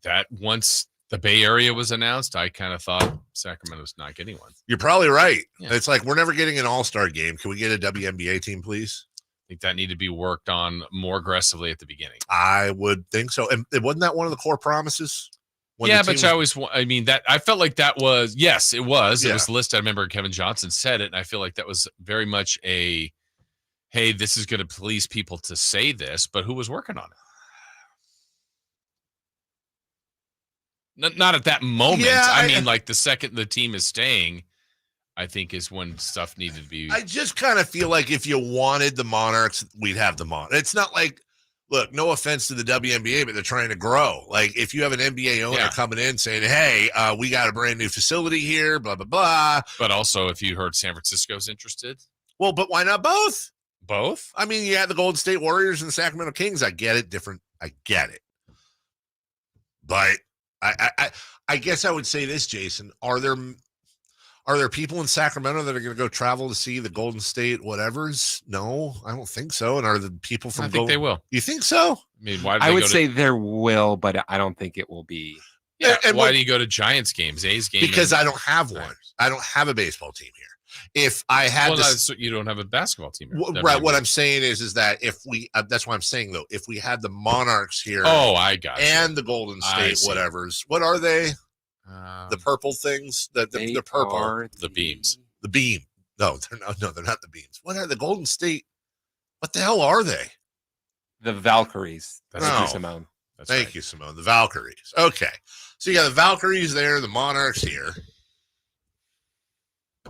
that once the Bay Area was announced, I kind of thought Sacramento's not getting one. You're probably right. Yeah. It's like, we're never getting an all-star game. Can we get a WNBA team, please? I think that needed to be worked on more aggressively at the beginning. I would think so. And wasn't that one of the core promises? I felt like that was, yes, it was. Yeah. It was listed. I remember Kevin Johnson said it, and I feel like that was very much hey, this is going to please people to say this, but who was working on it? Not at that moment. Yeah, I mean, like the second the team is staying, I think is when stuff needed to be. I just kind of feel like if you wanted the Monarchs, we'd have the Monarchs. It's not like, look, no offense to the WNBA, but they're trying to grow. Like, if you have an NBA owner coming in saying, hey, we got a brand new facility here, blah, blah, blah. But also, if you heard San Francisco's interested. Well, but why not both? Both? I mean, you had the Golden State Warriors and the Sacramento Kings. I get it. Different. I get it. But I guess I would say this, Jason. Are there people in Sacramento that are going to go travel to see the Golden State whatevers? No, I don't think so. And are the people from I think they will. You think so? I mean, why? I would say there will, but I don't think it will be. Yeah. And why do you go to Giants games, A's games? Because I don't have one. I don't have a baseball team here. If I had you don't have a basketball team here. Right. What I'm saying is that if we, that's what I'm saying though, if we had the Monarchs here. Oh, I got you. And the Golden State whatevers. What are they? The purple things, the purple, the beams, the beam. No, they're not the beams. What are the Golden State? What the hell are they? The Valkyries. Thank you, Simone. The Valkyries. Okay, so you got the Valkyries there, the Monarchs here.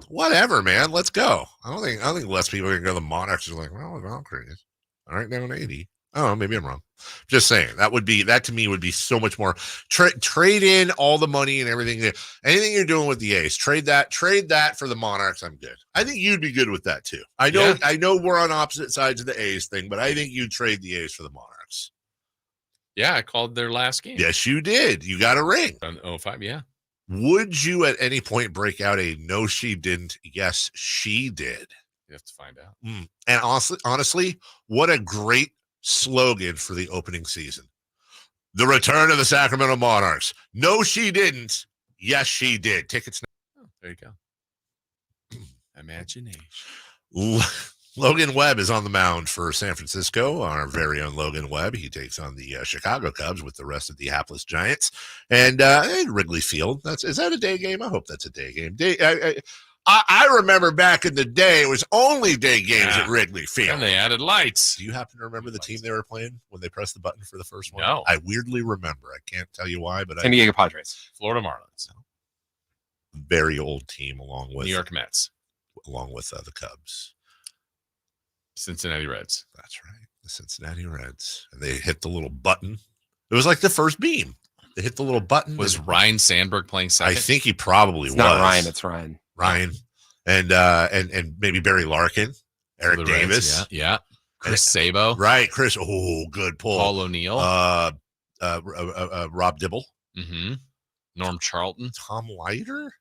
Whatever, man. Let's go. I don't think less people are gonna go to the Monarchs. Are like, well, the Valkyries. All right, down 80. Oh, maybe I'm wrong. Just saying that to me would be so much more. Trade in all the money and everything. Anything you're doing with the A's, trade that for the Monarchs. I'm good. I think you'd be good with that too. I know we're on opposite sides of the A's thing, but I think you'd trade the A's for the Monarchs. Yeah, I called their last game. Yes, you did. You got a ring. On 05, yeah. Would you at any point break out a no, she didn't, yes, she did? You have to find out. And honestly, what a great slogan for the opening season. The return of the Sacramento Monarchs. No, she didn't. Yes, she did. Tickets now. Oh, there you go. Imagination. Logan Webb is on the mound for San Francisco. Our very own Logan Webb. He takes on the Chicago Cubs with the rest of the hapless Giants. And Wrigley Field. Is that a day game? I hope that's a day game. I remember back in the day, it was only day games at Wrigley Field. And they added lights. Do you happen to remember the team they were playing when they pressed the button for the first one? No. I weirdly remember. I can't tell you why, but San Diego Padres. Florida Marlins. Very old team along with New York Mets. Along with the Cubs. Cincinnati Reds. That's right. The Cincinnati Reds. And they hit the little button. It was like the first beam. They hit the little button. Was Ryan Sandberg playing second? I think he probably was. Not Ryan, it's Ryan. Ryan. And maybe Barry Larkin, Eric Davis. Reds, yeah. Chris Sabo. Right. Chris. Oh, good pull. Paul O'Neill. Rob Dibble. Mm-hmm. Norm Charlton. Tom Leiter.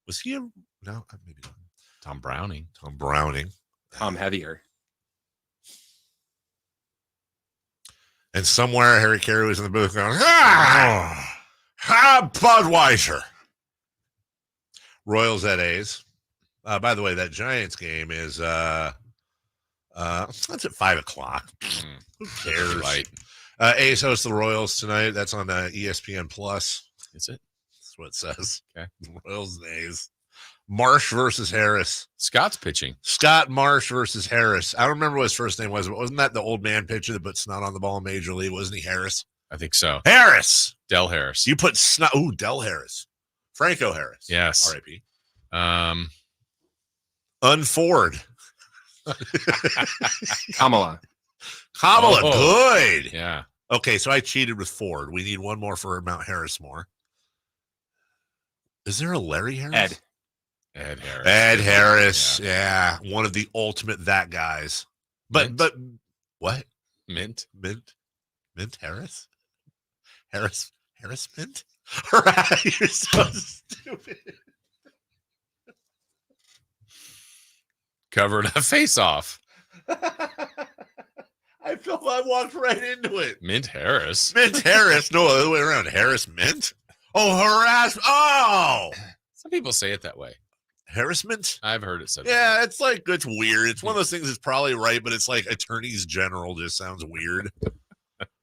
Was he no, maybe not. Tom Browning. Tom Heavier. And somewhere Harry Carey was in the booth going, Budweiser. Royals at A's. By the way, that Giants game is that's at 5 o'clock. Who cares? Right. A's host the Royals tonight. That's on ESPN Plus. Is it? That's what it says. Okay. Royals and A's. Marsh versus Harris. Scott's pitching. Scott Marsh versus Harris. I don't remember what his first name was, but wasn't that the old man pitcher that put snot on the ball in Major League? Wasn't he Harris? I think so. Harris. Del Harris. You put snot. Ooh, Del Harris. Franco Harris. Yes. R.I.P. Unford. Kamala. Good. Yeah. Okay, so I cheated with Ford. We need one more for Mount Harrismore. Is there a Larry Harris? Ed Harris. Ed Harris. Yeah. One of the ultimate that guys. But what? Mint Harris? Harris Mint? You're so stupid. Covered a face off. I felt I walked right into it. Mint Harris. No, the other way around. Harris Mint? Oh, harass. Oh. Some people say it that way. Harassment? I've heard it said. Yeah, it's like, it's weird. It's one of those things that's probably right, but it's like attorneys general just sounds weird.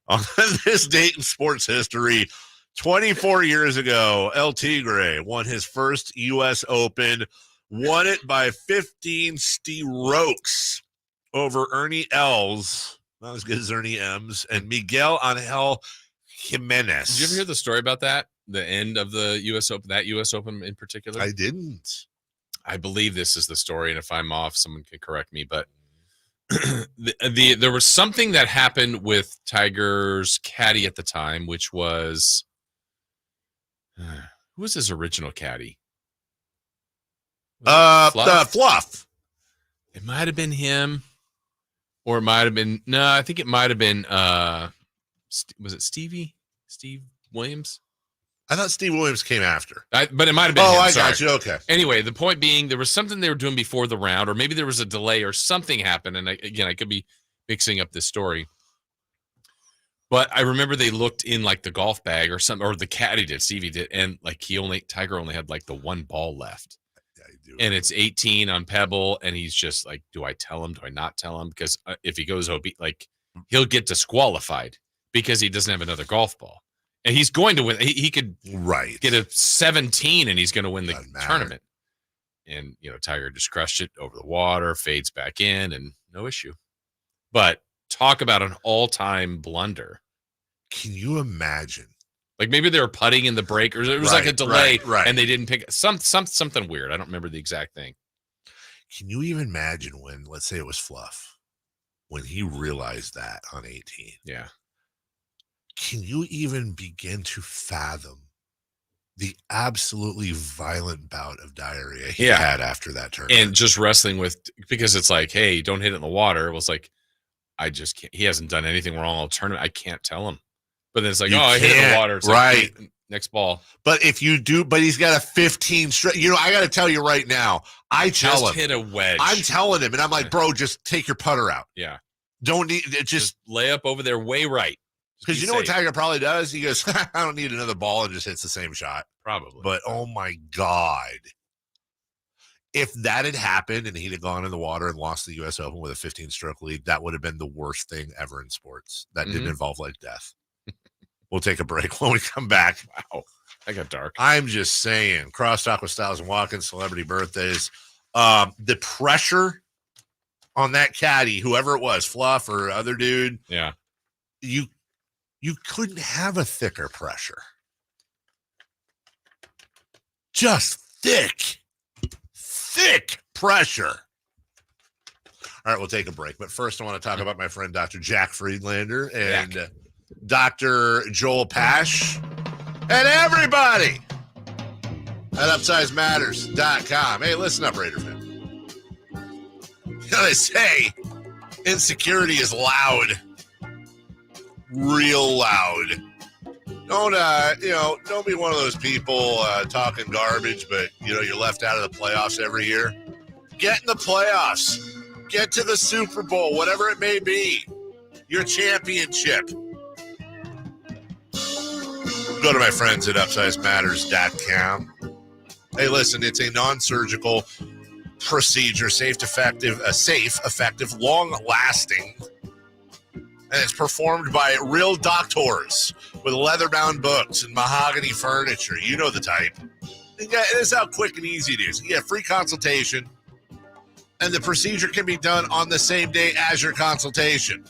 On this date in sports history, 24 years ago, El Tigre won his first U.S. Open, won it by 15 strokes over Ernie Els, not as good as Ernie M's, and Miguel Angel Jimenez. Did you ever hear the story about that? The end of the U.S. Open, that U.S. Open in particular? I didn't. I believe this is the story, and if I'm off, someone can correct me. But there was something that happened with Tiger's caddy at the time, which was who was his original caddy? Fluff. It might have been him, or it might have been I think it might have been was it Steve Williams? I thought Steve Williams came after. But it might have been him. I Sorry. got you. Okay. Anyway, the point being, there was something they were doing before the round, or maybe there was a delay or something happened. And I could be mixing up this story. But I remember they looked in like the golf bag or something, or the caddy did, Stevie did. And like Tiger only had like the one ball left. Yeah, you do. And it's 18 on Pebble. And he's just like, do I tell him? Do I not tell him? Because if he goes OB, like he'll get disqualified because he doesn't have another golf ball. And he's going to win. He could get a 17 and he's going to win the tournament. And, Tiger just crushed it over the water, fades back in, and no issue. But talk about an all-time blunder. Can you imagine? Like maybe they were putting in the break, or it was like a delay, right. and they didn't pick something weird. I don't remember the exact thing. Can you even imagine when, let's say it was Fluff, when he realized that on 18? Yeah. Can you even begin to fathom the absolutely violent bout of diarrhea he had after that tournament? And just wrestling with, because it's like, hey, don't hit it in the water. It was like, I just can't. He hasn't done anything wrong all tournament. I can't tell him. But then it's like, I hit it in the water. It's right. Like, Next ball. But if you do, but he's got a 15 straight. I got to tell you right now, I tell just him. hit a wedge. I'm telling him, and I'm like, bro, just take your putter out. Yeah. Don't need it. Just lay up over there way right. Because you know what Tiger probably does? He goes, I don't need another ball, and just hits the same shot. Probably. But oh my God. If that had happened and he'd have gone in the water and lost the U.S. Open with a 15-stroke lead, that would have been the worst thing ever in sports. That didn't involve like death. We'll take a break when we come back. Wow. That got dark. I'm just saying, crosstalk with Styles and Watkins, celebrity birthdays. The pressure on that caddy, whoever it was, Fluff or other dude. Yeah. You couldn't have a thicker pressure. Just thick pressure. All right, we'll take a break. But first, I want to talk about my friend, Dr. Jack Friedlander and Dr. Joel Pash and everybody at UpsizeMatters.com. Hey, listen up, Raider fan. They say insecurity is loud, real loud. Don't be one of those people talking garbage, but you're left out of the playoffs every year. Get in the playoffs. Get to the Super Bowl, whatever it may be. Your championship. Go to my friends at UpsizeMatters.com. Hey, listen, it's a non-surgical procedure, safe, effective, long-lasting, and it's performed by real doctors with leather-bound books and mahogany furniture. You know the type. This is how quick and easy it is. You get a free consultation, and the procedure can be done on the same day as your consultation.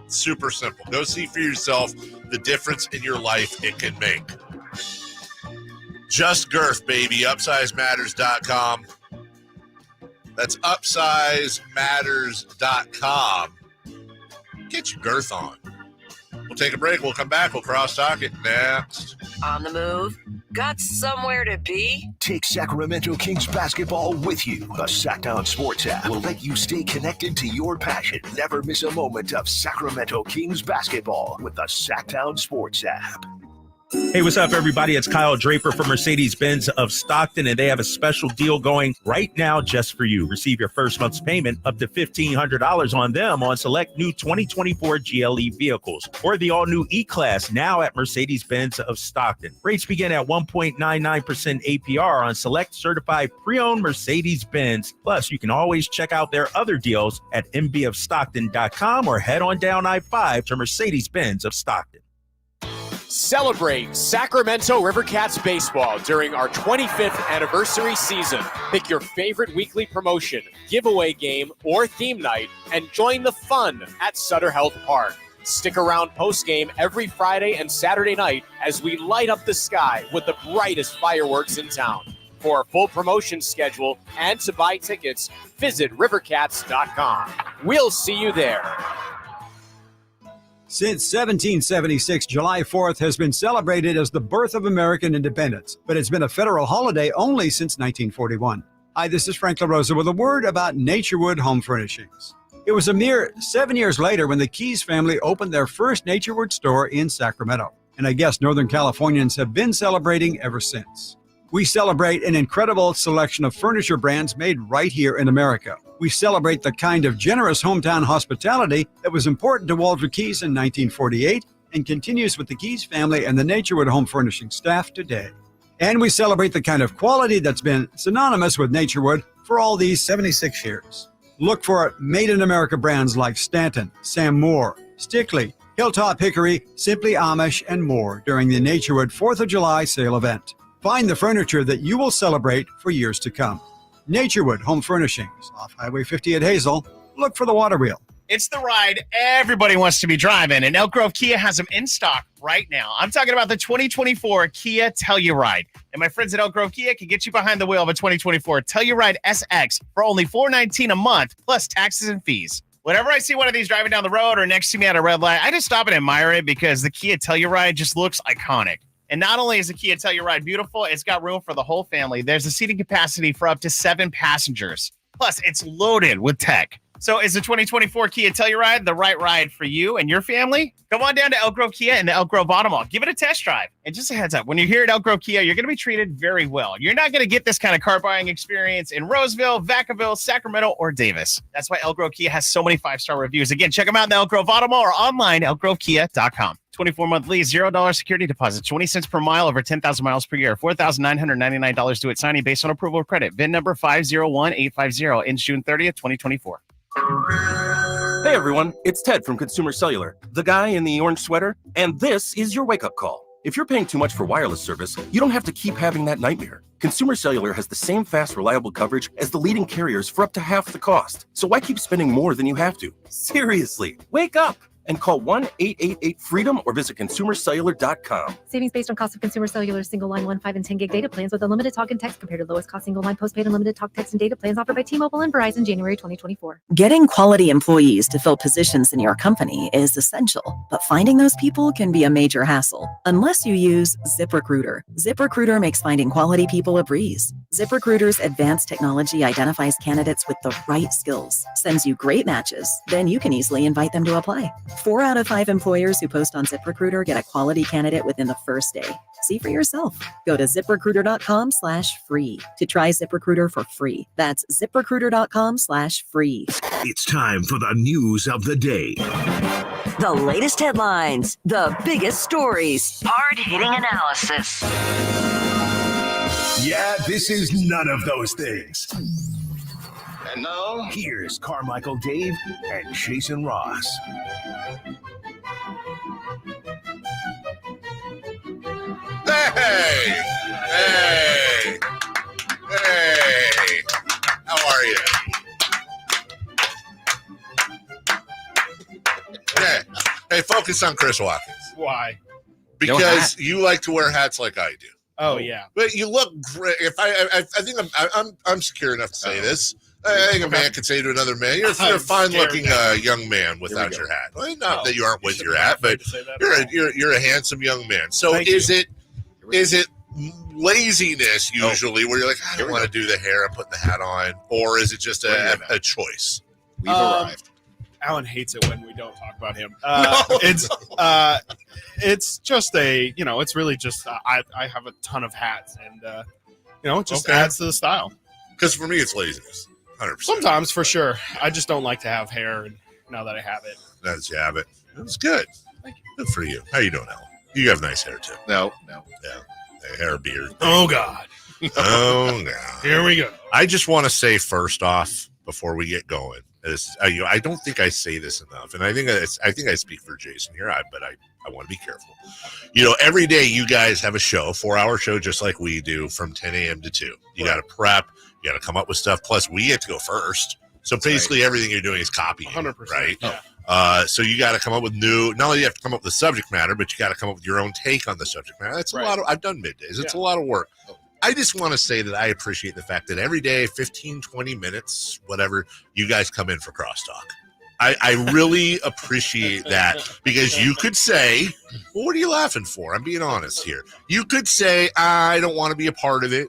Super simple. Go see for yourself the difference in your life it can make. Just girth, baby. UpsizeMatters.com. That's UpsizeMatters.com. Get your girth on. We'll take a break. We'll come back. We'll cross-talk it next. On the move? Got somewhere to be? Take Sacramento Kings basketball with you. The Sacktown Sports app will let you stay connected to your passion. Never miss a moment of Sacramento Kings basketball with the Sacktown Sports app. Hey, what's up, everybody? It's Kyle Draper from Mercedes-Benz of Stockton, and they have a special deal going right now just for you. Receive your first month's payment up to $1,500 on them on select new 2024 GLE vehicles or the all-new E-Class now at Mercedes-Benz of Stockton. Rates begin at 1.99% APR on select certified pre-owned Mercedes-Benz. Plus, you can always check out their other deals at mbofstockton.com or head on down I-5 to Mercedes-Benz of Stockton. Celebrate Sacramento Rivercats baseball during our 25th anniversary season. Pick your favorite weekly promotion, giveaway game, or theme night, and join the fun at Sutter Health Park. Stick around post-game every Friday and Saturday night as we light up the sky with the brightest fireworks in town. For a full promotion schedule and to buy tickets, visit rivercats.com. We'll see you there. Since 1776, July 4th has been celebrated as the birth of American independence, but it's been a federal holiday only since 1941. Hi, this is Frank LaRosa with a word about Naturewood Home Furnishings. It was a mere 7 years later when the Keys family opened their first Naturewood store in Sacramento, and I guess Northern Californians have been celebrating ever since. We celebrate an incredible selection of furniture brands made right here in America. We celebrate the kind of generous hometown hospitality that was important to Walter Keys in 1948 and continues with the Keys family and the Naturewood Home Furnishing staff today. And we celebrate the kind of quality that's been synonymous with Naturewood for all these 76 years. Look for made in America brands like Stanton, Sam Moore, Stickley, Hilltop Hickory, Simply Amish, and more during the Naturewood 4th of July sale event. Find the furniture that you will celebrate for years to come. Naturewood Home Furnishings, off Highway 50 at Hazel. Look for the water wheel. It's the ride everybody wants to be driving, and Elk Grove Kia has them in stock right now. I'm talking about the 2024 Kia Telluride. And my friends at Elk Grove Kia can get you behind the wheel of a 2024 Telluride SX for only $419 a month, plus taxes and fees. Whenever I see one of these driving down the road or next to me at a red light, I just stop and admire it because the Kia Telluride just looks iconic. And not only is the Kia Telluride beautiful, it's got room for the whole family. There's a seating capacity for up to 7 passengers. Plus, it's loaded with tech. So is the 2024 Kia Telluride the right ride for you and your family? Come on down to Elk Grove Kia in the Elk Grove Auto Mall. Give it a test drive. And just a heads up, when you're here at Elk Grove Kia, you're going to be treated very well. You're not going to get this kind of car buying experience in Roseville, Vacaville, Sacramento, or Davis. That's why Elk Grove Kia has so many 5-star reviews. Again, check them out in the Elk Grove Auto Mall or online, elkgrovekia.com. 24-month lease, $0 security deposit, 20 cents per mile over 10,000 miles per year, $4,999 due at signing based on approval of credit. VIN number 501850, ends June 30th, 2024. Hey everyone, it's Ted from Consumer Cellular, the guy in the orange sweater, and this is your wake-up call. If you're paying too much for wireless service, you don't have to keep having that nightmare. Consumer Cellular has the same fast, reliable coverage as the leading carriers for up to half the cost. So why keep spending more than you have to? Seriously, wake up and call 1-888-FREEDOM or visit consumercellular.com. Savings based on cost of Consumer Cellular single line 1, 5, and 10 gig data plans with unlimited talk and text compared to lowest cost single line postpaid unlimited talk, text, and data plans offered by T-Mobile and Verizon January 2024. Getting quality employees to fill positions in your company is essential, but finding those people can be a major hassle unless you use ZipRecruiter. ZipRecruiter makes finding quality people a breeze. ZipRecruiter's advanced technology identifies candidates with the right skills, sends you great matches, then you can easily invite them to apply. 4 out of 5 employers who post on ZipRecruiter get a quality candidate within the first day. See for yourself. Go to ZipRecruiter.com/free to try ZipRecruiter for free. That's ZipRecruiter.com/free. It's time for the news of the day. The latest headlines, the biggest stories, hard-hitting analysis. Yeah, this is none of those things. And now, here's Carmichael Dave and Jason Ross. Hey! How are you? Hey, focus on Chris Watkins. Why? Because you like to wear hats like I do. Oh yeah, but you look great. If I think I'm secure enough to say this. I think a man could say to another man, "You're a fine-looking young man without your hat." Well, not that you aren't with your hat, but you're a handsome young man. So is it laziness usually where you're like, I don't want to do the hair and put the hat on, or is it just a choice? We've arrived. Alan hates it when we don't talk about him. It's just it's really just I have a ton of hats, and it just adds to the style. Because for me, it's laziness. 100%. Sometimes, for sure. I just don't like to have hair, and now that I have it. That's you have it. That's good. Thank you. Good for you. How you doing, Alan? You have nice hair, too. No. Yeah. Hair, beard. Oh, God. Oh, God. Here we go. I just want to say first off, before we get going, I don't think I say this enough, and I think I speak for Jason here, but I want to be careful. Every day you guys have a show, 4-hour show, just like we do, from 10 a.m. to 2. You got to prep. You got to come up with stuff. Plus, we get to go first. So basically, everything you're doing is copying, 100%, right? Yeah. So you got to come up with new. Not only do you have to come up with the subject matter, but you got to come up with your own take on the subject matter. That's a lot of. I've done middays. It's a lot of work. I just want to say that I appreciate the fact that every day, 15, 20 minutes, whatever, you guys come in for crosstalk. I really appreciate that, because you could say, well, what are you laughing for? I'm being honest here. You could say, I don't want to be a part of it.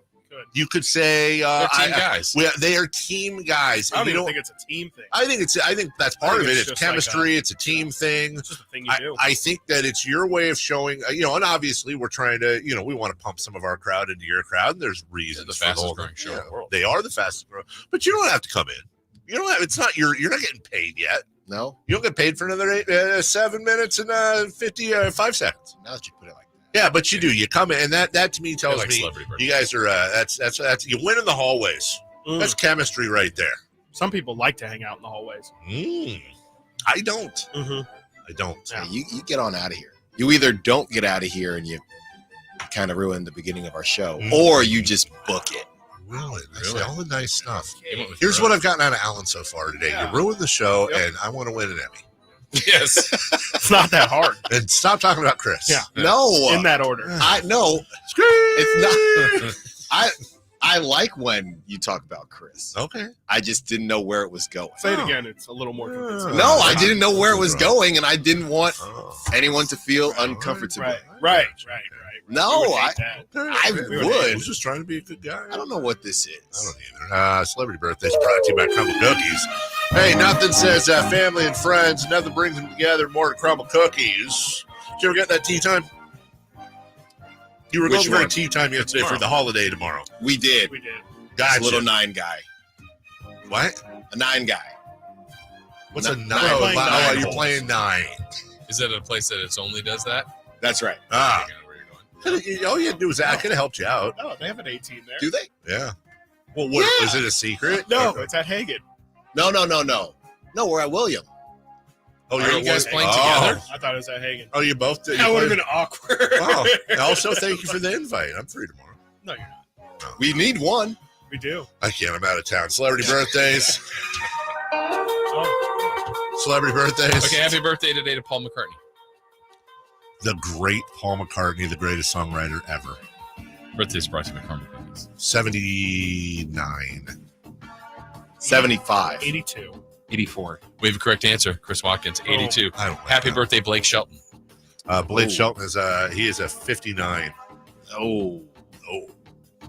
You could say they're team guys. They are team guys. I don't even think it's a team thing. I think that's part of it. It's chemistry. It's a team thing. It's just a thing you do. I think that it's your way of showing, and obviously we're trying to, we want to pump some of our crowd into your crowd. And there's reasons for the fastest growing show in the world. They are the fastest growing, but you don't have to come in. You don't have. It's not you're not getting paid yet. No, you don't get paid for another 7 minutes and 55 seconds. Now that you put it like. Yeah, but you do. You come in, and that to me tells me you guys are. That's you win in the hallways. That's chemistry right there. Some people like to hang out in the hallways. I don't. Mm-hmm. I don't. Yeah. You get on out of here. You either don't get out of here and you kind of ruin the beginning of our show, or you just book it. Really? All the nice stuff. Here's what I've gotten out of Alan so far today. You ruined the show, and I want to win an Emmy. Yes. It's not that hard. And stop talking about Chris. Yeah. No. In that order. I know. It's not. I like when you talk about Chris. Okay. I just didn't know where it was going. Say it again. It's a little more convincing. No, I didn't know where it was going, and I didn't want anyone to feel uncomfortable. Right. No, I I would. was just trying to be a good guy. I don't know what this is. I don't either. Celebrity birthdays brought to you by Crumble Cookies. Hey, nothing says family and friends. Nothing brings them together more than Crumble Cookies. Did you ever get that tea time? You were going for a tea time yesterday for the holiday tomorrow. We did. Gotcha. Little 9 guy. What? A 9 guy. What's a 9? Oh, you're playing 9. Is it a place that it's only does that? That's right. Ah. All you had to do was I could have helped you out. No, they have an 18 there. Do they? Yeah. Well, what is it a secret? No, it's at Hagen. No. No, we're at William. Oh, are you guys playing together? I thought it was at Hagen. Oh, you both did. That would have been awkward. Oh, also, thank you for the invite. I'm free tomorrow. No, you're not. We need one. We do. I can't. I'm out of town. Celebrity birthdays. Celebrity birthdays. Okay, happy birthday today to Paul McCartney. The great Paul McCartney, the greatest songwriter ever. Birthday's brought to you by Carmichael. 79. 75. 82. 84. We have a correct answer. Chris Watkins, 82. I don't like happy that. birthday, Blake Shelton. Blake Shelton is he is a 59. Oh.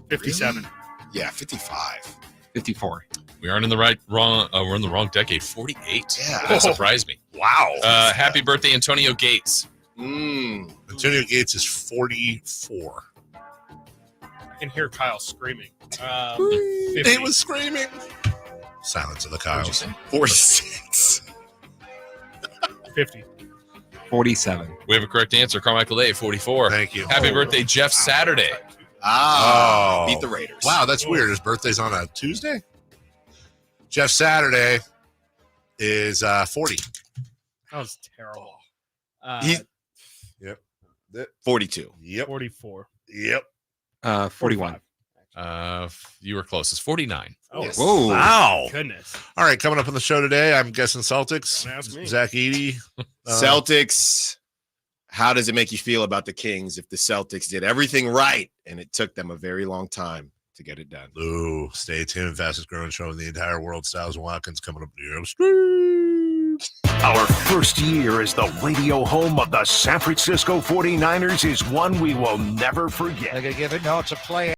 57. Yeah, 55. 54. We aren't in the wrong. We're in the wrong decade. 48. Yeah. That surprised me. Wow. Happy birthday, Antonio Gates. Antonio Gates is 44. I can hear Kyle screaming. 50. It was screaming. Silence of the Kyles. 46. 50. 47. We have a correct answer. Carmichael Dave, 44. Thank you. Happy birthday, Jeff Saturday. Beat the Raiders. Wow, that's weird. His birthday's on a Tuesday? Jeff Saturday is 40. That was terrible. He's 42. Yep. 44. Yep. 41. You were closest. 49. Oh, Yes. Whoa. Wow. Goodness. All right, coming up on the show today, I'm guessing Celtics. Don't ask me. Zach Edey. Celtics. How does it make you feel about the Kings if the Celtics did everything right and it took them a very long time to get it done? Ooh, stay tuned. Fastest growing show in the entire world. Styles Watkins coming up near Street. Our first year as the radio home of the San Francisco 49ers is one we will never forget. They're going to give it. No, it's a play.